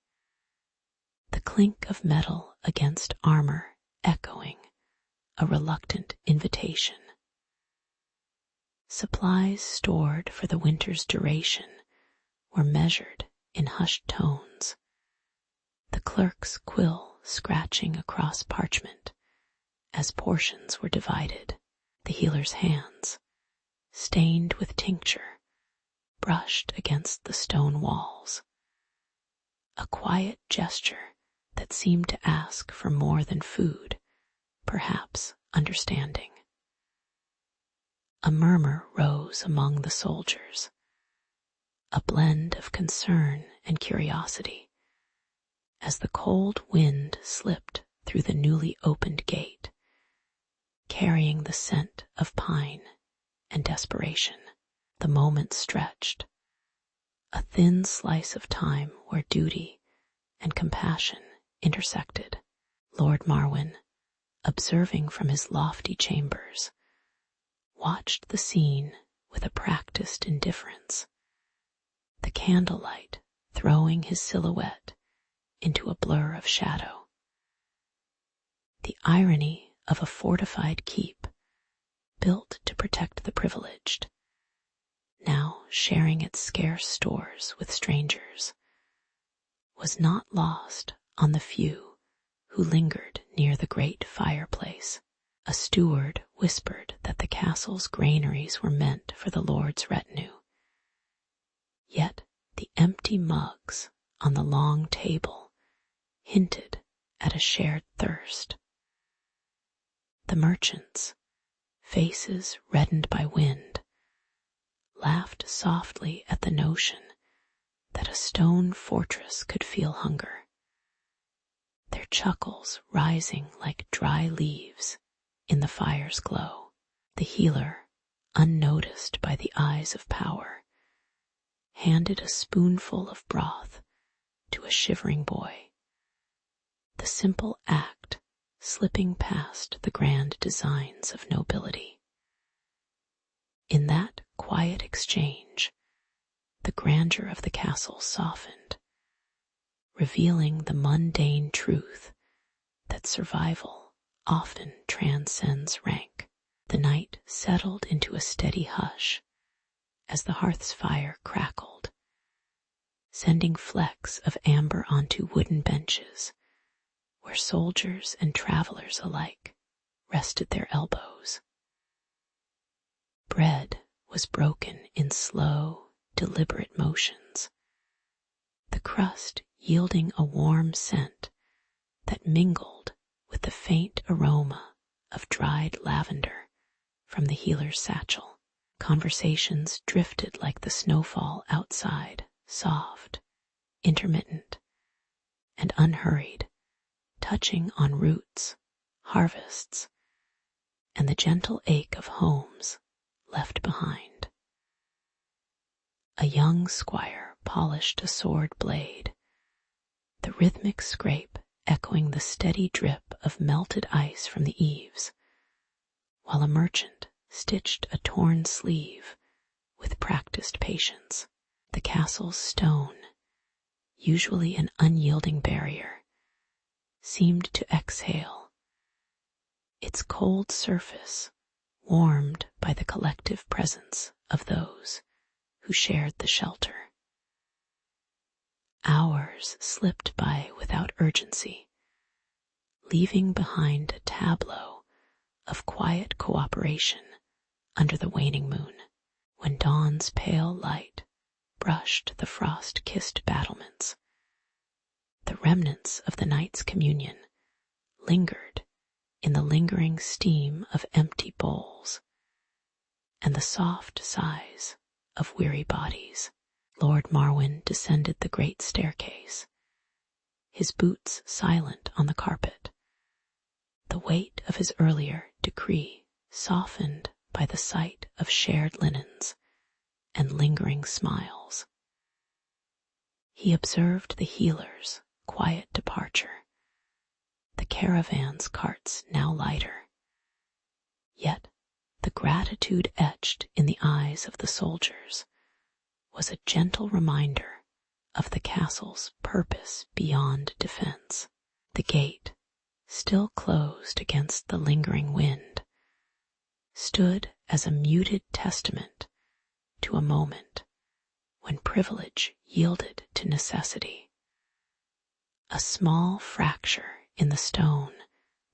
the clink of metal against armor echoing a reluctant invitation. Supplies stored for the winter's duration were measured in hushed tones, the clerk's quill scratching across parchment as portions were divided. The healer's hands, stained with tincture, brushed against the stone walls. A quiet gesture that seemed to ask for more than food, perhaps understanding. A murmur rose among the soldiers, a blend of concern and curiosity, as the cold wind slipped through the newly opened gate, carrying the scent of pine and desperation. The moment stretched, a thin slice of time where duty and compassion intersected. Lord Marwyn, observing from his lofty chambers, watched the scene with a practiced indifference, the candlelight throwing his silhouette into a blur of shadow. The irony of a fortified keep, built to protect the privileged, now sharing its scarce stores with strangers, was not lost on the few who lingered near the great fireplace. A steward whispered that the castle's granaries were meant for the lord's retinue. Yet the empty mugs on the long table hinted at a shared thirst. The merchants, faces reddened by wind, laughed softly at the notion that a stone fortress could feel hunger, their chuckles rising like dry leaves in the fire's glow. The healer, unnoticed by the eyes of power, handed a spoonful of broth to a shivering boy, the simple act slipping past the grand designs of nobility. In that quiet exchange, the grandeur of the castle softened, revealing the mundane truth that survival often transcends rank. The night settled into a steady hush as the hearth's fire crackled, sending flecks of amber onto wooden benches where soldiers and travelers alike rested their elbows. Bread was broken in slow, deliberate motions, the crust yielding a warm scent that mingled with the faint aroma of dried lavender from the healer's satchel. Conversations drifted like the snowfall outside, soft, intermittent, and unhurried, touching on roots, harvests, and the gentle ache of homes left behind. A young squire polished a sword blade, the rhythmic scrape echoing the steady drip of melted ice from the eaves, while a merchant stitched a torn sleeve with practiced patience. The castle's stone, usually an unyielding barrier, seemed to exhale, its cold surface warmed by the collective presence of those who shared the shelter. Hours slipped by without urgency, leaving behind a tableau of quiet cooperation under the waning moon. When dawn's pale light brushed the frost-kissed battlements, the remnants of the night's communion lingered in the lingering steam of empty bowls and the soft sighs of weary bodies. Lord Marwyn descended the great staircase, his boots silent on the carpet, the weight of his earlier decree softened by the sight of shared linens and lingering smiles. He observed the healer's quiet departure, the caravan's carts now lighter. Yet the gratitude etched in the eyes of the soldiers was a gentle reminder of the castle's purpose beyond defense. The gate, still closed against the lingering wind, stood as a muted testament to a moment when privilege yielded to into necessity. A small fracture in the stone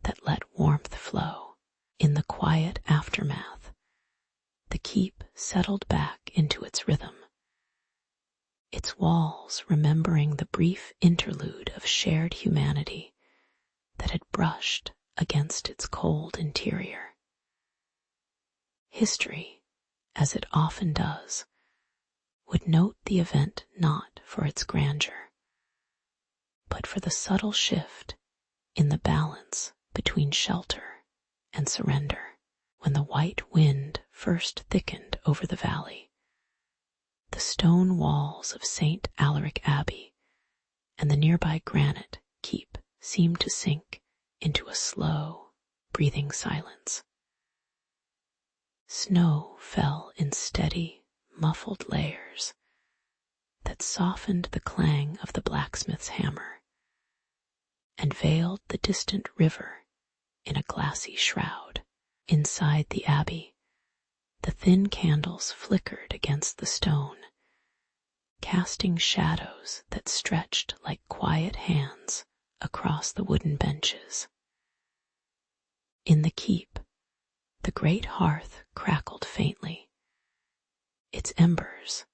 that let warmth flow. In the quiet aftermath, the keep settled back into its rhythm, its walls remembering the brief interlude of shared humanity that had brushed against its cold interior. History, as it often does, would note the event not for its grandeur, but for the subtle shift in the balance between shelter and surrender. When the white wind first thickened over the valley, the stone walls of St. Alaric Abbey and the nearby granite keep seemed to sink into a slow, breathing silence. Snow fell in steady, muffled layers that softened the clang of the blacksmith's hammer and veiled the distant river in a glassy shroud. Inside the abbey, the thin candles flickered against the stone, casting shadows that stretched like quiet hands across the wooden benches. In the keep, the great hearth crackled faintly, its embers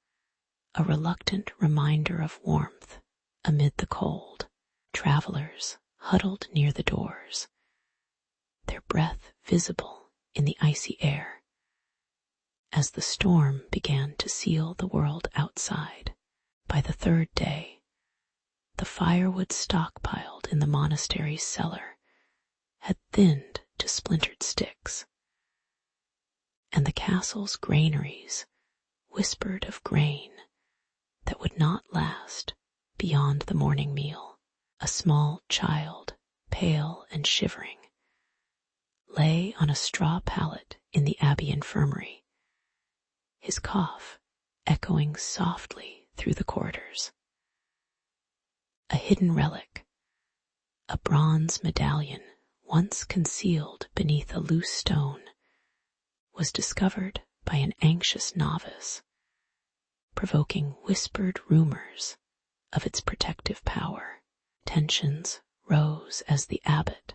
a reluctant reminder of warmth amid the cold. Travelers huddled near the doors, their breath visible in the icy air, as the storm began to seal the world outside. By the third day, the firewood stockpiled in the monastery's cellar had thinned to splintered sticks, and the castle's granaries whispered of grain that would not last beyond the morning meal. A small child, pale and shivering, lay on a straw pallet in the abbey infirmary, his cough echoing softly through the corridors. A hidden relic, a bronze medallion once concealed beneath a loose stone, was discovered by an anxious novice, provoking whispered rumors of its protective power. Tensions rose as the abbot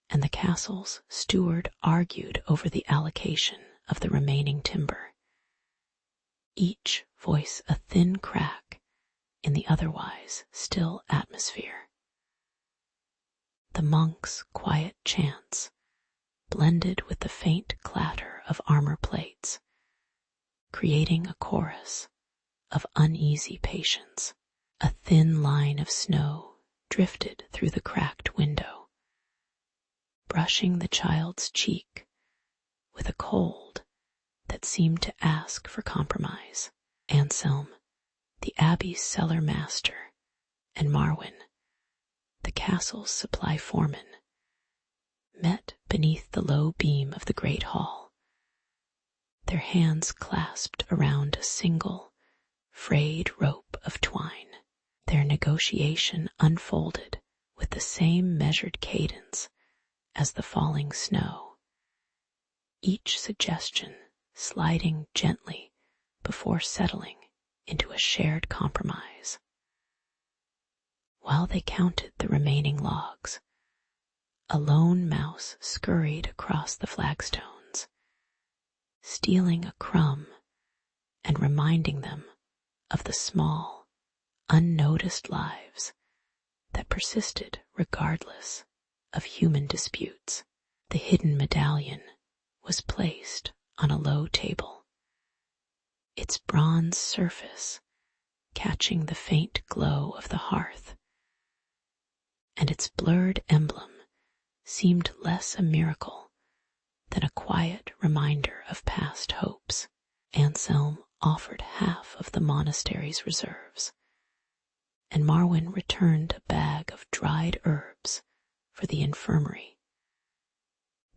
and the castle's steward argued over the allocation of the remaining timber, each voice a thin crack in the otherwise still atmosphere. The monks' quiet chants blended with the faint clatter of armor plates, creating a chorus of uneasy patience. A thin line of snow drifted through the cracked window, brushing the child's cheek with a cold that seemed to ask for compromise. Anselm, the abbey's cellar master, and Marwin, the castle's supply foreman, met beneath the low beam of the great hall, their hands clasped around a single, frayed rope of twine. Their negotiation unfolded with the same measured cadence as the falling snow, each suggestion sliding gently before settling into a shared compromise. While they counted the remaining logs, a lone mouse scurried across the flagstones, stealing a crumb and reminding them of the small, unnoticed lives that persisted regardless of human disputes. The hidden medallion was placed on a low table, its bronze surface catching the faint glow of the hearth, and its blurred emblem seemed less a miracle than a quiet reminder of past hopes. Anselm offered half of the monastery's reserves, and Marwin returned a bag of dried herbs for the infirmary.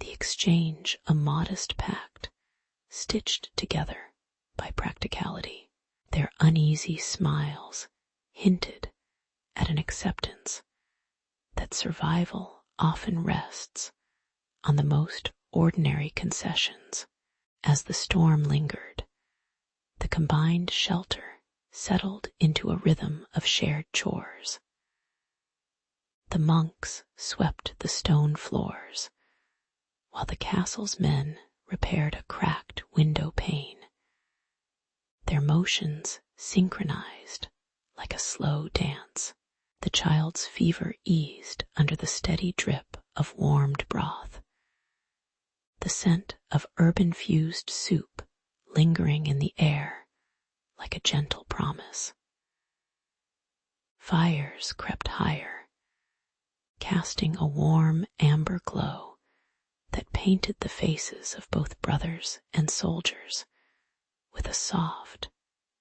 The exchange a modest pact, stitched together by practicality. Their uneasy smiles hinted at an acceptance that survival often rests on the most ordinary concessions. As the storm lingered, the combined shelter settled into a rhythm of shared chores. The monks swept the stone floors, while the castle's men repaired a cracked window pane, their motions synchronized like a slow dance. The child's fever eased under the steady drip of warmed broth, the scent of herb-infused soup lingering in the air like a gentle promise. Fires crept higher, casting a warm amber glow that painted the faces of both brothers and soldiers with a soft,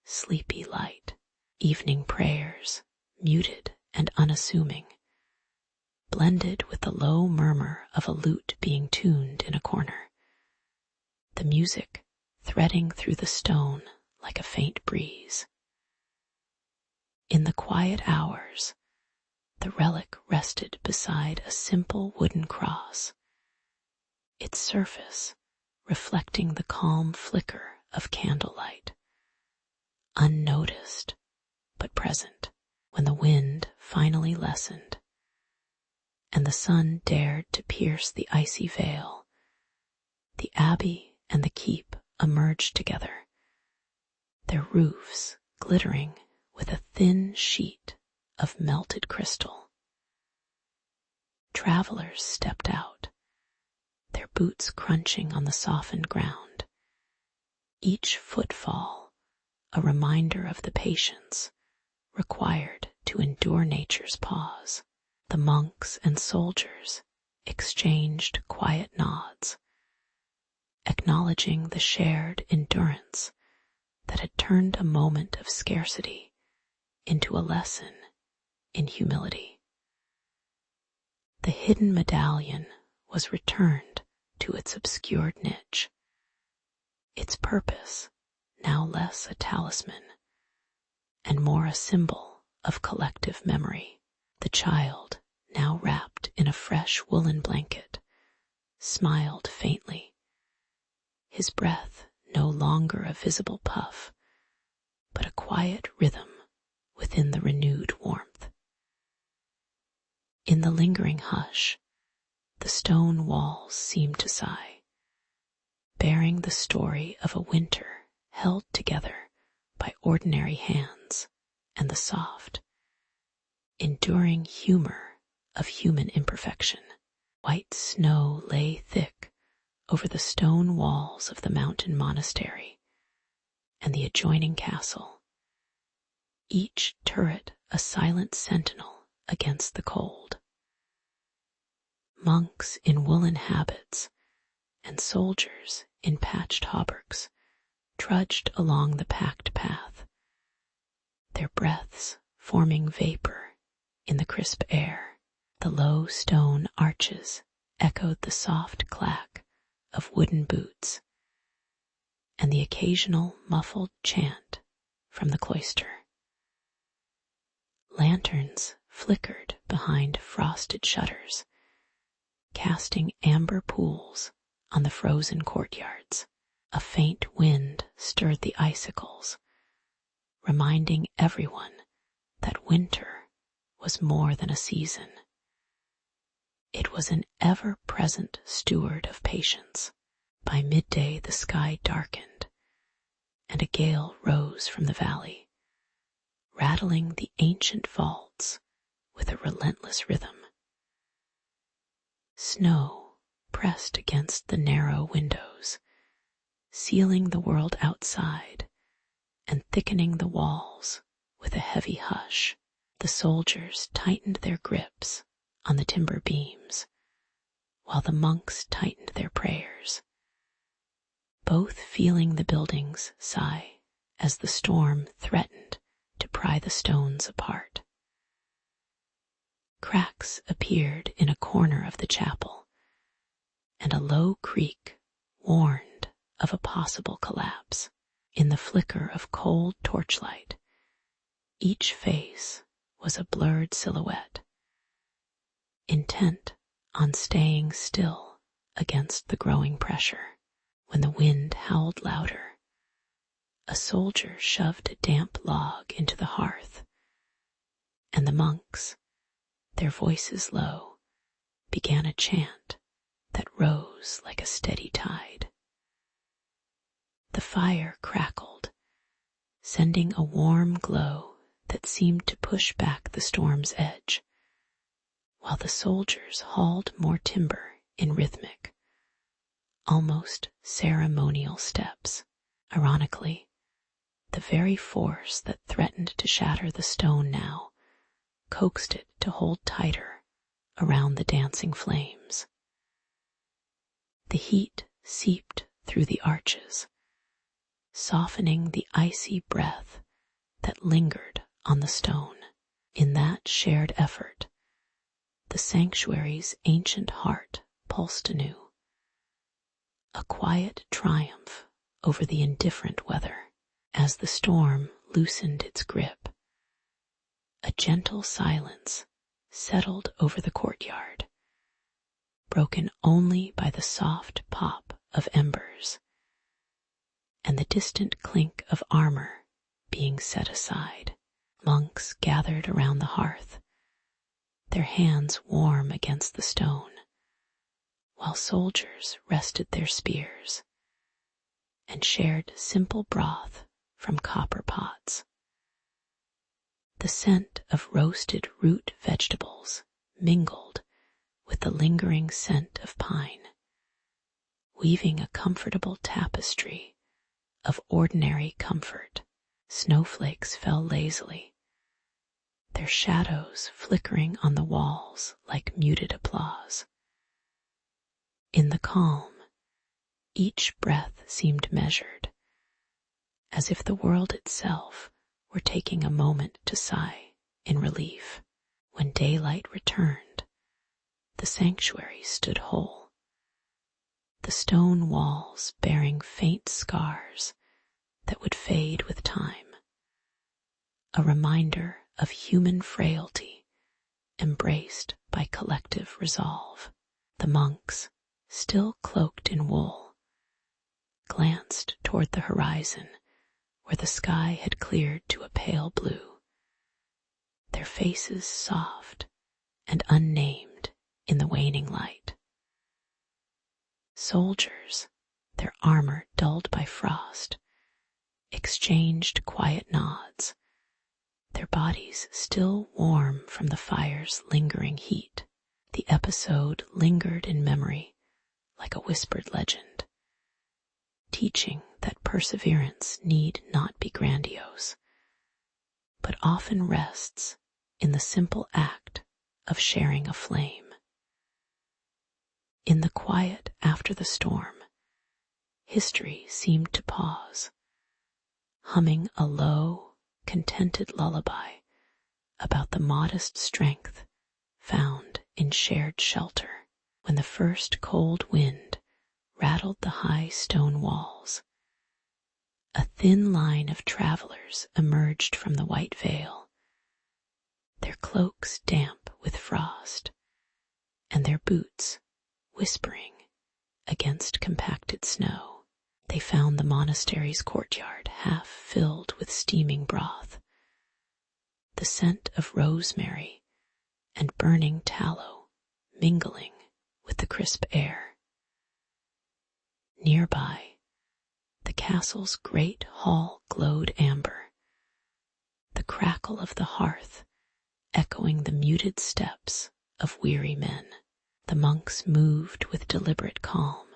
sleepy light. Evening prayers, muted and unassuming, blended with the low murmur of a lute being tuned in a corner, the music threading through the stone like a faint breeze. In the quiet hours, the relic rested beside a simple wooden cross, its surface reflecting the calm flicker of candlelight, unnoticed but present. When the wind finally lessened and the sun dared to pierce the icy veil, the abbey and the keep emerged together, their roofs glittering with a thin sheet of melted crystal. Travelers stepped out, their boots crunching on the softened ground, each footfall a reminder of the patience required to endure nature's pause. The monks and soldiers exchanged quiet nods, acknowledging the shared endurance that had turned a moment of scarcity into a lesson in humility. The hidden medallion was returned to its obscured niche, its purpose now less a talisman and more a symbol of collective memory. The child, now wrapped in a fresh woolen blanket, smiled faintly, his breath no longer a visible puff, but a quiet rhythm within the renewed warmth. In the lingering hush, the stone walls seemed to sigh, bearing the story of a winter held together by ordinary hands and the soft, enduring humor of human imperfection. White snow lay thick over the stone walls of the mountain monastery and the adjoining castle, each turret a silent sentinel against the cold. Monks in woolen habits and soldiers in patched hauberks trudged along the packed path, their breaths forming vapor in the crisp air. The low stone arches echoed the soft clack of wooden boots and the occasional muffled chant from the cloister. Lanterns flickered behind frosted shutters, casting amber pools on the frozen courtyards. A faint wind stirred the icicles, reminding everyone that winter was more than a season. It was an ever-present steward of patience. By midday the sky darkened, and a gale rose from the valley, rattling the ancient vaults with a relentless rhythm. Snow pressed against the narrow windows, sealing the world outside and thickening the walls with a heavy hush. The soldiers tightened their grips on the timber beams, while the monks tightened their prayers, both feeling the buildings sigh as the storm threatened to pry the stones apart. Cracks appeared in a corner of the chapel, and a low creak warned of a possible collapse. In the flicker of cold torchlight, each face was a blurred silhouette, intent on staying still against the growing pressure. When the wind howled louder, A soldier shoved a damp log into the hearth, and the monks, their voices low, began a chant that rose like a steady tide. The fire crackled, sending a warm glow that seemed to push back the storm's edge, while the soldiers hauled more timber in rhythmic, almost ceremonial steps. Ironically, the very force that threatened to shatter the stone now coaxed it to hold tighter around the dancing flames. The heat seeped through the arches, softening the icy breath that lingered on the stone. In that shared effort, the sanctuary's ancient heart pulsed anew, a quiet triumph over the indifferent weather. As the storm loosened its grip, a gentle silence settled over the courtyard, broken only by the soft pop of embers and the distant clink of armor being set aside. Monks gathered around the hearth, their hands warm against the stone, while soldiers rested their spears and shared simple broth from copper pots. The scent of roasted root vegetables mingled with the lingering scent of pine, weaving a comfortable tapestry of ordinary comfort. Snowflakes fell lazily, their shadows flickering on the walls like muted applause. In the calm, each breath seemed measured, as if the world itself were taking a moment to sigh in relief. When daylight returned, the sanctuary stood whole, the stone walls bearing faint scars that would fade with time, a reminder of human frailty embraced by collective resolve. The monks, still cloaked in wool, glanced toward the horizon where the sky had cleared to a pale blue, their faces soft and unnamed in the waning light. Soldiers, their armor dulled by frost, exchanged quiet nods, their bodies still warm from the fire's lingering heat. The episode lingered in memory like a whispered legend, teaching that perseverance need not be grandiose, but often rests in the simple act of sharing a flame. In the quiet after the storm, history seemed to pause, humming a low, contented lullaby about the modest strength found in shared shelter. When the first cold wind rattled the high stone walls, a thin line of travelers emerged from the white veil, their cloaks damp with frost, and their boots whispering against compacted snow. They found the monastery's courtyard half filled with steaming broth, the scent of rosemary and burning tallow mingling with the crisp air. Nearby, the castle's great hall glowed amber, the crackle of the hearth echoing the muted steps of weary men. The monks moved with deliberate calm,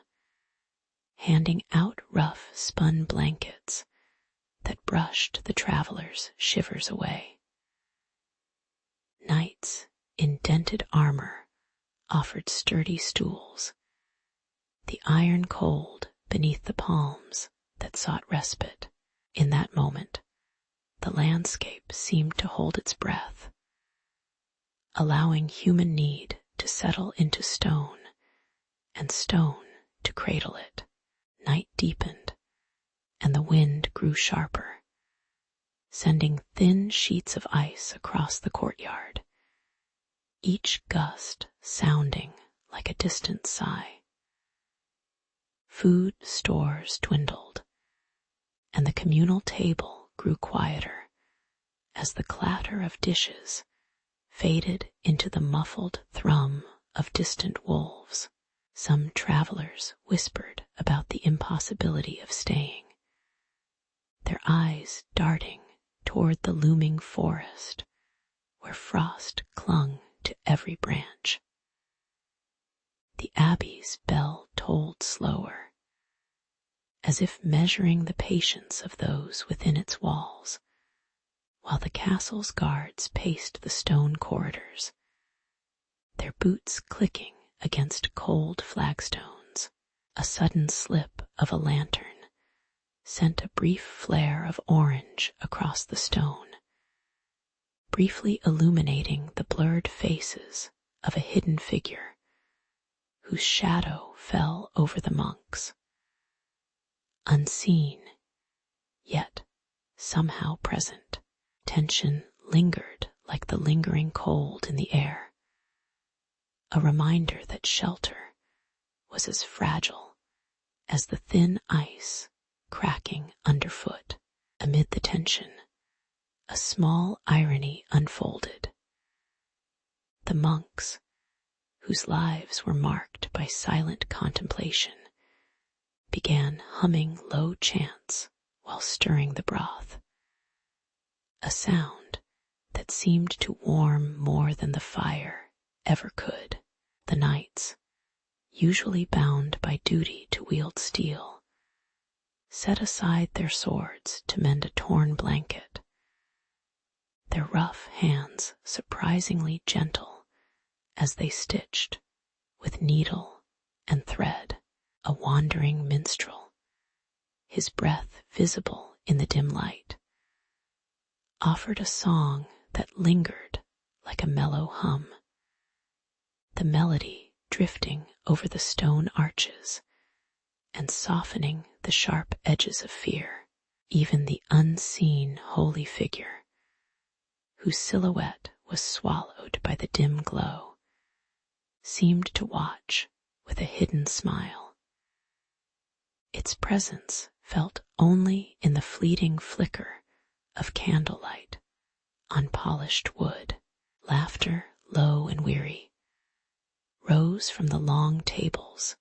handing out rough spun blankets that brushed the travelers' shivers away. Knights in dented armor offered sturdy stools, the iron cold beneath the palms that sought respite. In that moment, the landscape seemed to hold its breath, allowing human need to settle into stone and stone to cradle it. Night deepened, and the wind grew sharper, sending thin sheets of ice across the courtyard, each gust sounding like a distant sigh. Food stores dwindled, and the communal table grew quieter as the clatter of dishes faded into the muffled thrum of distant wolves. Some travelers whispered about the impossibility of staying, their eyes darting toward the looming forest where frost clung to every branch. The abbey's bell tolled slower, as if measuring the patience of those within its walls, while the castle's guards paced the stone corridors, their boots clicking against cold flagstones. A sudden slip of a lantern sent a brief flare of orange across the stone, briefly illuminating the blurred faces of a hidden figure whose shadow fell over the monks. Unseen, yet somehow present, tension lingered like the lingering cold in the air, a reminder that shelter was as fragile as the thin ice cracking underfoot. Amid the tension, a small irony unfolded. The monks, whose lives were marked by silent contemplation, began humming low chants while stirring the broth, a sound that seemed to warm more than the fire ever could. The knights, usually bound by duty to wield steel, set aside their swords to mend a torn blanket, their rough hands surprisingly gentle as they stitched with needle and thread. A wandering minstrel, his breath visible in the dim light, offered a song that lingered like a mellow hum, the melody drifting over the stone arches and softening the sharp edges of fear. Even the unseen holy figure, whose silhouette was swallowed by the dim glow, seemed to watch with a hidden smile. Its presence felt only in the fleeting flicker of candlelight on polished wood. Laughter, low and weary, rose from the long tables,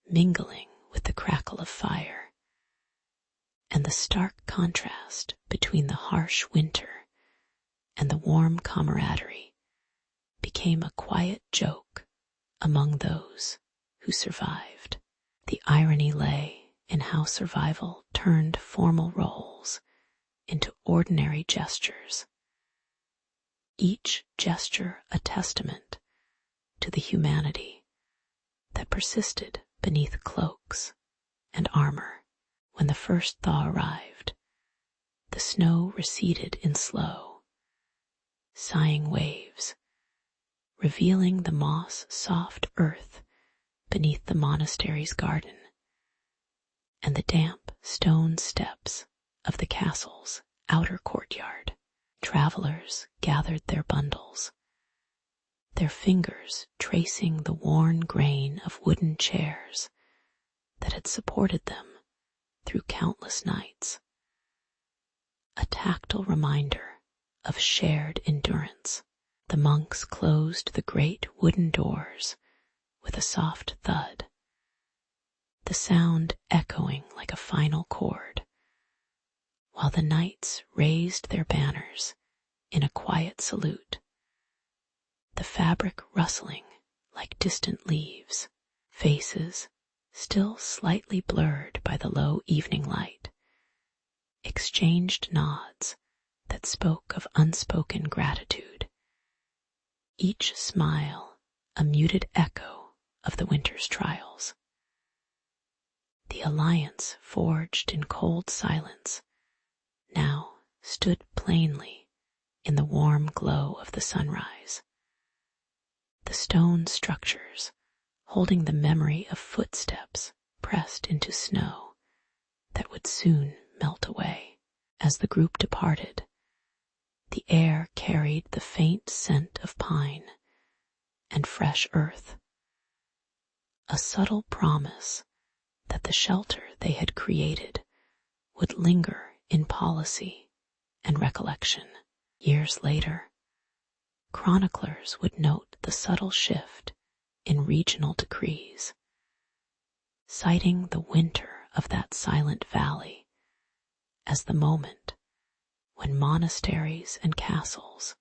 mingling with the crackle of fire, and the stark contrast between the harsh winter and the warm camaraderie became a quiet joke among those who survived. The irony lay in how survival turned formal roles into ordinary gestures, each gesture a testament to the humanity that persisted beneath cloaks and armor. When the first thaw arrived, the snow receded in slow, sighing waves, revealing the moss-soft earth beneath the monastery's garden and the damp stone steps of the castle's outer courtyard. Travelers gathered their bundles, their fingers tracing the worn grain of wooden chairs that had supported them through countless nights, a tactile reminder of shared endurance. The monks closed the great wooden doors with a soft thud, the sound echoing like a final chord, while the knights raised their banners in a quiet salute, the fabric rustling like distant leaves. Faces, still slightly blurred by the low evening light, exchanged nods that spoke of unspoken gratitude, each smile a muted echo of the winter's trials. The alliance forged in cold silence now stood plainly in the warm glow of the sunrise. The stone structures, holding the memory of footsteps pressed into snow that would soon melt away. As the group departed, the air carried the faint scent of pine and fresh earth, a subtle promise that the shelter they had created would linger in policy and recollection. Years later, chroniclers would note the subtle shift in regional decrees, citing the winter of that silent valley as the moment when monasteries and castles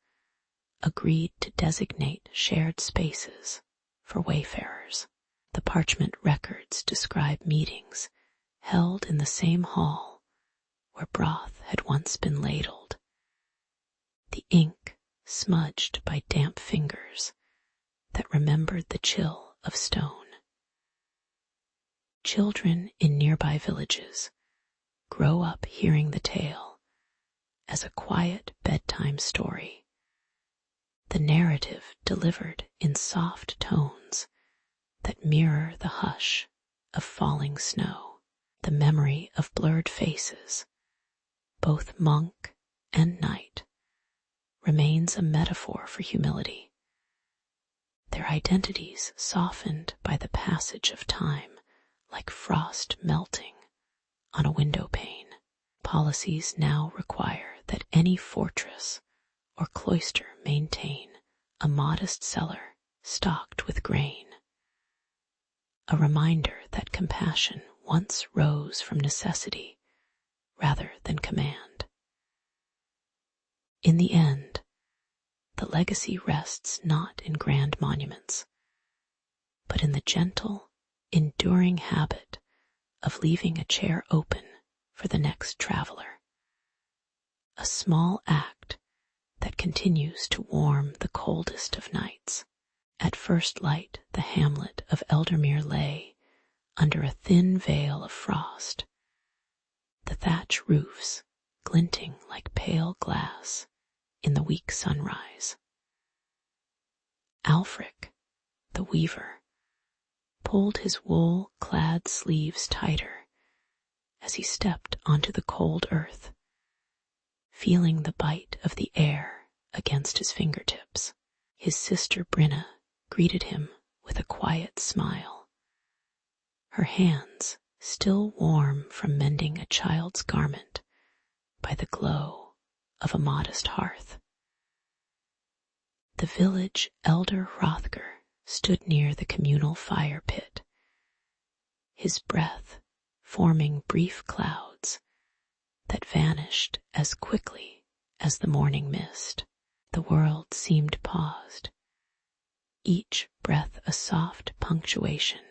agreed to designate shared spaces for wayfarers. The parchment records describe meetings held in the same hall where broth had once been ladled, the ink smudged by damp fingers that remembered the chill of stone. Children in nearby villages grow up hearing the tale as a quiet bedtime story, the narrative delivered in soft tones that mirror the hush of falling snow. The memory of blurred faces, both monk and knight, remains a metaphor for humility, their identities softened by the passage of time like frost melting on a window pane. Policies now require that any fortress or cloister maintain a modest cellar stocked with grain, a reminder that compassion once rose from necessity rather than command. In the end, the legacy rests not in grand monuments, but in the gentle, enduring habit of leaving a chair open for the next traveler, a small act that continues to warm the coldest of nights. At first light, the hamlet of Eldermere lay under a thin veil of frost, the thatch roofs glinting like pale glass in the weak sunrise. Alfric, the weaver, pulled his wool-clad sleeves tighter as he stepped onto the cold earth, feeling the bite of the air against his fingertips. His sister Brinna greeted him with a quiet smile, her hands still warm from mending a child's garment by the glow of a modest hearth. The village elder Hrothgar stood near the communal fire pit, his breath forming brief clouds that vanished as quickly as the morning mist. The world seemed paused, each breath a soft punctuation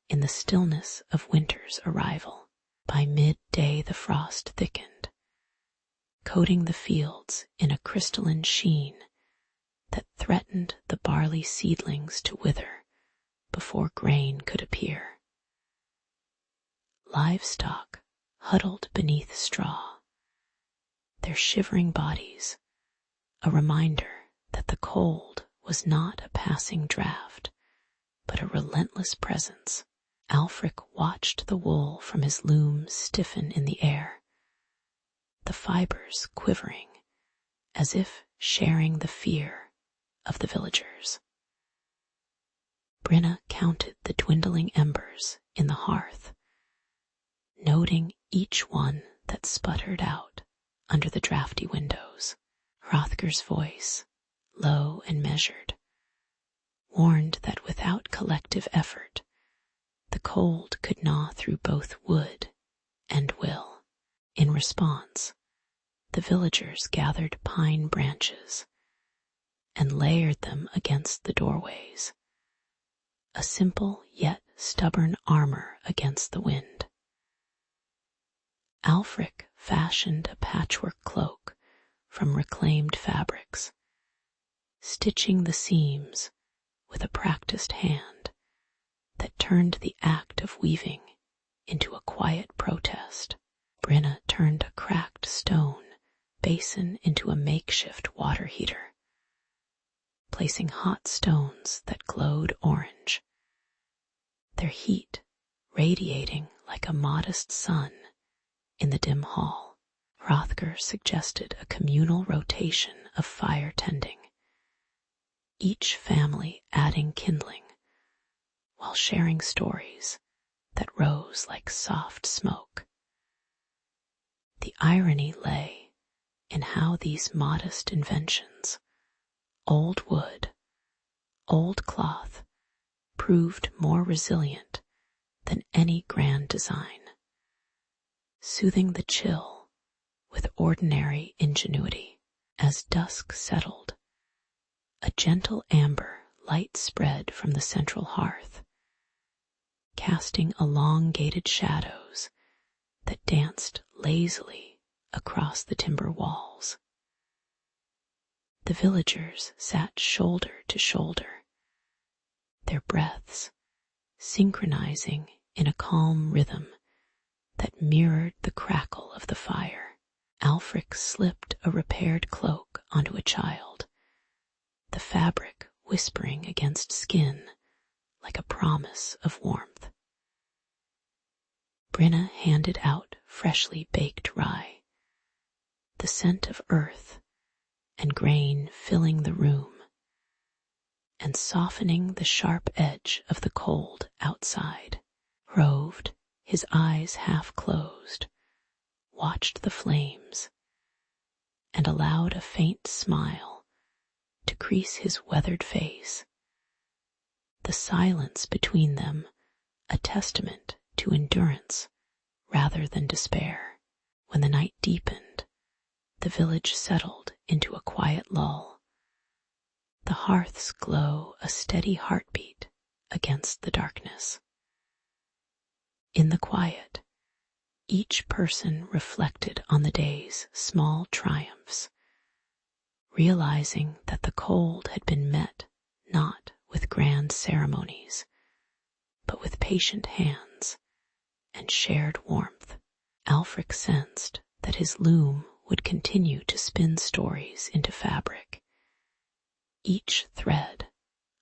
in the stillness of winter's arrival. By midday the frost thickened, coating the fields in a crystalline sheen that threatened the barley seedlings to wither before grain could appear. Livestock huddled beneath straw, their shivering bodies a reminder that the cold was not a passing draft, but a relentless presence. Alfric watched the wool from his loom stiffen in the air, the fibers quivering as if sharing the fear of the villagers. Brinna counted the dwindling embers in the hearth, noting each one that sputtered out under the drafty windows. Hrothgar's voice, low and measured, warned that without collective effort, the cold could gnaw through both wood and will. In response, the villagers gathered pine branches and layered them against the doorways, a simple yet stubborn armor against the wind. Alfric fashioned a patchwork cloak from reclaimed fabrics, stitching the seams with a practiced hand that turned the act of weaving into a quiet protest. Brinna turned a cracked stone basin into a makeshift water heater, placing hot stones that glowed orange, their heat radiating like a modest sun in the dim hall. Hrothgar suggested a communal rotation of fire tending, each family adding kindling while sharing stories that rose like soft smoke. The irony lay in how these modest inventions, old wood, old cloth, proved more resilient than any grand design, soothing the chill with ordinary ingenuity. As dusk settled, a gentle amber light spread from the central hearth, casting elongated shadows that danced lazily across the timber walls. The villagers sat shoulder to shoulder, their breaths synchronizing in a calm rhythm that mirrored the crackle of the fire. Alfric slipped a repaired cloak onto a child, the fabric whispering against skin like a promise of warmth. Brenna handed out freshly baked rye, the scent of earth and grain filling the room and softening the sharp edge of the cold outside. Roved, his eyes half closed, watched the flames and allowed a faint smile to crease his weathered face, the silence between them a testament to endurance rather than despair. When the night deepened, the village settled into a quiet lull, the hearth's glow a steady heartbeat against the darkness. In the quiet, each person reflected on the day's small triumphs, realizing that the cold had been met not with grand ceremonies, but with patient hands and shared warmth. Alfric sensed that his loom would continue to spin stories into fabric, each thread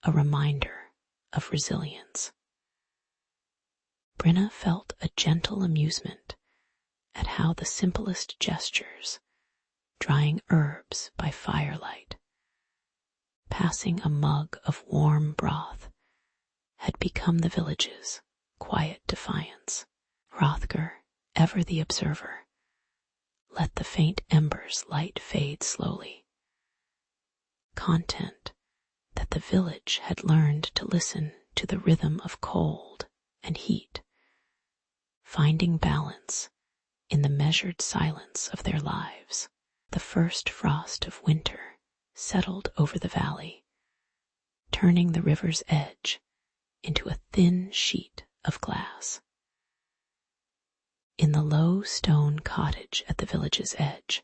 a reminder of resilience. Brenna felt a gentle amusement at how the simplest gestures, drying herbs by firelight, passing a mug of warm broth, had become the village's quiet defiance. Hrothgar, ever the observer, let the faint embers light fade slowly, content that the village had learned to listen to the rhythm of cold and heat, finding balance in the measured silence of their lives. The first frost of winter settled over the valley, turning the river's edge into a thin sheet of glass. In the low stone cottage at the village's edge,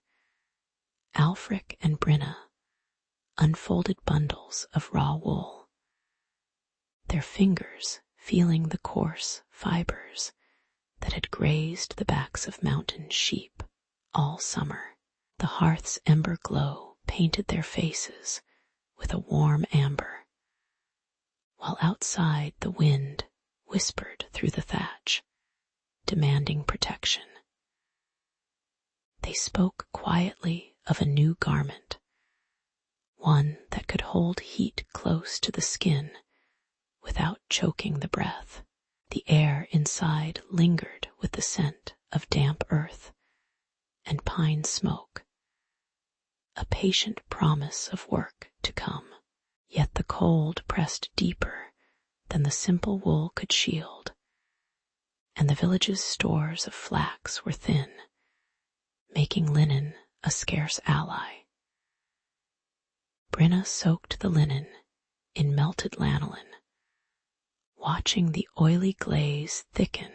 Alfric and Brenna unfolded bundles of raw wool, their fingers feeling the coarse fibers that had grazed the backs of mountain sheep all summer. The hearth's ember glow painted their faces with a warm amber, while outside the wind whispered through the thatch, demanding protection. They spoke quietly of a new garment, one that could hold heat close to the skin without choking the breath. The air inside lingered with the scent of damp earth and pine smoke, a patient promise of work to come. Yet the cold pressed deeper than the simple wool could shield, and the village's stores of flax were thin, making linen a scarce ally. Brenna soaked the linen in melted lanolin, watching the oily glaze thicken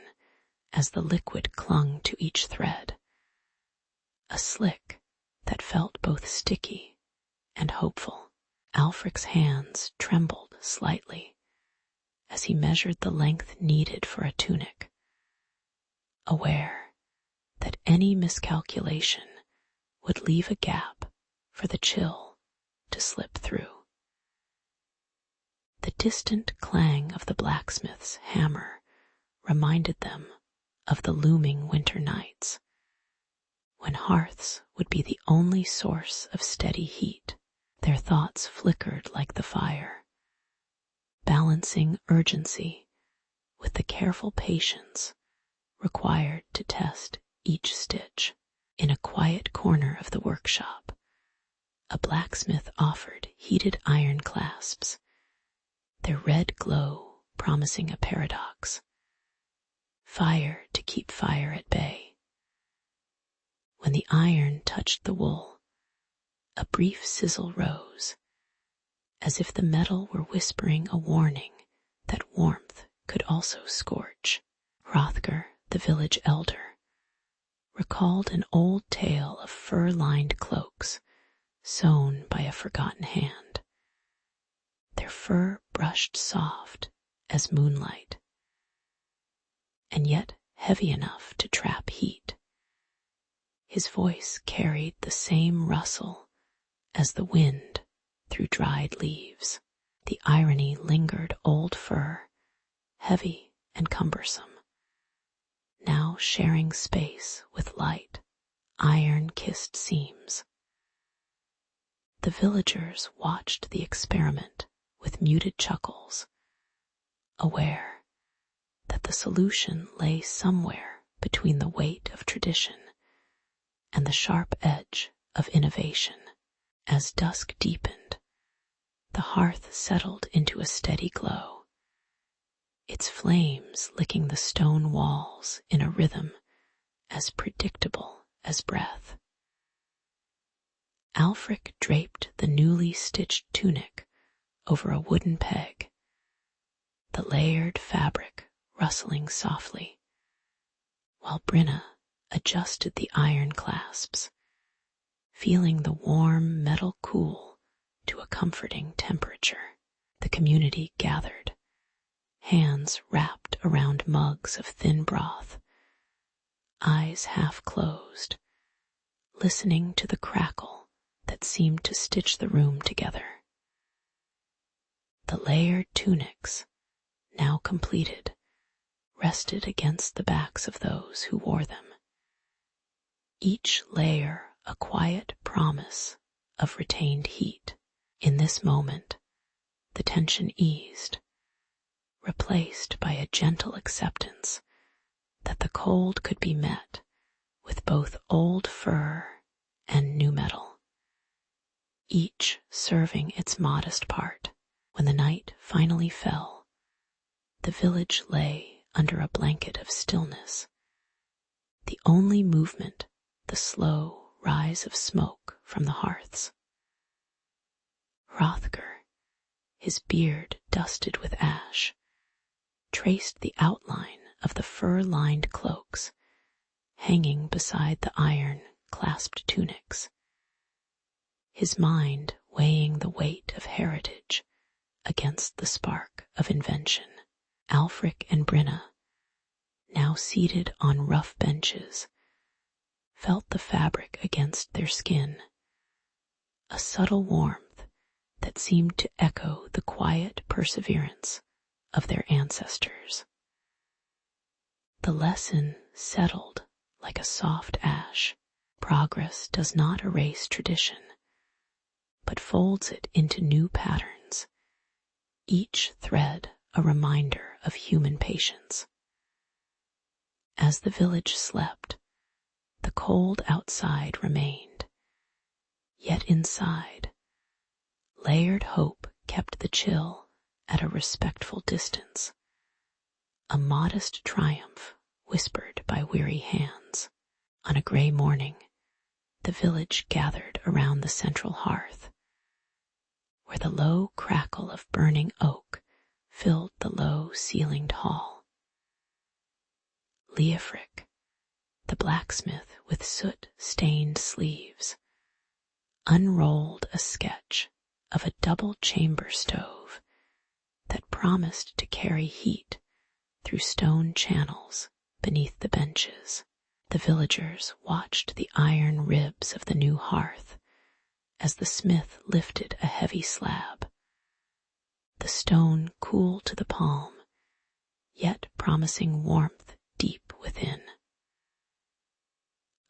as the liquid clung to each thread, a slick that felt both sticky and hopeful. Alfric's hands trembled slightly as he measured the length needed for a tunic, aware that any miscalculation would leave a gap for the chill to slip through. The distant clang of the blacksmith's hammer reminded them of the looming winter nights, when hearths would be the only source of steady heat. Their thoughts flickered like the fire, balancing urgency with the careful patience required to test each stitch. In a quiet corner of the workshop, a blacksmith offered heated iron clasps, their red glow promising a paradox. Fire to keep fire at bay. When the iron touched the wool, a brief sizzle rose, as if the metal were whispering a warning that warmth could also scorch. Hrothgar, the village elder, recalled an old tale of fur-lined cloaks sewn by a forgotten hand, their fur brushed soft as moonlight, and yet heavy enough to trap heat. His voice carried the same rustle as the wind through dried leaves. The irony lingered. Old fur, heavy and cumbersome, now sharing space with light, iron-kissed seams. The villagers watched the experiment with muted chuckles, aware that the solution lay somewhere between the weight of tradition and the sharp edge of innovation. As dusk deepened, the hearth settled into a steady glow, its flames licking the stone walls in a rhythm as predictable as breath. Alfric draped the newly stitched tunic over a wooden peg, the layered fabric rustling softly, while Brenna adjusted the iron clasps, feeling the warm metal cool to a comforting temperature. The community gathered, hands wrapped around mugs of thin broth, eyes half closed, listening to the crackle that seemed to stitch the room together. The layered tunics, now completed, rested against the backs of those who wore them, each layer a quiet promise of retained heat. In this moment, the tension eased, replaced by a gentle acceptance that the cold could be met with both old fur and new metal, each serving its modest part. When the night finally fell, the village lay under a blanket of stillness, the only movement the slow rise of smoke from the hearths. Hrothgar, his beard dusted with ash, traced the outline of the fur-lined cloaks hanging beside the iron-clasped tunics, his mind weighing the weight of heritage against the spark of invention. Alfric and Brenna, now seated on rough benches, felt the fabric against their skin, a subtle warmth that seemed to echo the quiet perseverance of their ancestors. The lesson settled like a soft ash. Progress does not erase tradition, but folds it into new patterns, each thread a reminder of human patience. As the village slept, the cold outside remained, yet inside, layered hope kept the chill at a respectful distance, a modest triumph whispered by weary hands. On a gray morning, the village gathered around the central hearth, where the low crackle of burning oak filled the low-ceilinged hall. Leofric, the blacksmith with soot-stained sleeves, unrolled a sketch of a double-chamber stove that promised to carry heat through stone channels beneath the benches. The villagers watched the iron ribs of the new hearth as the smith lifted a heavy slab, the stone cool to the palm, yet promising warmth deep within.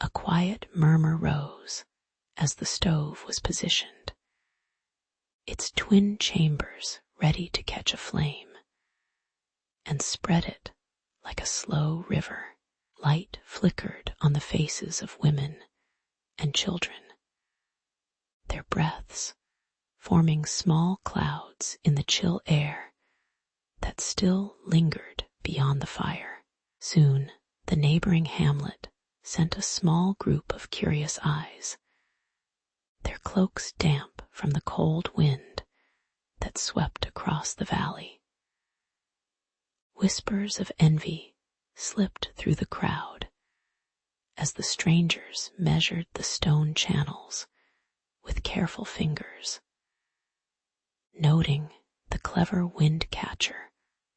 A quiet murmur rose as the stove was positioned, its twin chambers ready to catch a flame, and spread it like a slow river. Light flickered on the faces of women and children, their breaths forming small clouds in the chill air that still lingered beyond the fire. Soon, the neighboring hamlet sent a small group of curious eyes, their cloaks damp from the cold wind that swept across the valley. Whispers of envy slipped through the crowd as the strangers measured the stone channels with careful fingers, noting the clever wind catcher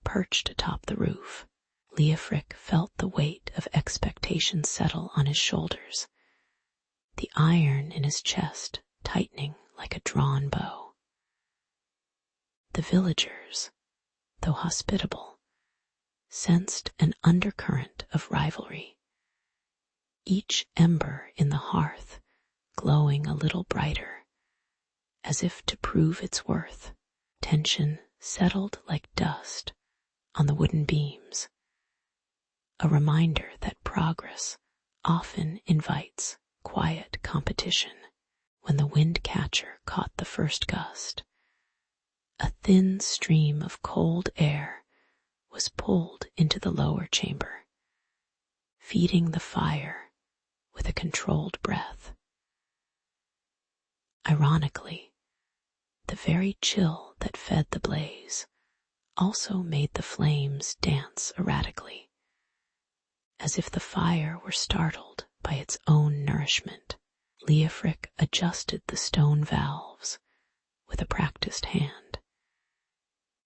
perched atop the roof. Leofric felt the weight of expectation settle on his shoulders, the iron in his chest tightening like a drawn bow. The villagers, though hospitable, sensed an undercurrent of rivalry, each ember in the hearth glowing a little brighter, as if to prove its worth. Tension settled like dust on the wooden beams, a reminder that progress often invites quiet competition. When the wind catcher caught the first gust, a thin stream of cold air was pulled into the lower chamber, feeding the fire with a controlled breath. Ironically, the very chill that fed the blaze also made the flames dance erratically, as if the fire were startled by its own nourishment. Leofric adjusted the stone valves with a practiced hand,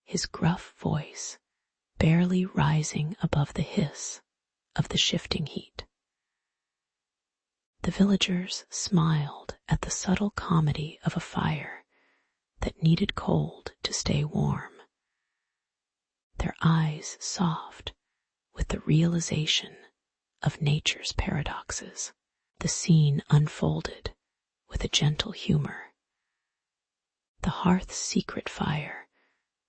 his gruff voice barely rising above the hiss of the shifting heat. The villagers smiled at the subtle comedy of a fire that needed cold to stay warm, their eyes soft with the realization of nature's paradoxes. The scene unfolded with a gentle humor, the hearth's secret fire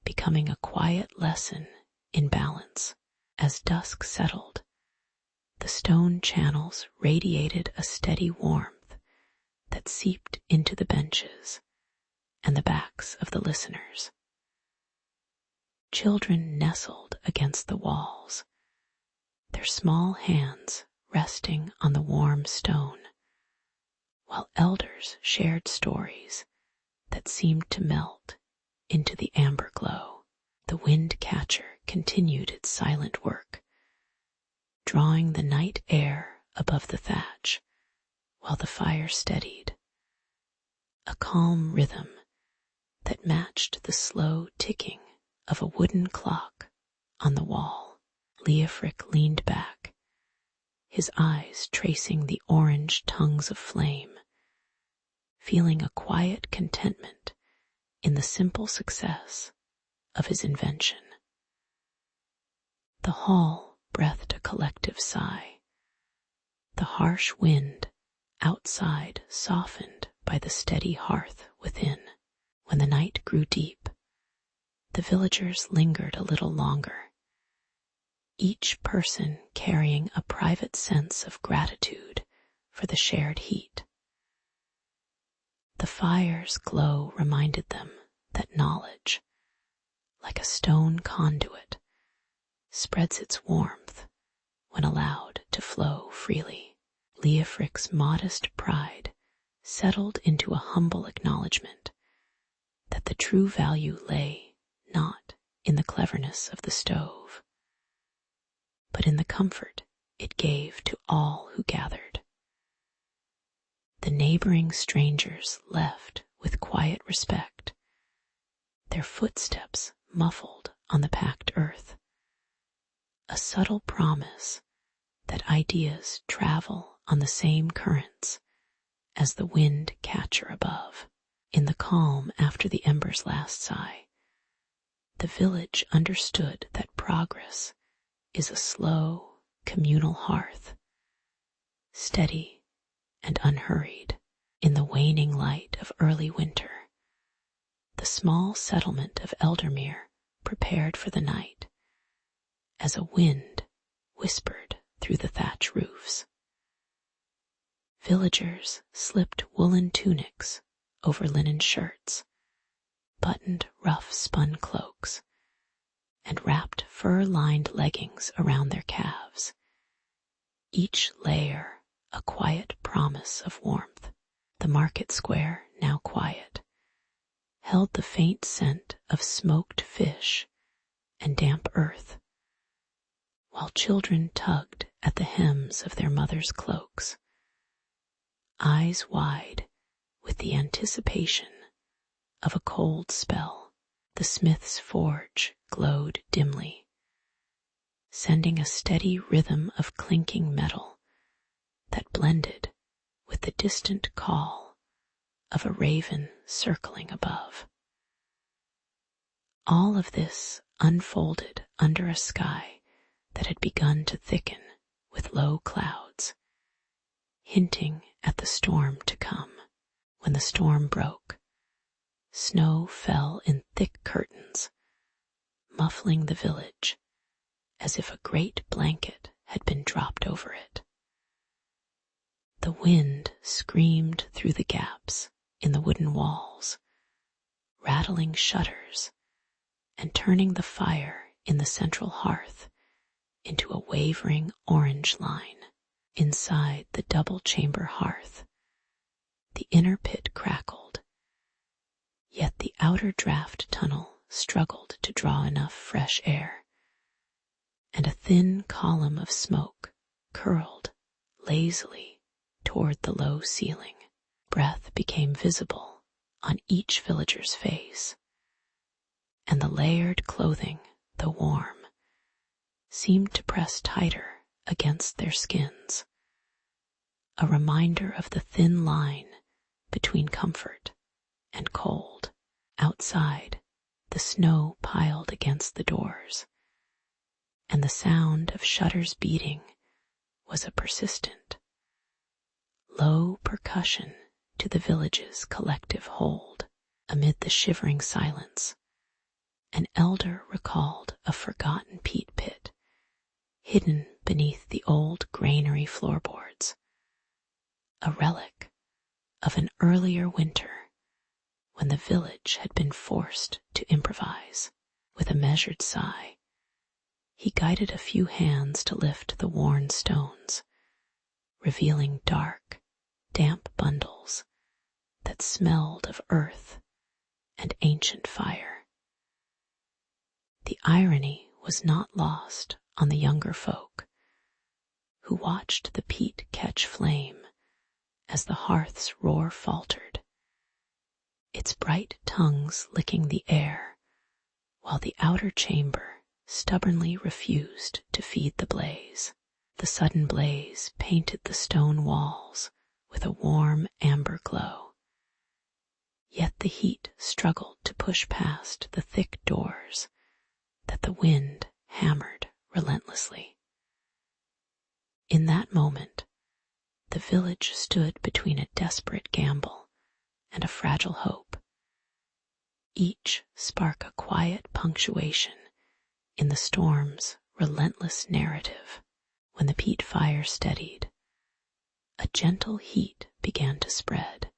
becoming a quiet lesson in balance. As dusk settled, the stone channels radiated a steady warmth that seeped into the benches and the backs of the listeners. Children nestled against the walls, their small hands resting on the warm stone, while elders shared stories that seemed to melt into the amber glow. The wind catcher continued its silent work, drawing the night air above the thatch while the fire steadied, a calm rhythm that matched the slow ticking of a wooden clock on the wall. Leofric leaned back, his eyes tracing the orange tongues of flame, feeling a quiet contentment in the simple success of his invention. The hall breathed a collective sigh, the harsh wind outside softened by the steady hearth within. When the night grew deep, the villagers lingered a little longer, each person carrying a private sense of gratitude for the shared heat. The fire's glow reminded them that knowledge, like a stone conduit, spreads its warmth when allowed to flow freely. Leofric's modest pride settled into a humble acknowledgement that the true value lay not in the cleverness of the stove, but in the comfort it gave to all who gathered. The neighboring strangers left with quiet respect, their footsteps muffled on the packed earth, a subtle promise that ideas travel on the same currents as the wind catcher above. In the calm after the ember's last sigh, the village understood that progress is a slow, communal hearth, steady and unhurried. In the waning light of early winter, the small settlement of Eldermere prepared for the night as a wind whispered through the thatch roofs. Villagers slipped woolen tunics over linen shirts, buttoned rough spun cloaks, and wrapped fur-lined leggings around their calves, each layer a quiet promise of warmth. The market square, now quiet, held the faint scent of smoked fish and damp earth, while children tugged at the hems of their mothers' cloaks, eyes wide with the anticipation of a cold spell. The smith's forge glowed dimly, sending a steady rhythm of clinking metal that blended with the distant call of a raven circling above. All of this unfolded under a sky that had begun to thicken with low clouds, hinting at the storm to come. When the storm broke, snow fell in thick curtains, muffling the village as if a great blanket had been dropped over it. The wind screamed through the gaps in the wooden walls, rattling shutters and turning the fire in the central hearth into a wavering orange line. Inside the double-chamber hearth, the inner pit crackled, yet the outer draft tunnel struggled to draw enough fresh air, and a thin column of smoke curled lazily toward the low ceiling. Breath became visible on each villager's face, and the layered clothing, though warm, seemed to press tighter against their skins, a reminder of the thin line between comfort and cold. Outside, the snow piled against the doors, and the sound of shutters beating was a persistent, low percussion to the village's collective hold. Amid the shivering silence, an elder recalled a forgotten peat pit hidden beneath the old granary floorboards, a relic of an earlier winter when the village had been forced to improvise. With a measured sigh, he guided a few hands to lift the worn stones, revealing dark, damp bundles that smelled of earth and ancient fire. The irony was not lost on the younger folk, who watched the peat catch flame as the hearth's roar faltered, its bright tongues licking the air, while the outer chamber stubbornly refused to feed the blaze. The sudden blaze painted the stone walls with a warm amber glow, yet the heat struggled to push past the thick doors that the wind hammered relentlessly. In that moment, the village stood between a desperate gamble and a fragile hope, each spark a quiet punctuation in the storm's relentless narrative. When the peat fire steadied, a gentle heat began to spread,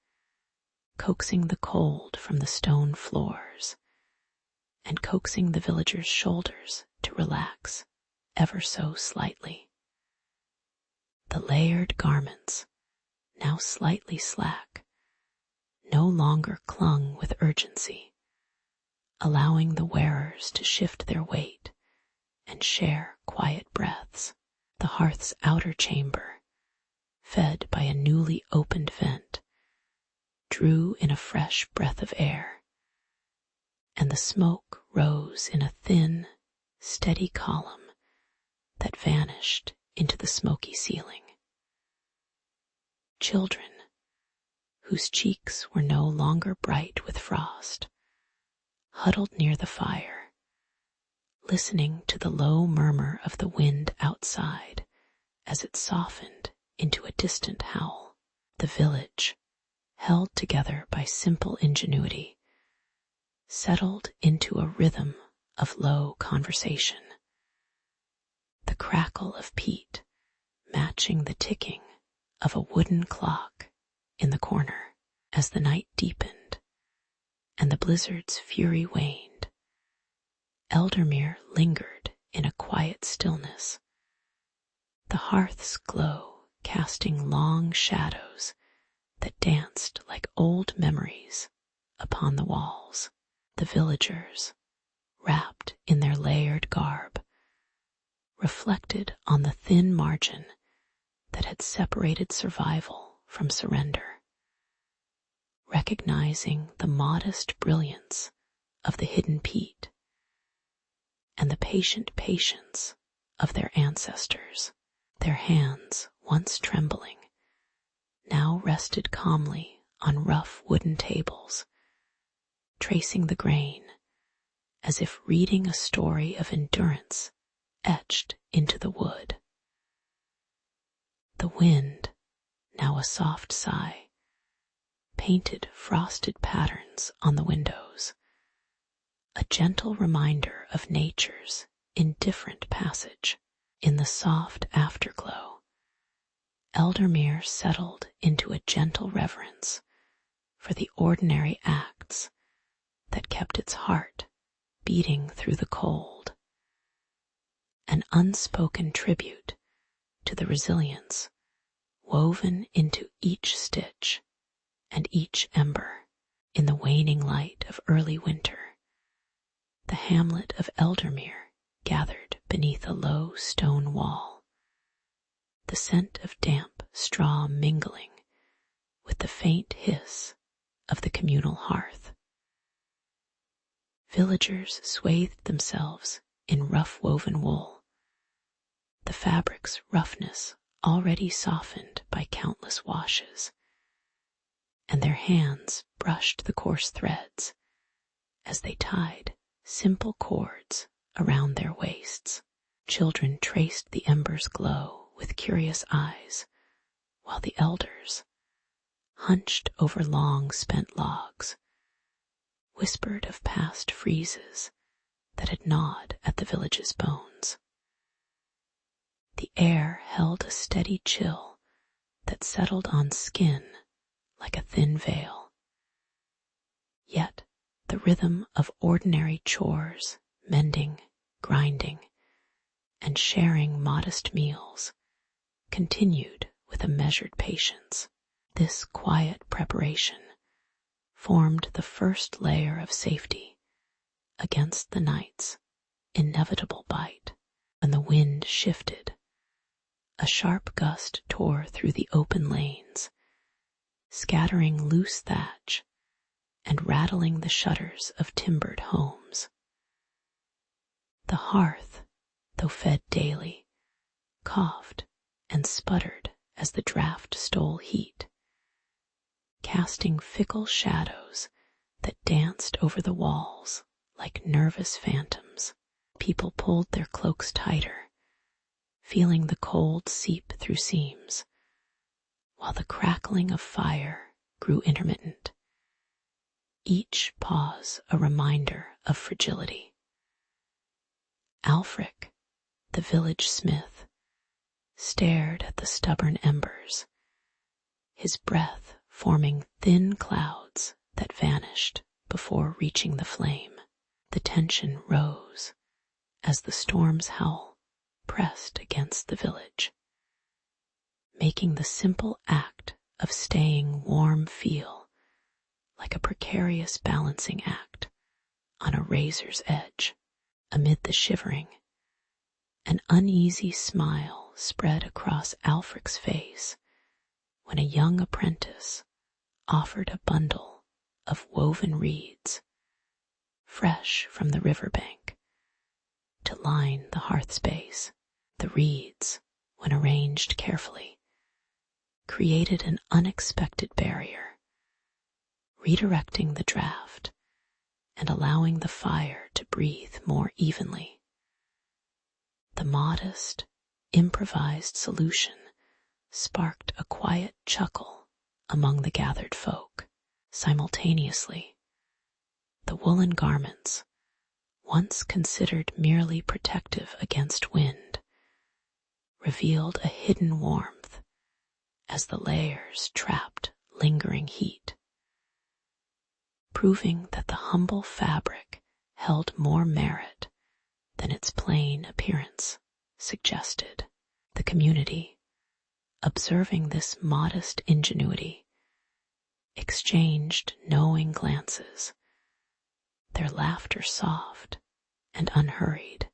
coaxing the cold from the stone floors and coaxing the villagers' shoulders to relax ever so slightly. The layered garments, now slightly slack, no longer clung with urgency, allowing the wearers to shift their weight and share quiet breaths. The hearth's outer chamber, fed by a newly opened vent, drew in a fresh breath of air, and the smoke rose in a thin, steady column that vanished into the smoky ceiling. Children, whose cheeks were no longer bright with frost, huddled near the fire, listening to the low murmur of the wind outside as it softened into a distant howl. The village, held together by simple ingenuity, settled into a rhythm of low conversation, the crackle of peat matching the ticking of a wooden clock in the corner. As the night deepened and the blizzard's fury waned, Eldermere lingered in a quiet stillness, the hearth's glow casting long shadows that danced like old memories upon the walls. The villagers, wrapped in their layered garb, reflected on the thin margin that had separated survival from surrender, recognizing the modest brilliance of the hidden peat and the patient patience of their ancestors. Their hands, once trembling, now rested calmly on rough wooden tables, tracing the grain as if reading a story of endurance etched into the wood. The wind, now a soft sigh, painted frosted patterns on the windows, a gentle reminder of nature's indifferent passage. In the soft afterglow, Eldermere settled into a gentle reverence for the ordinary acts that kept its heart beating through the cold, an unspoken tribute to the resilience woven into each stitch and each ember. In the waning light of early winter, the hamlet of Eldermere gathered beneath a low stone wall, the scent of damp straw mingling with the faint hiss of the communal hearth. Villagers swathed themselves in rough woven wool, the fabric's roughness already softened by countless washes, and their hands brushed the coarse threads as they tied simple cords around their waists. Children traced the embers' glow with curious eyes, while the elders, hunched over long spent logs, whispered of past freezes that had gnawed at the village's bones. The air held a steady chill that settled on skin like a thin veil. Yet the rhythm of ordinary chores, mending, grinding, and sharing modest meals continued with a measured patience. This quiet preparation formed the first layer of safety against the night's inevitable bite. When the wind shifted, a sharp gust tore through the open lanes, scattering loose thatch and rattling the shutters of timbered homes. The hearth, though fed daily, coughed and sputtered as the draught stole heat, casting fickle shadows that danced over the walls like nervous phantoms. People pulled their cloaks tighter, feeling the cold seep through seams, while the crackling of fire grew intermittent, each pause a reminder of fragility. Alfric, the village smith, stared at the stubborn embers, his breath forming thin clouds that vanished before reaching the flame. The tension rose as the storm's howl pressed against the village, making the simple act of staying warm feel like a precarious balancing act on a razor's edge. Amid the shivering, an uneasy smile spread across Alfric's face when a young apprentice offered a bundle of woven reeds, fresh from the riverbank, to line the hearth space. The reeds, when arranged carefully, created an unexpected barrier, redirecting the draft and allowing the fire to breathe more evenly. The modest, improvised solution sparked a quiet chuckle among the gathered folk. Simultaneously, the woolen garments, once considered merely protective against wind, revealed a hidden warmth as the layers trapped lingering heat, proving that the humble fabric held more merit than its plain appearance suggested. The community, observing this modest ingenuity, exchanged knowing glances, their laughter soft and unhurried,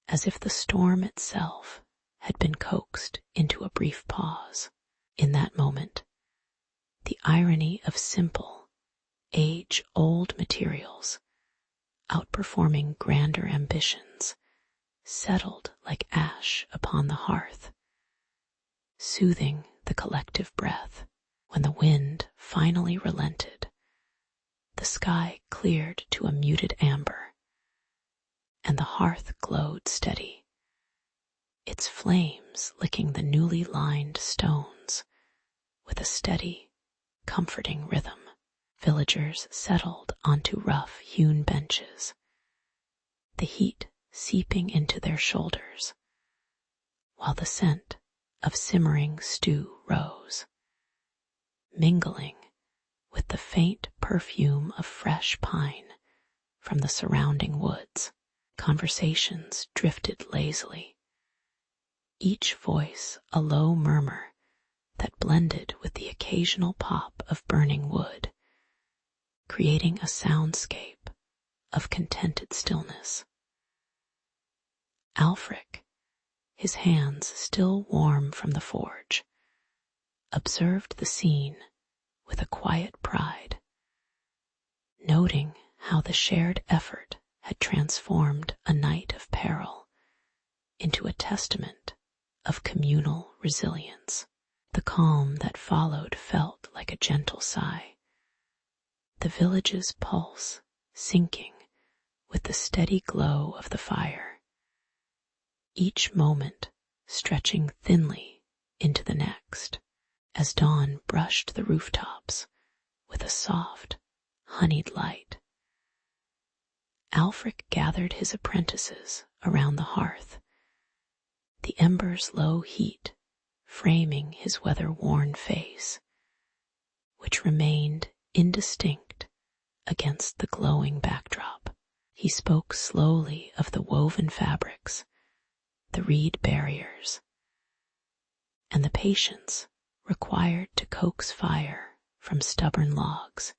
as if the storm itself had been coaxed into a brief pause. In that moment, the irony of simple, age-old materials outperforming grander ambitions settled like ash upon the hearth, soothing the collective breath. When the wind finally relented, the sky cleared to a muted amber, and the hearth glowed steady, its flames licking the newly lined stones with a steady, comforting rhythm. Villagers settled onto rough-hewn benches, the heat seeping into their shoulders, while the scent of simmering stew rose, mingling with the faint perfume of fresh pine from the surrounding woods. Conversations drifted lazily, each voice a low murmur that blended with the occasional pop of burning wood, creating a soundscape of contented stillness. Alfric, his hands still warm from the forge, observed the scene with a quiet pride, noting how the shared effort had transformed a night of peril into a testament of communal resilience. The calm that followed felt like a gentle sigh, the village's pulse sinking with the steady glow of the fire, each moment stretching thinly into the next, as dawn brushed the rooftops with a soft, honeyed light. Alfric gathered his apprentices around the hearth, the embers' low heat framing his weather-worn face, which remained indistinct against the glowing backdrop. He spoke slowly of the woven fabrics, the reed barriers, and the patience required to coax fire from stubborn logs,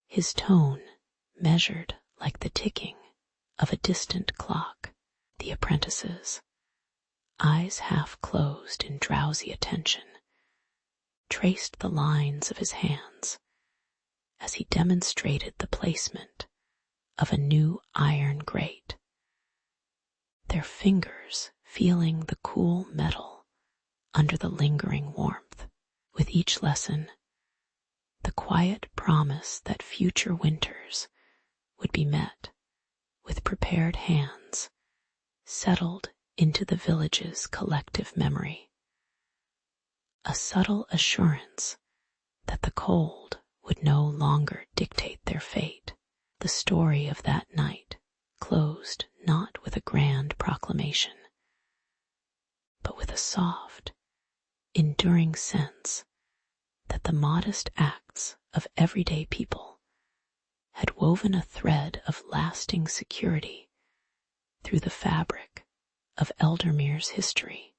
his tone measured like the ticking of a distant clock. The apprentices, eyes half closed in drowsy attention, traced the lines of his hands as he demonstrated the placement of a new iron grate, their fingers feeling the cool metal under the lingering warmth. With each lesson, the quiet promise that future winters would be met with prepared hands settled into the village's collective memory, a subtle assurance that the cold would no longer dictate their fate. The story of that night closed not with a grand proclamation, but with a soft, enduring sense that the modest acts of everyday people had woven a thread of lasting security through the fabric of Eldermere's history.